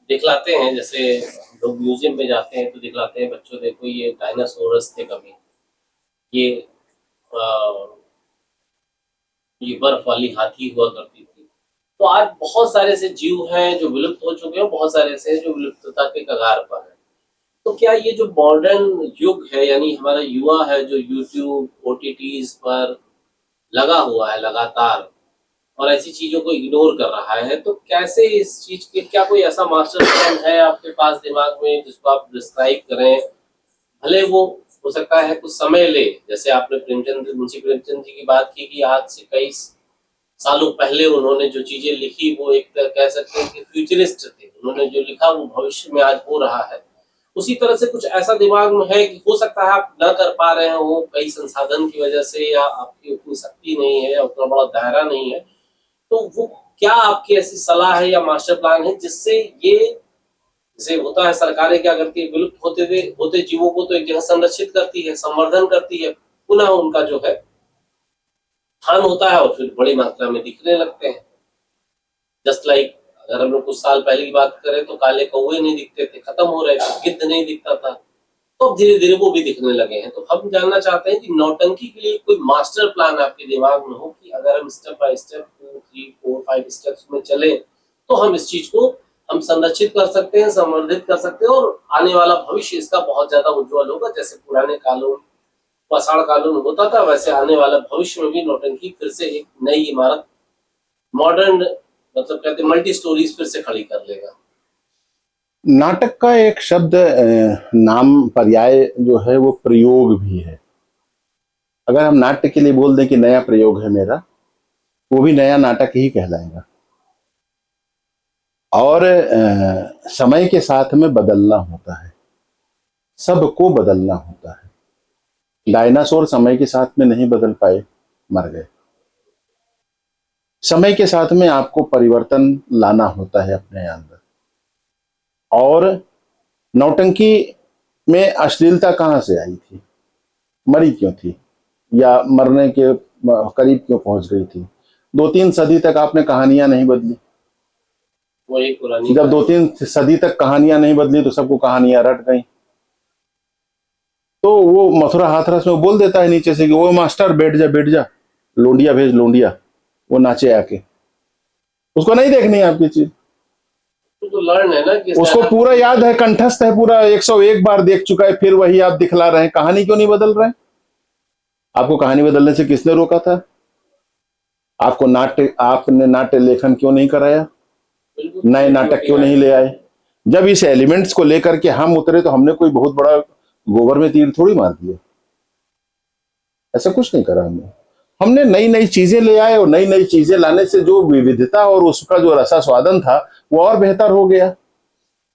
S1: दिखलाते हैं, जैसे लोग म्यूजियम में जाते हैं तो दिखलाते हैं, बच्चों देखो ये डायनासोरस थे कभी, ये ये बर्फ वाली हाथी हुआ करती थी। तो आज बहुत सारे ऐसे जीव हैं जो विलुप्त हो चुके हैं, बहुत सारे ऐसे हैं जो विलुप्तता के कगार पर हैं। तो क्या ये जो मॉडर्न युग है, यानी हमारा युवा है जो यूट्यूब ओटीटीज पर लगा हुआ है लगातार और ऐसी चीजों को इग्नोर कर रहा है, तो कैसे इस चीज के, क्या कोई ऐसा मास्टर प्लान है आपके पास दिमाग में जिसको आप डिस्क्राइब करें? भले वो हो सकता है कुछ समय ले, जैसे आपने मुंशी प्रेमचंद जी की बात की कि आज से कई सालों पहले उन्होंने जो चीजें लिखी वो एक कह सकते हैं कि फ्यूचरिस्ट थे, उन्होंने जो लिखा वो भविष्य में आज हो रहा है। उसी तरह से कुछ ऐसा दिमाग में है कि हो सकता है आप ना कर पा रहे हो कई संसाधन की वजह से, या आपकी उतनी शक्ति नहीं है या उतना बड़ा दायरा नहीं है, तो वो क्या आपकी ऐसी सलाह है या मास्टर प्लान है जिससे ये, जैसे होता है सरकारें क्या करती है, विलुप्त होते जीवों को तो एक जगह संरक्षित करती है, संवर्धन करती है, पुनः उनका जो है स्थान होता है और फिर बड़ी मात्रा में दिखने लगते हैं। जस्ट लाइक अगर हम लोग कुछ साल पहले की बात करें तो काले कौवे नहीं दिखते थे, खत्म हो रहे थे, गिद्ध नहीं दिखता था, तो अब धीरे धीरे वो भी दिखने लगे हैं। तो हम जानना चाहते हैं कि नौटंकी के लिए कोई मास्टर प्लान आपके दिमाग में हो कि अगर हम स्टेप बाय स्टेप 2, 3, 4, 5 स्टेप्स में चले तो हम इस चीज को हम संरक्षित कर सकते हैं, संवर्धित कर सकते हैं और आने वाला भविष्य इसका बहुत ज्यादा उज्जवल होगा। जैसे पुराने कालों पाषाण कानून होता था, वैसे आने वाला भविष्य में भी नौटंकी फिर से एक नई इमारत, मॉडर्न, मतलब कहते मल्टी स्टोरीज फिर से खड़ी कर लेगा।
S2: नाटक का एक शब्द नाम पर्याय जो है वो प्रयोग भी है। अगर हम नाट्य के लिए बोल दें कि नया प्रयोग है मेरा, वो भी नया नाटक ही कहलाएगा। और समय के साथ में बदलना होता है, सबको बदलना होता है। डायनासोर समय के साथ में नहीं बदल पाए, मर गए। समय के साथ में आपको परिवर्तन लाना होता है अपने अंदर। और नौटंकी में अश्लीलता कहां से आई थी, मरी क्यों थी, या मरने के करीब क्यों पहुंच गई थी? 2-3 सदी तक आपने कहानियां नहीं बदली।
S1: वही पुरानी,
S2: जब 2-3 सदी तक कहानियां नहीं बदली तो सबको कहानियां रट गई। तो वो मथुरा हाथरस में बोल देता है नीचे से कि वो मास्टर बैठ जा बैठ जा, लोंडिया भेज लोंडिया, वो नाचे आके। उसको नहीं देखनी है आपकी चीज,
S1: तो लर्न है ना कि
S2: उसको पूरा याद है, कंठस्थ है, पूरा 101 बार देख चुका है, फिर वही आप दिखला रहे हैं। कहानी क्यों नहीं बदल रहे हैं? आपको कहानी बदलने से किसने रोका था? आपको आपने नाट्य लेखन क्यों नहीं कराया?
S1: बिल्कुल
S2: नए नाटक क्यों नहीं ले आए? जब इस एलिमेंट्स को लेकर के हम उतरे तो हमने कोई बहुत बड़ा गोबर में तीर थोड़ी मार दिया, ऐसा कुछ नहीं करा हमने। हमने नई नई चीजें ले आए और नई नई चीजें लाने से जो विविधता और उसका जो रसा स्वादन था वो और बेहतर हो गया।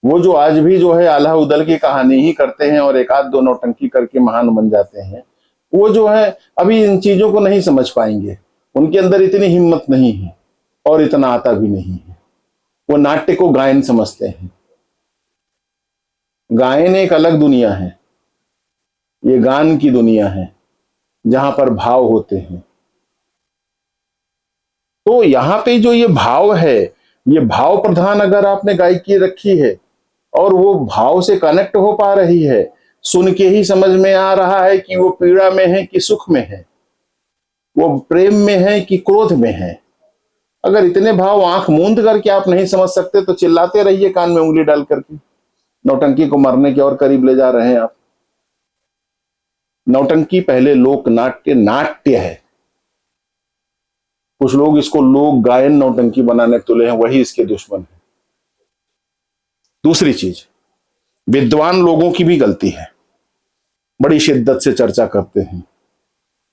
S2: वो जो आज भी जो है आल्हा उदल की कहानी ही करते हैं और एक आध दो नौटंकी करके महान बन जाते हैं, वो जो है अभी इन चीजों को नहीं समझ पाएंगे। उनके अंदर इतनी हिम्मत नहीं है और इतना आता भी नहीं है। वो नाट्य को गायन समझते हैं। गायन एक अलग दुनिया है, ये गान की दुनिया है जहां पर भाव होते हैं। तो यहाँ पे जो ये भाव है, ये भाव प्रधान अगर आपने गायकी रखी है और वो भाव से कनेक्ट हो पा रही है, सुन के ही समझ में आ रहा है कि वो पीड़ा में है कि सुख में है, वो प्रेम में है कि क्रोध में है। अगर इतने भाव आंख मूंद करके आप नहीं समझ सकते तो चिल्लाते रहिए कान में उंगली डाल करके। नौटंकी को मरने के और करीब ले जा रहे हैं आप। नौटंकी पहले लोक नाट्य नाट्य है। कुछ लोग इसको लोक गायन नौटंकी बनाने तुले हैं, वही इसके दुश्मन है। दूसरी चीज, विद्वान लोगों की भी गलती है, बड़ी शिद्दत से चर्चा करते हैं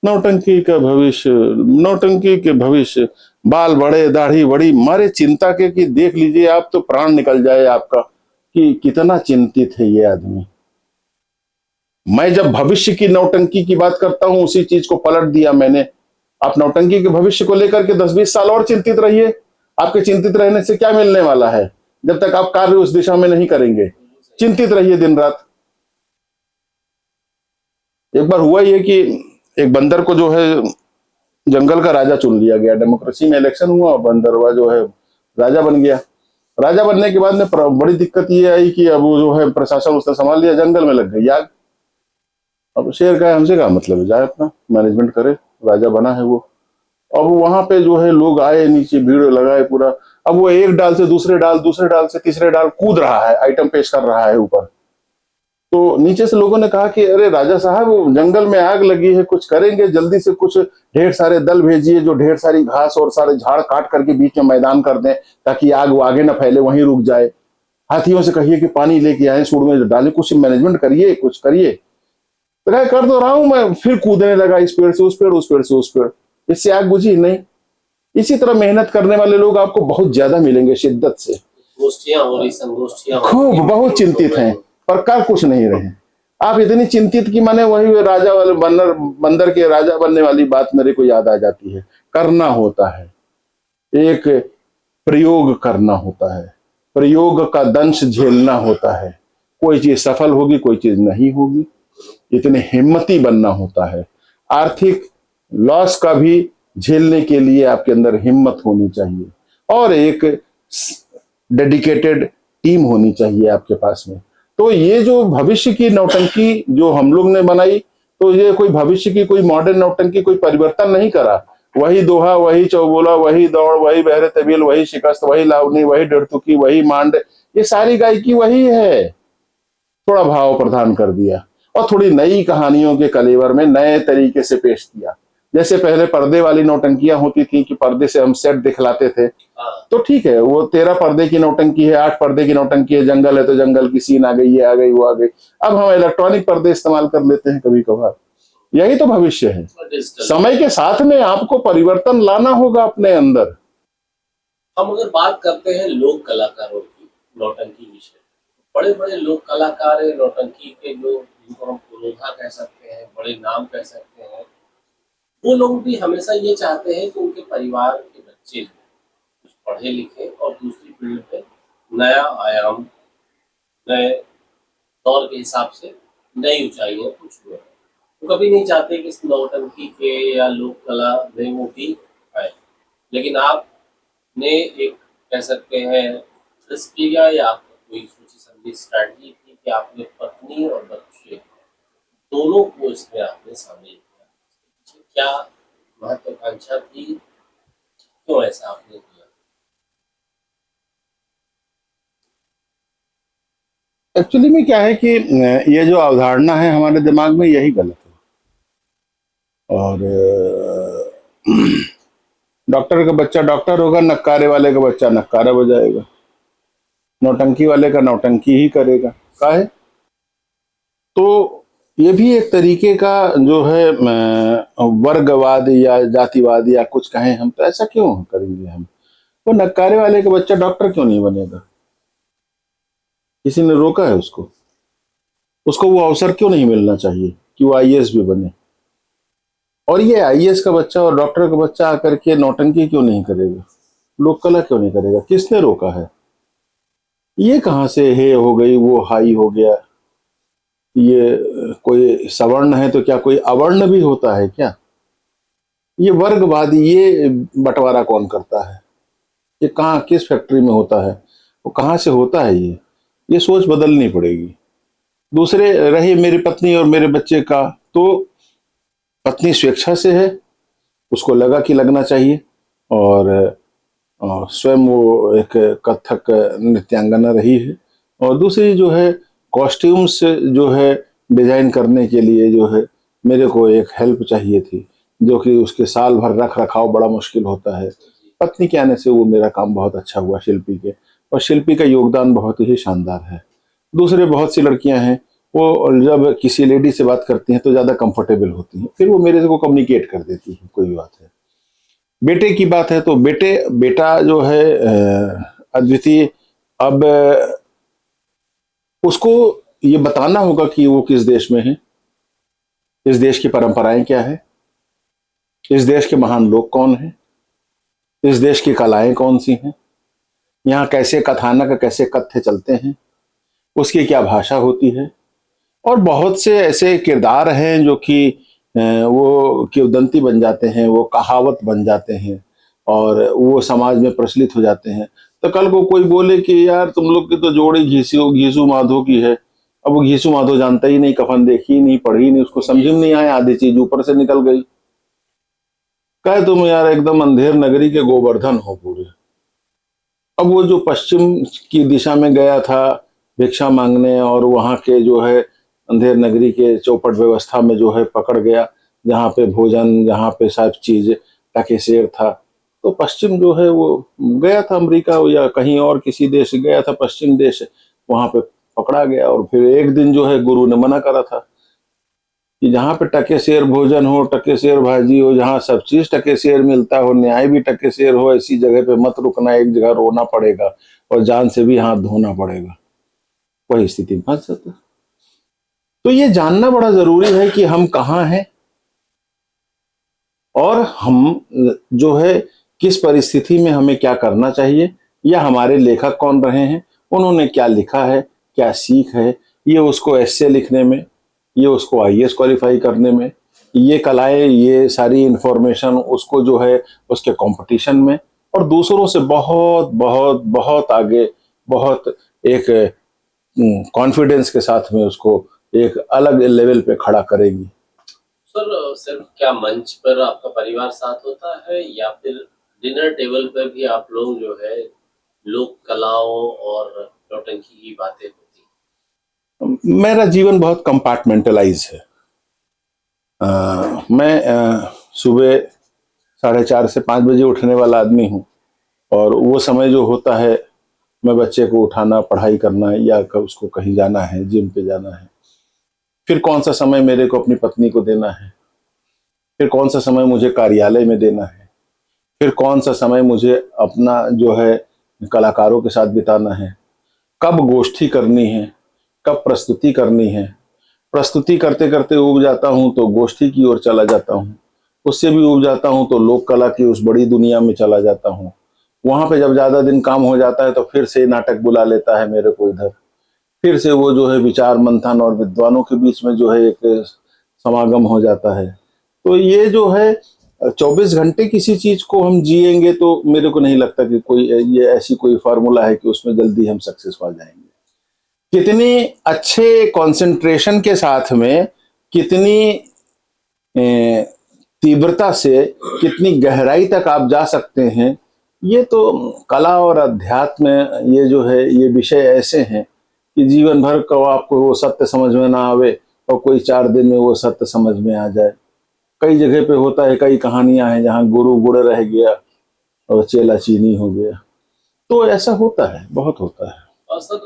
S2: नौटंकी का भविष्य, नौटंकी के भविष्य, बाल बड़े दाढ़ी बड़ी, मारे चिंता के कि देख लीजिए आप तो प्राण निकल जाए आपका कि कितना चिंतित है ये आदमी। मैं जब भविष्य की नौटंकी की बात करता हूं उसी चीज को पलट दिया मैंने। आप नौटंकी के भविष्य को लेकर के 10-20 साल और चिंतित रहिए। आपके चिंतित रहने से क्या मिलने वाला है जब तक आप कार्य उस दिशा में नहीं करेंगे? चिंतित रहिए दिन रात। एक बार हुआ ये कि एक बंदर को जो है जंगल का राजा चुन लिया गया। डेमोक्रेसी में इलेक्शन हुआ, बंदरवा जो है राजा बन गया। राजा बनने के बाद में बड़ी दिक्कत ये आई कि अब वो जो है प्रशासन उसने संभाल लिया, जंगल में लग गई आग। अब शेर का हमसे क्या मतलब है, जाए अपना मैनेजमेंट करे, राजा बना है वो। अब वहां पे जो है लोग आए, नीचे भीड़ लगाए पूरा। अब वो एक डाल से दूसरे डाल, दूसरे डाल से तीसरे डाल कूद रहा है, आइटम पेश कर रहा है ऊपर। तो नीचे से लोगों ने कहा कि अरे राजा साहब जंगल में आग लगी है, कुछ करेंगे जल्दी से, कुछ ढेर सारे दल भेजिए जो ढेर सारी घास और सारे झाड़ काट करके बीच में मैदान कर दें ताकि आग वो आगे ना फैले, वहीं रुक जाए। हाथियों से कहिए कि पानी लेके आए, सूढ़ में डाले, कुछ मैनेजमेंट करिए, कुछ करिए। तो कहा कर तो रहा हूं मैं, फिर कूदने लगा इस पेड़ से उस पेड़, उस पेड़ से उस पेड़। इससे आग बुझी नहीं। इसी तरह मेहनत करने वाले लोग आपको बहुत ज्यादा मिलेंगे शिद्दत से।
S1: गोष्ठियां हो रही, संगोष्ठियां
S2: खूब बहुत चिंतित हैं पर कर कुछ नहीं रहे। आप इतनी चिंतित की माने वही राजा वाले बंदर के राजा बनने वाली बात मेरे को याद आ जाती है। करना होता है, एक प्रयोग करना होता है, प्रयोग का दंश झेलना होता है। कोई चीज सफल होगी, कोई चीज नहीं होगी, इतने हिम्मती बनना होता है। आर्थिक लॉस का भी झेलने के लिए आपके अंदर हिम्मत होनी चाहिए और एक डेडिकेटेड टीम होनी चाहिए आपके पास में। तो ये जो भविष्य की नौटंकी जो हम लोग ने बनाई, तो ये कोई भविष्य की कोई मॉडर्न नौटंकी कोई परिवर्तन नहीं करा। वही दोहा, वही चौबोला, वही दौड़, वही बहरे तबील, वही शिकस्त, वही लावनी, वही डरतुकी, वही मांड, ये सारी गायकी वही है। थोड़ा भाव प्रदान कर दिया और थोड़ी नई कहानियों के कलेवर में नए तरीके से पेश किया। जैसे पहले पर्दे वाली नौटंकियां होती थी कि पर्दे से हम सेट दिखलाते थे, तो ठीक है, वो 13 पर्दे की नौटंकी है, 8 पर्दे की नौटंकी है, जंगल है तो जंगल की सीन आ गई, ये आ गई, वो आ गई। अब हम इलेक्ट्रॉनिक पर्दे इस्तेमाल कर लेते हैं कभी कभार। यही तो भविष्य है। समय के साथ में आपको परिवर्तन लाना होगा अपने अंदर।
S1: हम अगर बात करते हैं लोक कलाकारों की, नौटंकी विषय, बड़े बड़े लोक कलाकार है नौटंकी के, जो जिनको हम पुरोधा कह सकते हैं, बड़े नाम कह सकते हैं, वो लोग भी हमेशा ये चाहते हैं कि उनके परिवार के बच्चे जो कुछ पढ़े लिखे और दूसरी फील्ड पे नया आयाम, नए दौर के हिसाब से नई ऊंचाइयों को छुए। वो कभी नहीं चाहते कि इस नौटंकी के या लोक कला में वो भी आए। लेकिन आपने एक कह सकते हैं रिस्क लिया या आपने कोई सोची समझी स्ट्रैटेजी थी कि आपने पत्नी और बच्चे दोनों को इसमें आपने शामिल किया। क्या महत्वाकांक्षा थी, क्यों ऐसा आपने किया?
S2: एक्चुअली में क्या है कि ये जो अवधारणा है हमारे दिमाग में यही गलत है। और डॉक्टर का बच्चा डॉक्टर होगा, नक्कारे वाले का बच्चा नक्कारा बजाएगा, नौटंकी वाले का नौटंकी ही करेगा। काहे? तो ये भी एक तरीके का जो है वर्गवाद या जातिवाद या कुछ कहें हम, तो ऐसा क्यों करेंगे हम? वो नक्कारे वाले का बच्चा डॉक्टर क्यों नहीं बनेगा? किसी ने रोका है उसको? उसको वो अवसर क्यों नहीं मिलना चाहिए कि वो आईएएस भी बने? और ये आईएएस का बच्चा और डॉक्टर का बच्चा आकर के नौटंकी क्यों नहीं करेगा, लोक कला क्यों नहीं करेगा? किसने रोका है? ये कहाँ से हे हो गई, वो हाई हो गया? ये कोई सवर्ण है तो क्या कोई अवर्ण भी होता है क्या? ये वर्गवाद, ये बंटवारा कौन करता है? ये कहाँ, किस फैक्ट्री में होता है? वो कहाँ से होता है? ये सोच बदलनी पड़ेगी। दूसरे रहे मेरी पत्नी और मेरे बच्चे का, तो पत्नी स्वेच्छा से है, उसको लगा कि लगना चाहिए, और स्वयं वो एक कथक नृत्यांगना रही है। और दूसरी जो है कॉस्ट्यूम्स जो है डिजाइन करने के लिए जो है मेरे को एक हेल्प चाहिए थी, जो कि उसके साल भर रख रखाव बड़ा मुश्किल होता है। पत्नी के आने से वो मेरा काम बहुत अच्छा हुआ शिल्पी के, और शिल्पी का योगदान बहुत ही शानदार है। दूसरे बहुत सी लड़कियां हैं, वो जब किसी लेडी से बात करती हैं तो ज़्यादा कंफर्टेबल होती हैं, फिर वो मेरे को कम्युनिकेट कर देती है, कोई बात है। बेटे की बात है तो बेटा जो है अद्वितीय, अब उसको ये बताना होगा कि वो किस देश में है, इस देश की परंपराएं क्या है, इस देश के महान लोग कौन हैं, इस देश की कलाएं कौन सी हैं, यहाँ कैसे कथानक, कैसे कथ्य चलते हैं, उसकी क्या भाषा होती है। और बहुत से ऐसे किरदार हैं जो कि वो किंवदंती बन जाते हैं, वो कहावत बन जाते हैं, और वो समाज में प्रचलित हो जाते हैं। तो कल को कोई बोले कि यार तुम लोग की तो जोड़ी घीसू माधो की है, अब वो घीसू माधो जानता ही नहीं, कफन देखी नहीं, पढ़ी नहीं, उसको समझ में नहीं आया, आधी चीज ऊपर से निकल गई। कहे तुम यार एकदम अंधेर नगरी के गोवर्धन हो पूरे। अब वो जो पश्चिम की दिशा में गया था भिक्षा मांगने, और वहां के जो है अंधेर नगरी के चौपट व्यवस्था में जो है पकड़ गया, जहाँ पे भोजन, जहाँ पे सब चीज टके शेर था, तो पश्चिम जो है वो गया था अमेरिका या कहीं और किसी देश गया था, पश्चिम देश, वहां पे पकड़ा गया। और फिर एक दिन जो है गुरु ने मना करा था कि जहाँ पे टके शेर भोजन हो, टके शेर भाजी हो, जहाँ सब चीज टके शेर मिलता हो, न्याय भी टके शेर हो, ऐसी जगह पे मत रुकना, एक जगह रोना पड़ेगा और जान से भी हाथ धोना पड़ेगा। वही स्थिति में फंस जाता है। तो ये जानना बड़ा जरूरी है कि हम कहाँ हैं, और हम जो है किस परिस्थिति में हमें क्या करना चाहिए, या हमारे लेखक कौन रहे हैं, उन्होंने क्या लिखा है, क्या सीख है, ये उसको एस्से लिखने में, ये उसको आईएएस क्वालिफाई करने में, ये कलाएं, ये सारी इंफॉर्मेशन उसको जो है उसके कंपटीशन में, और दूसरों से बहुत बहुत बहुत आगे, बहुत एक कॉन्फिडेंस के साथ में उसको एक अलग लेवल पे खड़ा करेगी।
S1: सर सिर्फ क्या मंच पर आपका परिवार साथ होता है, या फिर डिनर टेबल पर भी आप लोग जो है लोक कलाओं और नौटंकी की बातें होती हैं?
S2: मेरा जीवन बहुत कंपार्टमेंटलाइज है। मैं सुबह 4:30 से 5 बजे उठने वाला आदमी हूँ, और वो समय जो होता है, मैं बच्चे को उठाना, पढ़ाई करना, या उसको कहीं जाना है, जिम पे जाना है, फिर कौन सा समय मेरे को अपनी पत्नी को देना है, फिर कौन सा समय मुझे कार्यालय में देना है, फिर कौन सा समय मुझे अपना जो है कलाकारों के साथ बिताना है, कब गोष्ठी करनी है, कब प्रस्तुति करनी है। प्रस्तुति करते करते उब जाता हूँ तो गोष्ठी की ओर चला जाता हूँ, उससे भी उब जाता हूँ तो लोक कला की उस बड़ी दुनिया में चला जाता हूँ। वहां पे जब ज्यादा दिन काम हो जाता है तो फिर से नाटक बुला लेता है मेरे को इधर, फिर से वो जो है विचार मंथन और विद्वानों के बीच में जो है एक समागम हो जाता है। तो ये जो है 24 घंटे किसी चीज को हम जिएंगे तो मेरे को नहीं लगता कि कोई ये ऐसी कोई फार्मूला है कि उसमें जल्दी हम सक्सेस पा जाएंगे। कितनी अच्छे कंसंट्रेशन के साथ में, कितनी तीव्रता से, कितनी गहराई तक आप जा सकते हैं, ये तो कला और अध्यात्म, ये जो है ये विषय ऐसे हैं कि जीवन भर को आपको वो सत्य समझ में ना आवे और कोई 4 दिन में वो सत्य समझ में आ जाए। कई जगह पे होता है, कई कहानियां हैं जहाँ गुरु गुड़ रह गया, और चेला चीनी हो गया। तो ऐसा होता है, बहुत होता है।
S1: और सर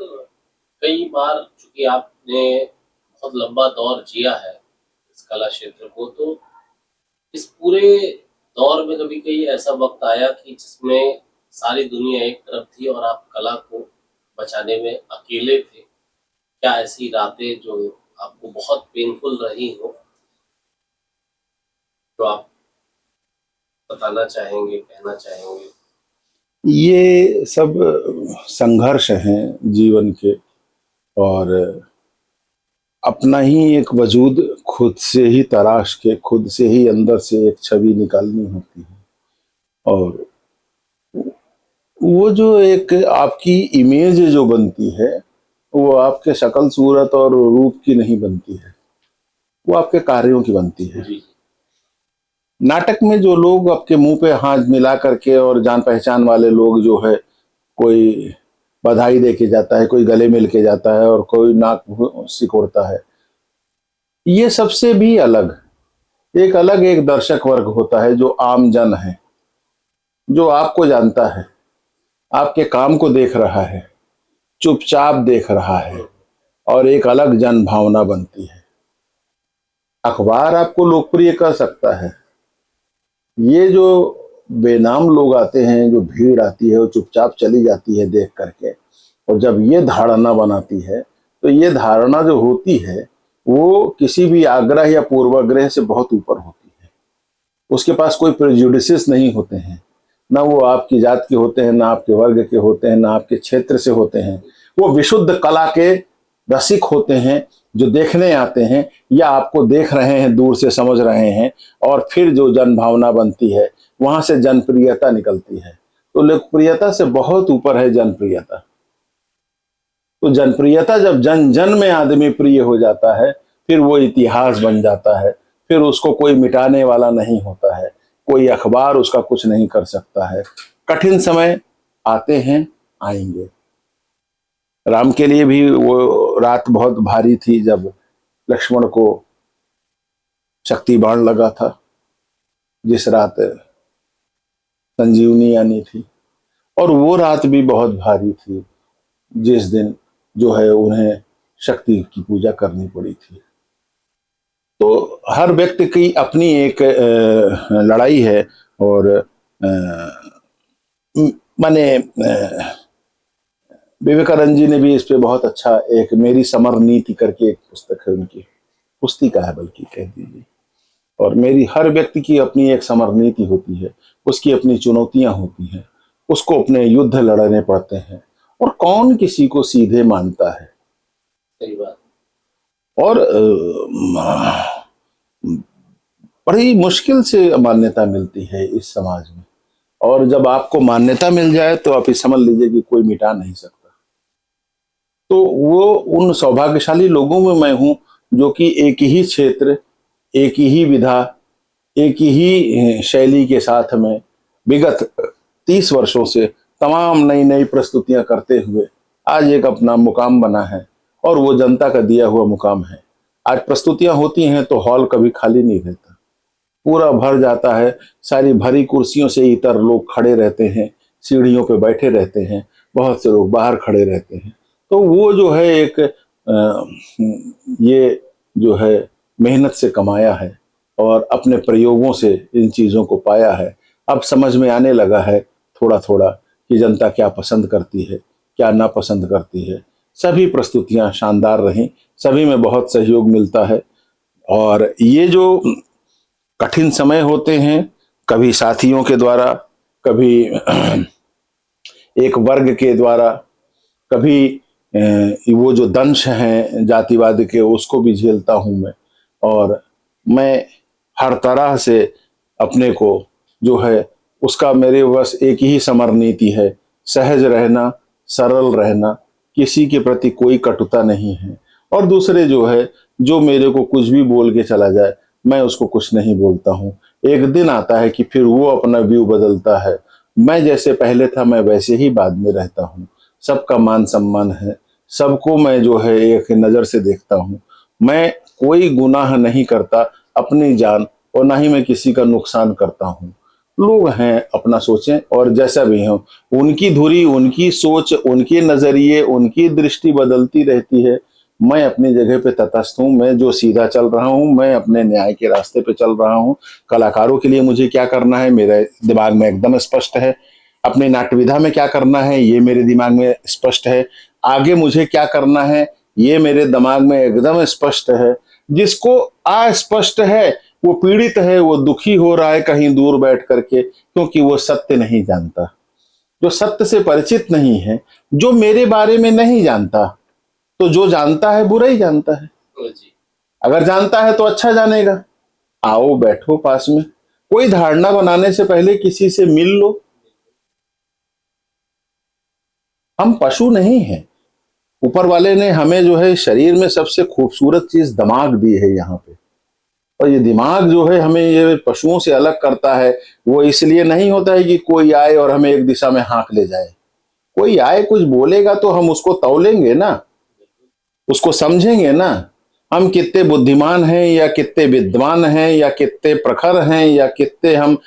S1: कई बार चूंकि आपने बहुत लंबा दौर जिया है इस कला क्षेत्र को, तो इस पूरे दौर में कभी कहीं ऐसा वक्त आया कि जिसमें सारी दुनिया एक तरफ थी और आप कला को बचाने में अकेले थे? क्या ऐसी रातें जो आपको बहुत पेनफुल रही हो, जो आप बताना चाहेंगे, कहना चाहेंगे?
S2: ये सब संघर्ष हैं जीवन के, और अपना ही एक वजूद खुद से ही तराश के, खुद से ही अंदर से एक छवि निकालनी होती है। और वो जो एक आपकी इमेज जो बनती है, वो आपके शक्ल सूरत और रूप की नहीं बनती है, वो आपके कार्यों की बनती है।
S1: जी।
S2: नाटक में जो लोग आपके मुंह पे हाथ मिला करके, और जान पहचान वाले लोग जो है, कोई बधाई दे के जाता है, कोई गले मिल के जाता है, और कोई नाक सिकोड़ता है, ये सबसे भी अलग एक दर्शक वर्ग होता है, जो आम जन है, जो आपको जानता है, आपके काम को देख रहा है, चुपचाप देख रहा है, और एक अलग जन भावना बनती है। अखबार आपको लोकप्रिय कर सकता है, ये जो बेनाम लोग आते हैं, जो भीड़ आती है, वो चुपचाप चली जाती है देख करके, और जब ये धारणा बनाती है, तो ये धारणा जो होती है वो किसी भी आग्रह या पूर्वाग्रह से बहुत ऊपर होती है। उसके पास कोई प्रेजुडिसेस नहीं होते हैं, ना वो आपकी जात के होते हैं, ना आपके वर्ग के होते हैं, ना आपके क्षेत्र से होते हैं। वो विशुद्ध कला के रसिक होते हैं, जो देखने आते हैं, या आपको देख रहे हैं, दूर से समझ रहे हैं, और फिर जो जन भावना बनती है, वहां से जनप्रियता निकलती है। तो लोकप्रियता से बहुत ऊपर है जनप्रियता। तो जनप्रियता जब जन जन में आदमी प्रिय हो जाता है, फिर वो इतिहास बन जाता है, फिर उसको कोई मिटाने वाला नहीं होता है, कोई अखबार उसका कुछ नहीं कर सकता है। कठिन समय आते हैं, आएंगे। राम के लिए भी वो रात बहुत भारी थी, जब लक्ष्मण को शक्ति बाण लगा था, जिस रात संजीवनी आनी थी, और वो रात भी बहुत भारी थी, जिस दिन जो है उन्हें शक्ति की पूजा करनी पड़ी थी। तो हर व्यक्ति की अपनी एक लड़ाई है, और माने विवेकानंद जी ने भी इस पे बहुत अच्छा, एक मेरी समर नीति करके एक पुस्तक है उनकी, पुस्तिका है बल्कि कह दीजिए। और मेरी हर व्यक्ति की अपनी एक समर नीति होती है, उसकी अपनी चुनौतियां होती हैं, उसको अपने युद्ध लड़ने पड़ते हैं, और कौन किसी को सीधे मानता है।
S1: सही बात।
S2: और बड़ी मुश्किल से मान्यता मिलती है इस समाज में, और जब आपको मान्यता मिल जाए तो आप ये समझ लीजिए कि कोई मिटा नहीं सकता। तो वो उन सौभाग्यशाली लोगों में मैं हूं, जो कि एक ही क्षेत्र, एक ही विधा, एक ही शैली के साथ में विगत 30 वर्षों से तमाम नई नई प्रस्तुतियां करते हुए आज एक अपना मुकाम बना है, और वो जनता का दिया हुआ मुकाम है। आज प्रस्तुतियां होती हैं तो हॉल कभी खाली नहीं रहता, पूरा भर जाता है। सारी भरी कुर्सियों से इतर लोग खड़े रहते हैं, सीढ़ियों पे बैठे रहते हैं, बहुत से लोग बाहर खड़े रहते हैं। तो वो जो है एक ये जो है मेहनत से कमाया है, और अपने प्रयोगों से इन चीज़ों को पाया है। अब समझ में आने लगा है थोड़ा थोड़ा कि जनता क्या पसंद करती है, क्या ना पसंद करती है। सभी प्रस्तुतियां शानदार रहीं, सभी में बहुत सहयोग मिलता है। और ये जो कठिन समय होते हैं, कभी साथियों के द्वारा, कभी एक वर्ग के द्वारा, कभी वो जो दंश हैं जातिवाद के, उसको भी झेलता हूं मैं। और मैं हर तरह से अपने को जो है उसका, मेरे बस एक ही समर नीति है, सहज रहना, सरल रहना, किसी के प्रति कोई कटुता नहीं है। और दूसरे जो है, जो मेरे को कुछ भी बोल के चला जाए, मैं उसको कुछ नहीं बोलता हूँ। एक दिन आता है कि फिर वो अपना व्यू बदलता है। मैं जैसे पहले था, मैं वैसे ही बाद में रहता हूँ। सबका मान सम्मान है, सबको मैं जो है एक नज़र से देखता हूँ। मैं कोई गुनाह नहीं करता अपनी जान, और ना ही मैं किसी का नुकसान करता हूँ। लोग हैं, अपना सोचें और जैसा भी हो, उनकी धुरी, उनकी सोच, उनके नजरिए, उनकी दृष्टि बदलती रहती है। मैं अपनी जगह पे तटस्थ हूँ, मैं जो सीधा चल रहा हूँ, मैं अपने न्याय के रास्ते पे चल रहा हूँ। कलाकारों के लिए मुझे क्या करना है मेरे दिमाग में एकदम स्पष्ट है। अपने नाट्य विधा में क्या करना है ये मेरे दिमाग में स्पष्ट है। आगे मुझे क्या करना है ये मेरे दिमाग में एकदम स्पष्ट है। जिसको अस्पष्ट है वो पीड़ित है, वो दुखी हो रहा है कहीं दूर बैठ करके, क्योंकि वो सत्य नहीं जानता। जो सत्य से परिचित नहीं है, जो मेरे बारे में नहीं जानता, तो जो जानता है बुरा ही जानता है।
S1: जी।
S2: अगर जानता है तो अच्छा जानेगा। आओ बैठो पास में, कोई धारणा बनाने से पहले किसी से मिल लो। हम पशु नहीं हैं। ऊपर वाले ने हमें जो है शरीर में सबसे खूबसूरत चीज दिमाग दी है यहाँ पे, और ये दिमाग जो है हमें ये पशुओं से अलग करता है। वो इसलिए नहीं होता है कि कोई आए और हमें एक दिशा में हाँक ले जाए। कोई आए कुछ बोलेगा तो हम उसको तौलेंगे ना, उसको समझेंगे ना। हम कितने बुद्धिमान हैं या कितने विद्वान हैं या कितने प्रखर हैं या कितने हम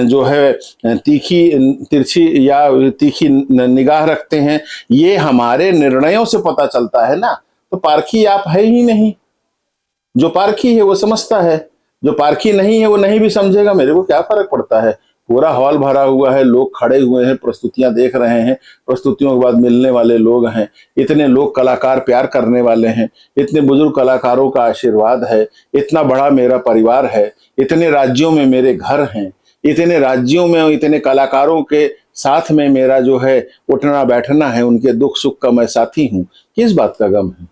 S2: जो है तीखी तिरछी या तीखी निगाह रखते हैं, ये हमारे निर्णयों से पता चलता है ना। तो पारखी आप है ही नहीं। जो पारखी है वो समझता है, जो पारखी नहीं है वो नहीं भी समझेगा। मेरे को क्या फर्क पड़ता है। पूरा हॉल भरा हुआ है, लोग खड़े हुए हैं, प्रस्तुतियां देख रहे हैं, प्रस्तुतियों के बाद मिलने वाले लोग हैं, इतने लोग कलाकार प्यार करने वाले हैं, इतने बुजुर्ग कलाकारों का आशीर्वाद है, इतना बड़ा मेरा परिवार है, इतने राज्यों में मेरे घर हैं, इतने राज्यों में इतने कलाकारों के साथ में मेरा जो है उठना बैठना है, उनके दुख सुख का मैं साथी हूँ। किस बात का गम है।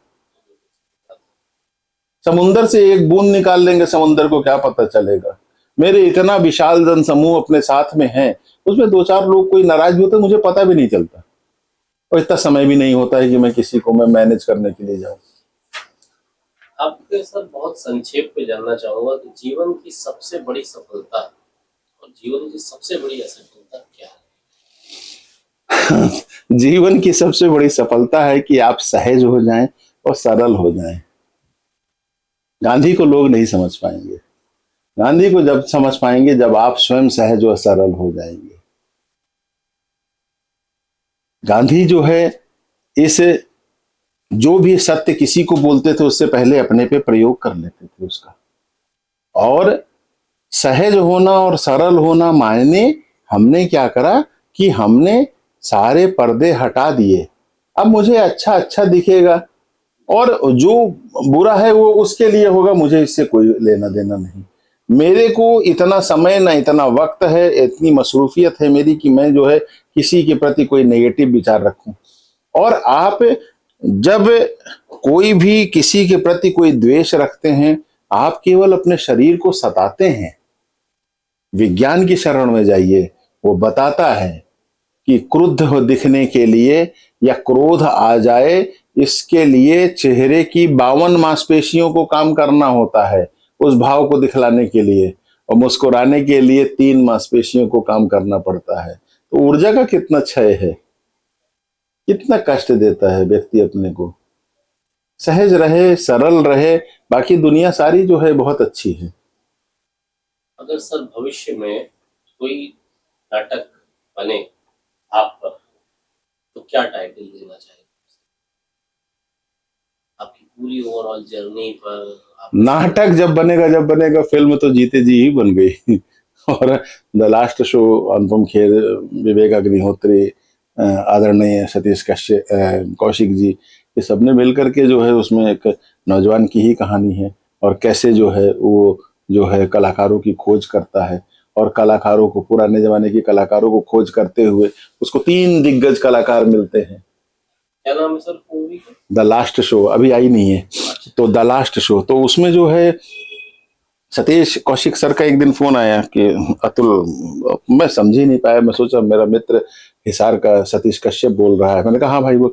S2: समुंदर से एक बूंद निकाल लेंगे, समुंदर को क्या पता चलेगा। मेरे इतना विशाल जन समूह अपने साथ में है, उसमें दो चार लोग कोई नाराज भी होते मुझे पता भी नहीं चलता, और इतना समय भी नहीं होता है कि मैं किसी को मैं मैनेज करने के लिए जाऊं।
S1: आपके सर बहुत संक्षेप में जानना चाहूंगा कि जीवन की सबसे बड़ी सफलता और जीवन की सबसे बड़ी असफलता क्या है।
S2: जीवन की सबसे बड़ी सफलता है कि आप सहज हो जाएं और सरल हो जाएं। गांधी को लोग नहीं समझ पाएंगे। गांधी को जब समझ पाएंगे जब आप स्वयं सहज और सरल हो जाएंगे। गांधी जो है इस जो भी सत्य किसी को बोलते थे उससे पहले अपने पे प्रयोग कर लेते थे उसका। और सहज होना और सरल होना मायने हमने क्या करा कि हमने सारे पर्दे हटा दिए। अब मुझे अच्छा अच्छा दिखेगा और जो बुरा है वो उसके लिए होगा, मुझे इससे कोई लेना देना नहीं। मेरे को इतना समय ना इतना वक्त है, इतनी मसरूफियत है मेरी कि मैं जो है किसी के प्रति कोई नेगेटिव विचार रखूं। और आप जब कोई भी किसी के प्रति कोई द्वेष रखते हैं, आप केवल अपने शरीर को सताते हैं। विज्ञान की शरण में जाइए, वो बताता है कि क्रुद्ध हो दिखने के लिए या क्रोध आ जाए इसके लिए चेहरे की 52 मांसपेशियों को काम करना होता है उस भाव को दिखलाने के लिए, और मुस्कुराने के लिए 3 मांसपेशियों को काम करना पड़ता है। तो ऊर्जा का कितना क्षय है, कितना कष्ट देता है व्यक्ति अपने को। सहज रहे, सरल रहे, बाकी दुनिया सारी जो है बहुत अच्छी है।
S1: अगर सर भविष्य में कोई नाटक बने आप पर तो क्या टाइटल देना चाहिए आपकी पूरी ओवरऑल जर्नी पर?
S2: नाटक जब बनेगा फिल्म तो जीते जी ही बन गई। और the last show Anupam Kher, Vivek Agnihotri, आदरणीय सतीश कश्यप, कौशिक जी, ये सबने मिलकर के जो है उसमें एक नौजवान की ही कहानी है, और कैसे जो है वो जो है कलाकारों की खोज करता है, और कलाकारों को, पुराने जमाने के कलाकारों को खोज करते हुए उसको 3 दिग्गज कलाकार मिलते हैं।
S1: क्या नाम है सर मूवी का?
S2: द लास्ट शो, अभी आई नहीं है। तो द लास्ट शो, तो उसमें जो है सतीश कौशिक सर का एक दिन फोन आया कि अतुल, मैं समझ ही नहीं पाया, मैं सोचा मेरा मित्र हिसार का सतीश कश्यप बोल रहा है। मैंने कहा हाँ भाई बोल।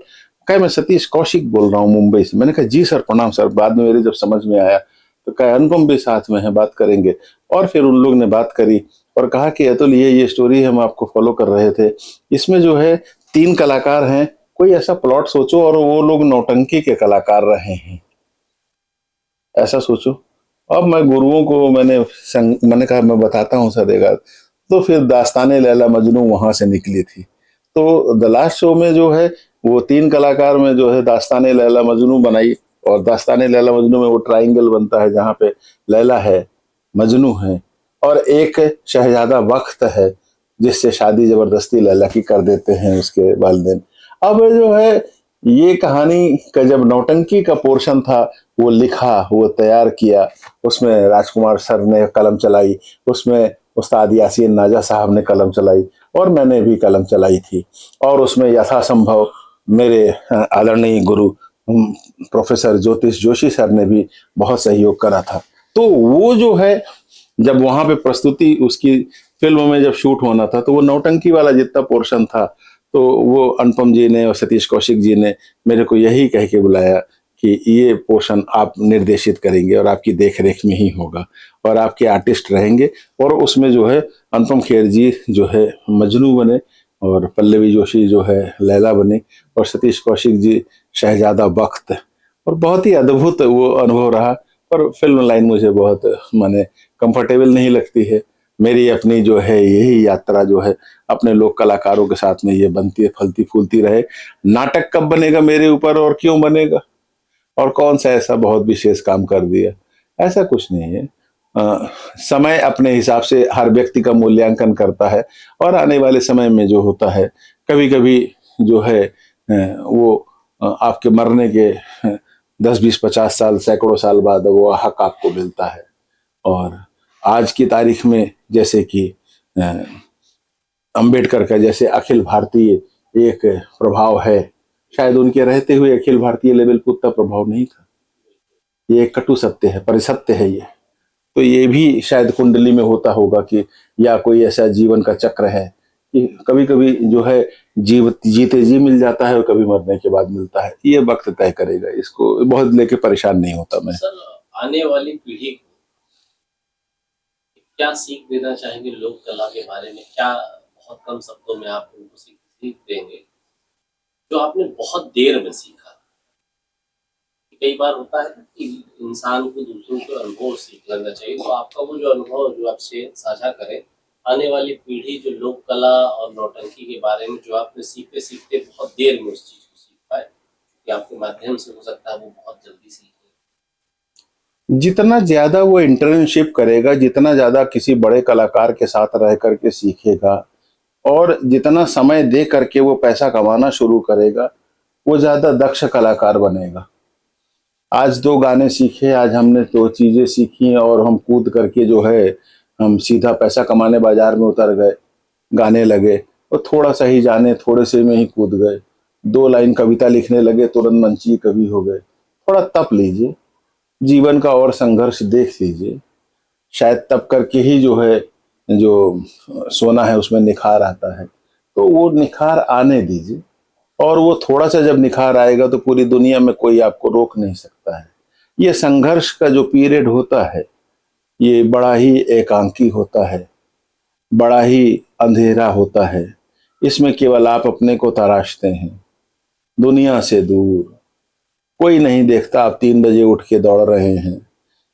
S2: कहे मैं सतीश कौशिक बोल रहा हूँ मुंबई से। मैंने कहा जी सर प्रणाम सर। बाद में मेरे जब समझ में आया तो कहा अनुपम भी साथ में है, बात करेंगे। और फिर उन लोग ने बात करी और कहा कि अतुल ये स्टोरी हम आपको फॉलो कर रहे थे, इसमें जो है 3 कलाकार हैं, कोई ऐसा प्लॉट सोचो और वो लोग नौटंकी के कलाकार रहे हैं, ऐसा सोचो। अब मैं गुरुओं को मैंने कहा मैं बताता हूँ सर देगा। तो फिर दास्ताने लैला मजनू वहां से निकली थी। तो द लास्ट शो में जो है वो 3 कलाकार में जो है दास्ताने लैला मजनू बनाई, और दास्ताने लैला मजनू में वो ट्रायंगल बनता है जहाँ पे लैला है, मजनू है, और एक शहजादा वक्त है जिससे शादी जबरदस्ती लैला की कर देते हैं उसके वालिदैन। अब जो है ये कहानी का जब नौटंकी का पोर्शन था वो लिखा, वो तैयार किया, उसमें राजकुमार सर ने कलम चलाई, उसमें उस्ताद यासीन नाजा साहब ने कलम चलाई, और मैंने भी कलम चलाई थी। और उसमें यथासंभव मेरे आदरणीय गुरु प्रोफेसर ज्योतिष जोशी सर ने भी बहुत सहयोग करा था। तो वो जो है जब वहां पे प्रस्तुति उसकी फिल्म में जब शूट होना था तो वो नौटंकी वाला जितना पोर्शन था, तो वो अनुपम जी ने और सतीश कौशिक जी ने मेरे को यही कह के बुलाया कि ये पोर्शन आप निर्देशित करेंगे और आपकी देखरेख में ही होगा और आपके आर्टिस्ट रहेंगे। और उसमें जो है अनुपम खेर जी जो है मजनू बने, और पल्लवी जोशी जो है लैला बने, और सतीश कौशिक जी शहजादा बख्त। और बहुत ही अद्भुत वो अनुभव रहा। पर फिल्म लाइन मुझे बहुत माने कंफर्टेबल नहीं लगती है। मेरी अपनी जो है यही यात्रा जो है अपने लोक कलाकारों के साथ में ये बनती है, फलती फूलती रहे। नाटक कब बनेगा मेरे ऊपर और क्यों बनेगा और कौन सा ऐसा बहुत विशेष काम कर दिया, ऐसा कुछ नहीं है। समय अपने हिसाब से हर व्यक्ति का मूल्यांकन करता है, और आने वाले समय में जो होता है कभी कभी जो है वो आपके मरने के 10 20 50 साल सैकड़ों साल बाद वो हक आपको मिलता है। और आज की तारीख में जैसे कि अंबेडकर का जैसे अखिल भारतीय एक प्रभाव है, शायद उनके रहते हुए अखिल भारतीय लेवल पर उतना प्रभाव नहीं था। ये एक कटु सत्य है, परिसत्य है ये। तो ये भी शायद कुंडली में होता होगा कि या कोई ऐसा जीवन का चक्र है कि कभी कभी जो है जीते जी मिल जाता है और कभी मरने के बाद मिलता है। ये वक्त तय करेगा, इसको बहुत लेके परेशान नहीं होता मैं।
S1: सर, आने वाली पीढ़ी को क्या सीख देना चाहेंगे लोक कला के बारे में? क्या बहुत कम शब्दों में आप उनको सीख देंगे जो आपने बहुत देर में सीखा? कई बार होता है कि इंसान को दूसरों के अनुभव सीख लेना चाहिए, तो आपका वो जो अनुभव जो आपसे साझा करें, आने वाली पीढ़ी जो लोक कला और नौटंकी के बारे में जो आपने सीखते सीखते बहुत देर में उस चीज को सीख पाए, कि आपके माध्यम से हो सकता है वो बहुत जल्दी सीखे।
S2: जितना ज्यादा वो इंटर्नशिप करेगा, जितना ज्यादा किसी बड़े कलाकार के साथ रह करके सीखेगा, और जितना समय दे करके वो पैसा कमाना शुरू करेगा, वो ज्यादा दक्ष कलाकार बनेगा। आज 2 गाने सीखे, आज हमने 2 चीजें सीखी और हम कूद करके जो है हम सीधा पैसा कमाने बाजार में उतर गए, गाने लगे और थोड़ा सा ही जाने थोड़े से में ही कूद गए। 2 लाइन कविता लिखने लगे, तुरंत मंची कवि हो गए। थोड़ा तप लीजिए, जीवन का और संघर्ष देख लीजिए, शायद तब करके ही जो है जो सोना है उसमें निखार आता है। तो वो निखार आने दीजिए, और वो थोड़ा सा जब निखार आएगा तो पूरी दुनिया में कोई आपको रोक नहीं सकता है। ये संघर्ष का जो पीरियड होता है ये बड़ा ही एकांकी होता है, बड़ा ही अंधेरा होता है। इसमें केवल आप अपने को तराशते हैं, दुनिया से दूर कोई नहीं देखता। आप 3 बजे उठ के दौड़ रहे हैं,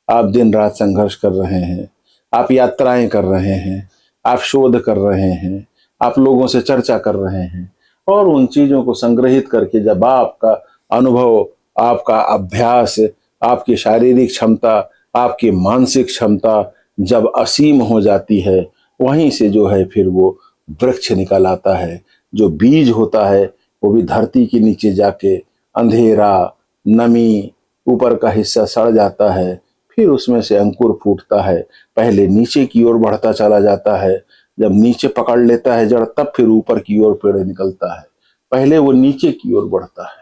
S2: आप दिन रात संघर्ष कर रहे हैं, आप यात्राएं कर रहे हैं, आप शोध कर रहे हैं, आप लोगों से चर्चा कर रहे हैं, और उन चीजों को संग्रहित करके जब आपका अनुभव, आपका अभ्यास, आपकी शारीरिक क्षमता, आपकी मानसिक क्षमता जब असीम हो जाती है, वहीं से जो है फिर वो वृक्ष निकल आता है। जो बीज होता है वो भी धरती के नीचे जाके अंधेरा, नमी, ऊपर का हिस्सा सड़ जाता है, फिर उसमें से अंकुर फूटता है, पहले नीचे की ओर बढ़ता चला जाता है, जब नीचे पकड़ लेता है जड़ तब फिर ऊपर की ओर पेड़ निकलता है। पहले वो नीचे की ओर बढ़ता है,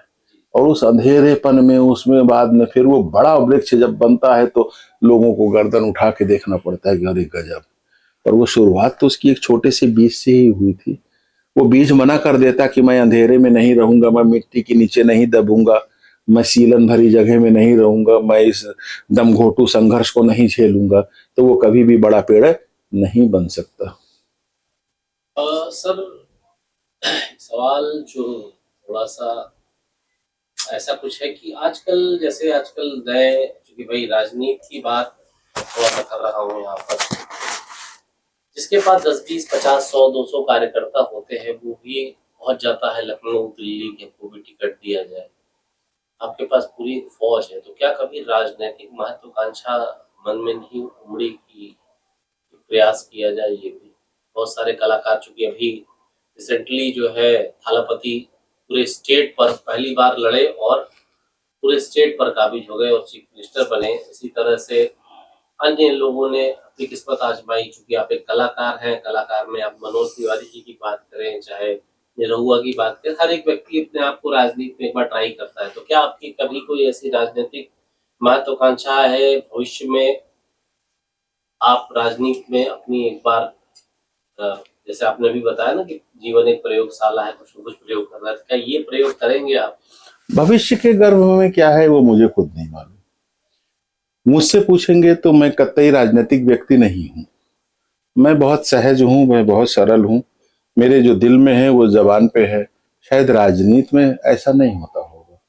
S2: और उस अंधेरेपन में उसमें बाद में फिर वो बड़ा वृक्ष जब बनता है तो लोगों को गर्दन उठा के देखना पड़ता है कि अरे गजब। और वो शुरुआत तो उसकी एक छोटे से बीज से ही हुई थी। वो बीज मना कर देता कि मैं अंधेरे में नहीं रहूंगा, मैं मिट्टी के नीचे नहीं दबूंगा, मैं सीलन भरी जगह में नहीं रहूंगा, मैं इस दमघोटू संघर्ष को नहीं झेलूंगा, तो वो कभी भी बड़ा पेड़ नहीं बन सकता।
S1: सर, सवाल जो थोड़ा सा ऐसा कुछ है कि आजकल जैसे आजकल नए, क्योंकि भाई राजनीति की बात थोड़ा सा कर रहा हूँ यहाँ पर, जिसके पास 10, 20, 50, 100, 200 कार्यकर्ता होते हैं वो भी पहुंच जाता है लखनऊ, दिल्ली कि हमको भी टिकट दिया जाए। आपके पास पूरी एक फौज है, तो क्या कभी राजनीतिक महत्वाकांक्षा मन में नहीं उमड़ी कि प्रयास किया जाए ये भी? बहुत सारे कलाकार, चूंकि अभी रिसेंटली जो है थालापति पूरे स्टेट पर पहली बार लड़े और पूरे स्टेट पर काबिज हो गए और चीफ मिनिस्टर बने। इसी तरह से अन्य लोगों ने अपनी किस्मत आजमाई। चूंकि आप एक कलाकार हैं, कलाकार में आप मनोज तिवारी जी की बात करें, चाहे निरहुआ की बात करें, हर एक व्यक्ति अपने आप को राजनीति में एक बार ट्राई करता है। तो क्या आपकी कभी कोई ऐसी राजनीतिक महत्वाकांक्षा है भविष्य में, आप राजनीति में अपनी एक बार जैसे आपने अभी बताया ना कि जीवन एक प्रयोगशाला है, कुछ न कुछ प्रयोग करना है, तो क्या ये प्रयोग करेंगे आप?
S2: भविष्य के गर्भ में क्या है वो मुझे खुद नहीं मालूम। मुझसे पूछेंगे तो मैं कतई राजनीतिक व्यक्ति नहीं हूं। मैं बहुत सहज हूं, मैं बहुत सरल हूं। मेरे जो दिल में है वो जबान पे है। शायद राजनीति में ऐसा नहीं होता होगा।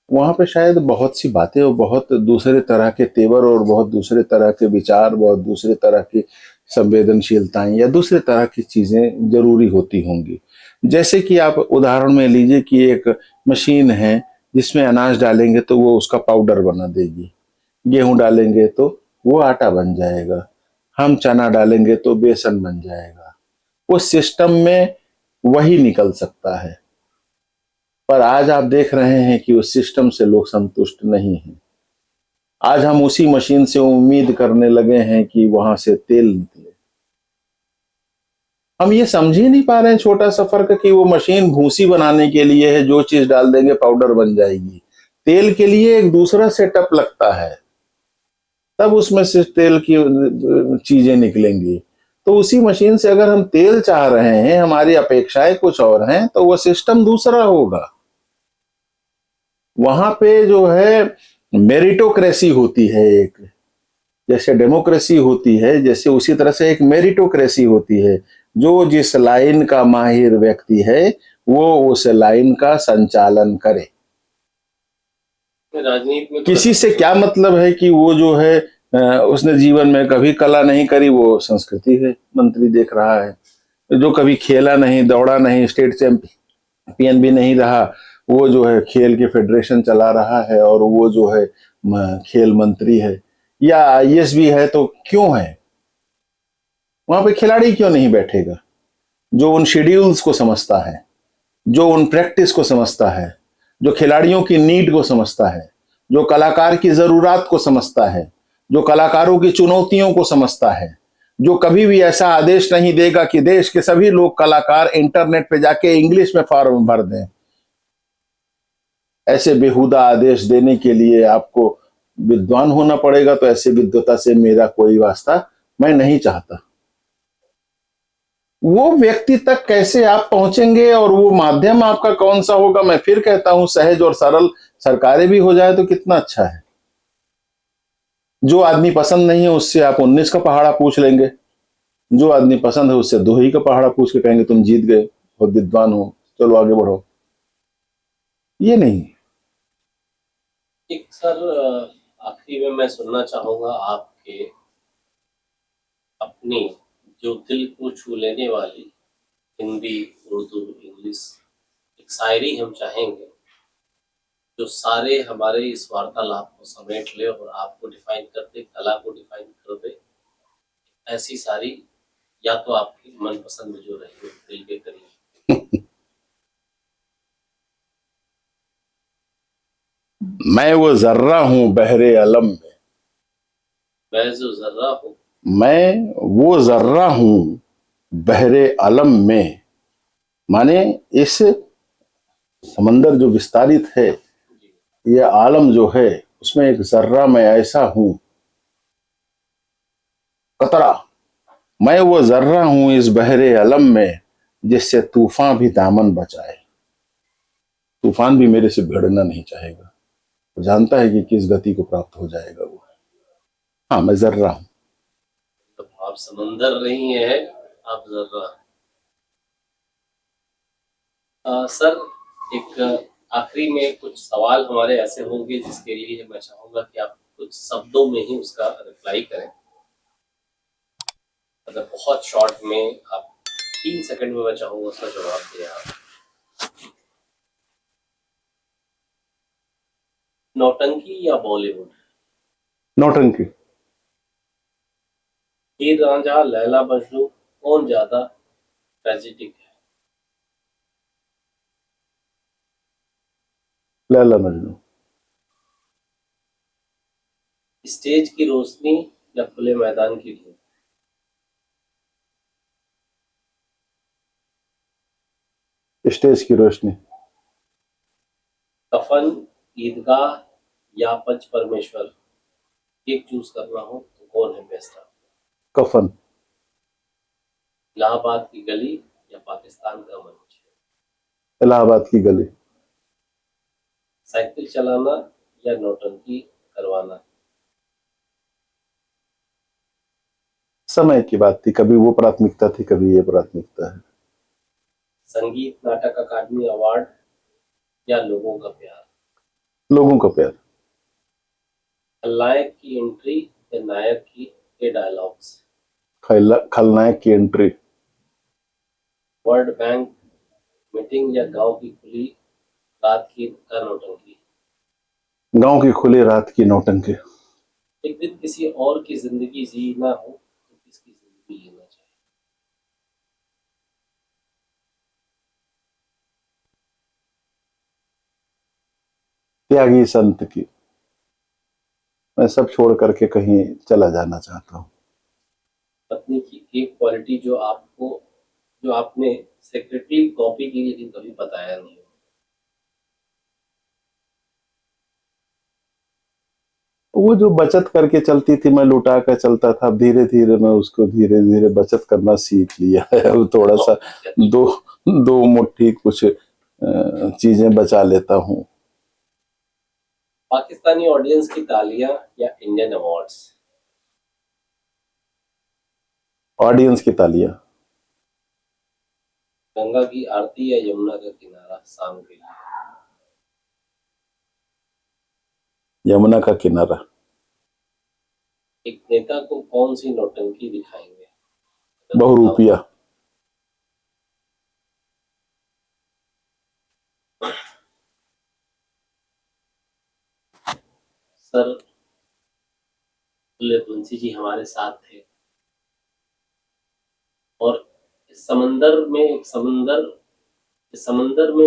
S2: वहां पे शायद बहुत सी बातें और बहुत दूसरे तरह के तेवर और बहुत दूसरे तरह के विचार, बहुत दूसरे तरह की संवेदनशीलताएं या दूसरे तरह की चीजें जरूरी होती होंगी। जैसे कि आप उदाहरण में लीजिए कि एक मशीन है जिसमें अनाज डालेंगे तो वो उसका पाउडर बना देगी, गेहूं डालेंगे तो वो आटा बन जाएगा, हम चना डालेंगे तो बेसन बन जाएगा। वो सिस्टम में वही निकल सकता है। पर आज आप देख रहे हैं कि उस सिस्टम से लोग संतुष्ट नहीं हैं। आज हम उसी मशीन से उम्मीद करने लगे हैं कि वहां से तेल निकले। हम ये समझ ही नहीं पा रहे हैं छोटा सा फर्क कि वो मशीन भूसी बनाने के लिए है, जो चीज डाल देंगे पाउडर बन जाएगी। तेल के लिए एक दूसरा सेटअप लगता है, तब उसमें से तेल की चीजें निकलेंगी। तो उसी मशीन से अगर हम तेल चाह रहे हैं, हमारी अपेक्षाएं कुछ और हैं, तो वो सिस्टम दूसरा होगा। वहां पे जो है मेरिटोक्रेसी होती है एक, जैसे डेमोक्रेसी होती है, जैसे उसी तरह से एक मेरिटोक्रेसी होती है। जो जिस लाइन का माहिर व्यक्ति है वो उस लाइन का संचालन करे।
S1: राजनीति में
S2: किसी से क्या मतलब है कि वो जो है उसने जीवन में कभी कला नहीं करी, वो संस्कृति है मंत्री देख रहा है। जो कभी खेला नहीं, दौड़ा नहीं, स्टेट चैंपियन भी नहीं रहा, वो जो है खेल के फेडरेशन चला रहा है और वो जो है खेल मंत्री है या आईएएस भी है। तो क्यों है वहां पे खिलाड़ी क्यों नहीं बैठेगा जो उन शेड्यूल्स को समझता है, जो उन प्रैक्टिस को समझता है, जो खिलाड़ियों की नीड को समझता है, जो कलाकार की जरूरत को समझता है, जो कलाकारों की चुनौतियों को समझता है, जो कभी भी ऐसा आदेश नहीं देगा कि देश के सभी लोग कलाकार इंटरनेट पे जाके इंग्लिश में फॉर्म भर दें। ऐसे बेहुदा आदेश देने के लिए आपको विद्वान होना पड़ेगा, तो ऐसे विद्वता से मेरा कोई वास्ता मैं नहीं चाहता। वो व्यक्ति तक कैसे आप पहुंचेंगे और वो माध्यम आपका कौन सा होगा? मैं फिर कहता हूं सहज और सरल सरकारें भी हो जाए तो कितना अच्छा है। जो आदमी पसंद नहीं है उससे आप 19 का पहाड़ा पूछ लेंगे, जो आदमी पसंद है उससे 2 ही का पहाड़ा पूछ के कहेंगे तुम जीत गए, बहुत विद्वान हो, चलो आगे बढ़ो। ये नहीं।
S1: एक सर आखिरी में मैं सुनना चाहूंगा आपके अपनी जो दिल को छू लेने वाली हिंदी, उर्दू, इंग्लिश एक शायरी हम चाहेंगे जो सारे हमारे इस वार्तालाप को समेट ले और आपको डिफाइन कर दे, कला को डिफाइन कर दे। ऐसी सारी, या तो आपकी मनपसंद जो रही हो दिल के करीब।
S2: मैं वो जर्रा हूं बहरे अलम में,
S1: मैं जो जर्रा हूँ,
S2: मैं वो जर्रा हूं बहरे अलम में। माने इस समंदर जो विस्तारित है, ये आलम जो है, उसमें एक जर्रा मैं ऐसा हूं, कतरा। मैं वो जर्रा हूं इस बहरे अलम में जिससे तूफान भी दामन बचाए। तूफान भी मेरे से भिड़ना नहीं चाहेगा, वो जानता है कि किस गति को प्राप्त हो जाएगा वो। हाँ, मैं जर्रा हूं।
S1: तो आप समंदर नहीं है, आप जर्रा। सर, एक आखिरी में कुछ सवाल हमारे ऐसे होंगे जिसके लिए मैं चाहूंगा कि आप कुछ शब्दों में ही उसका रिप्लाई करें। अगर बहुत शॉर्ट में आप 3 सेकंड में मैं चाहूंगा उसका जवाब दें आप। नौटंकी या बॉलीवुड?
S2: नौटंकी।
S1: हीर रांझा, लैला मजनू, कौन ज्यादा ट्रेजिडिक है?
S2: लैला मजनू।
S1: स्टेज की रोशनी या खुले मैदान की धूप?
S2: स्टेज की रोशनी।
S1: कफन, ईदगाह या पंच परमेश्वर? एक चूज करना हो तो कौन है बेस्ट?
S2: कफन।
S1: इलाहाबाद की गली या पाकिस्तान का मंच?
S2: इलाहाबाद की गली।
S1: साइकिल चलाना या नौटंकी करवाना?
S2: समय की बात थी, कभी वो प्राथमिकता थी, कभी ये प्राथमिकता है।
S1: संगीत नाटक अकादमी अवार्ड या लोगों का प्यार?
S2: लोगों का प्यार।
S1: खलनायक की एंट्री या नायक के डायलॉग्स?
S2: खलनायक की एंट्री।
S1: वर्ल्ड बैंक मीटिंग या गांव की खुली रात की का नौटंकी?
S2: गांव की खुली रात की नौटंकी।
S1: एक दिन किसी और की जिंदगी जीना हो तो किसकी जिंदगी जीना चाहिए?
S2: त्यागी संत की। मैं सब छोड़ करके कहीं चला जाना चाहता हूँ।
S1: पत्नी की एक क्वालिटी जो आपने सेक्रेटरी कॉपी की लेकिन कभी बताया नहीं हो?
S2: वो जो बचत करके चलती थी, मैं लुटा कर चलता था, धीरे धीरे मैं उसको धीरे धीरे बचत करना सीख लिया है। अब थोड़ा सा दो दो मुट्ठी कुछ चीजें बचा लेता हूँ।
S1: पाकिस्तानी ऑडियंस की तालियां या इंडियन अवार्ड्स?
S2: ऑडियंस की तालियां।
S1: गंगा की आरती या यमुना का किनारा शाम के लिए?
S2: यमुना का किनारा।
S1: एक नेता को कौन सी नौटंकी दिखाएंगे?
S2: बहुरूपिया।
S1: सर तुलसी जी हमारे साथ थे और इस समंदर में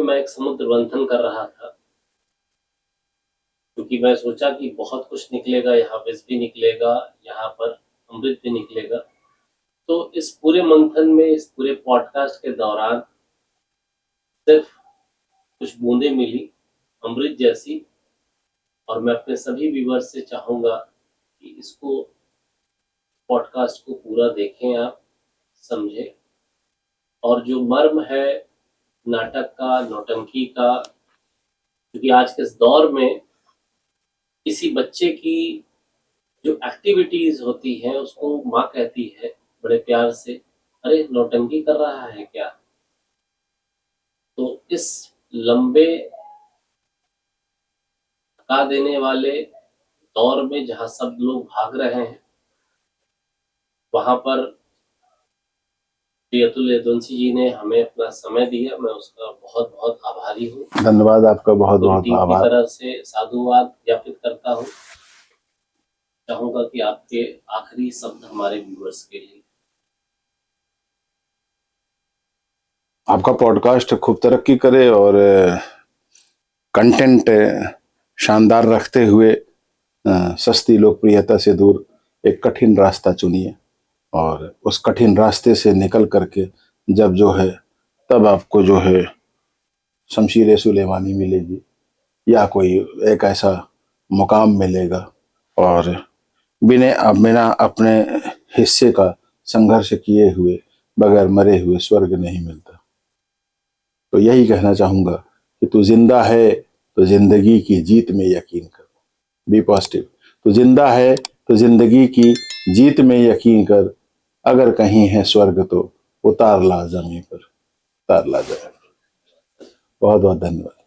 S1: मैं एक समुद्र मंथन कर रहा था, क्योंकि मैं सोचा कि बहुत कुछ निकलेगा, यहाँ विष भी निकलेगा, यहाँ पर अमृत भी निकलेगा। तो इस पूरे मंथन में, इस पूरे पॉडकास्ट के दौरान सिर्फ कुछ बूंदें मिली अमृत जैसी, और मैं अपने सभी व्यूअर्स से चाहूंगा कि इसको पॉडकास्ट को पूरा देखें, आप समझें, और जो मर्म है नाटक का, नौटंकी का, क्योंकि आज के इस दौर में किसी बच्चे की जो एक्टिविटीज होती हैं उसको माँ कहती है बड़े प्यार से, अरे नौटंकी कर रहा है क्या? तो इस लंबे थका देने वाले दौर में जहां सब लोग भाग रहे हैं, वहां पर अतुल यदुवंशी जी ने हमें अपना समय दिया, मैं उसका बहुत बहुत आभारी हूँ।
S2: धन्यवाद आपका, बहुत बहुत
S1: टीम की
S2: आभार।
S1: तरफ से साधुवाद ज्ञापित करता हूँ। चाहूंगा कि आपके आखिरी शब्द हमारे व्यूअर्स के लिए।
S2: आपका पॉडकास्ट खूब तरक्की करे और कंटेंट शानदार रखते हुए सस्ती लोकप्रियता से दूर एक कठिन रास्ता चुनिए, और उस कठिन रास्ते से निकल करके जब जो है तब आपको जो है शमशीर सुलेमानी मिलेगी, या कोई एक ऐसा मुकाम मिलेगा, और बिना अपने हिस्से का संघर्ष किए हुए बगैर मरे हुए स्वर्ग नहीं मिलता। तो यही कहना चाहूंगा कि तू जिंदा है तो जिंदगी की जीत में यकीन कर, बी पॉजिटिव। तू जिंदा है तो जिंदगी की जीत में यकीन कर, अगर कहीं है स्वर्ग तो उतार ला जमीन पर, उतार ला जाए। बहुत बहुत धन्यवाद।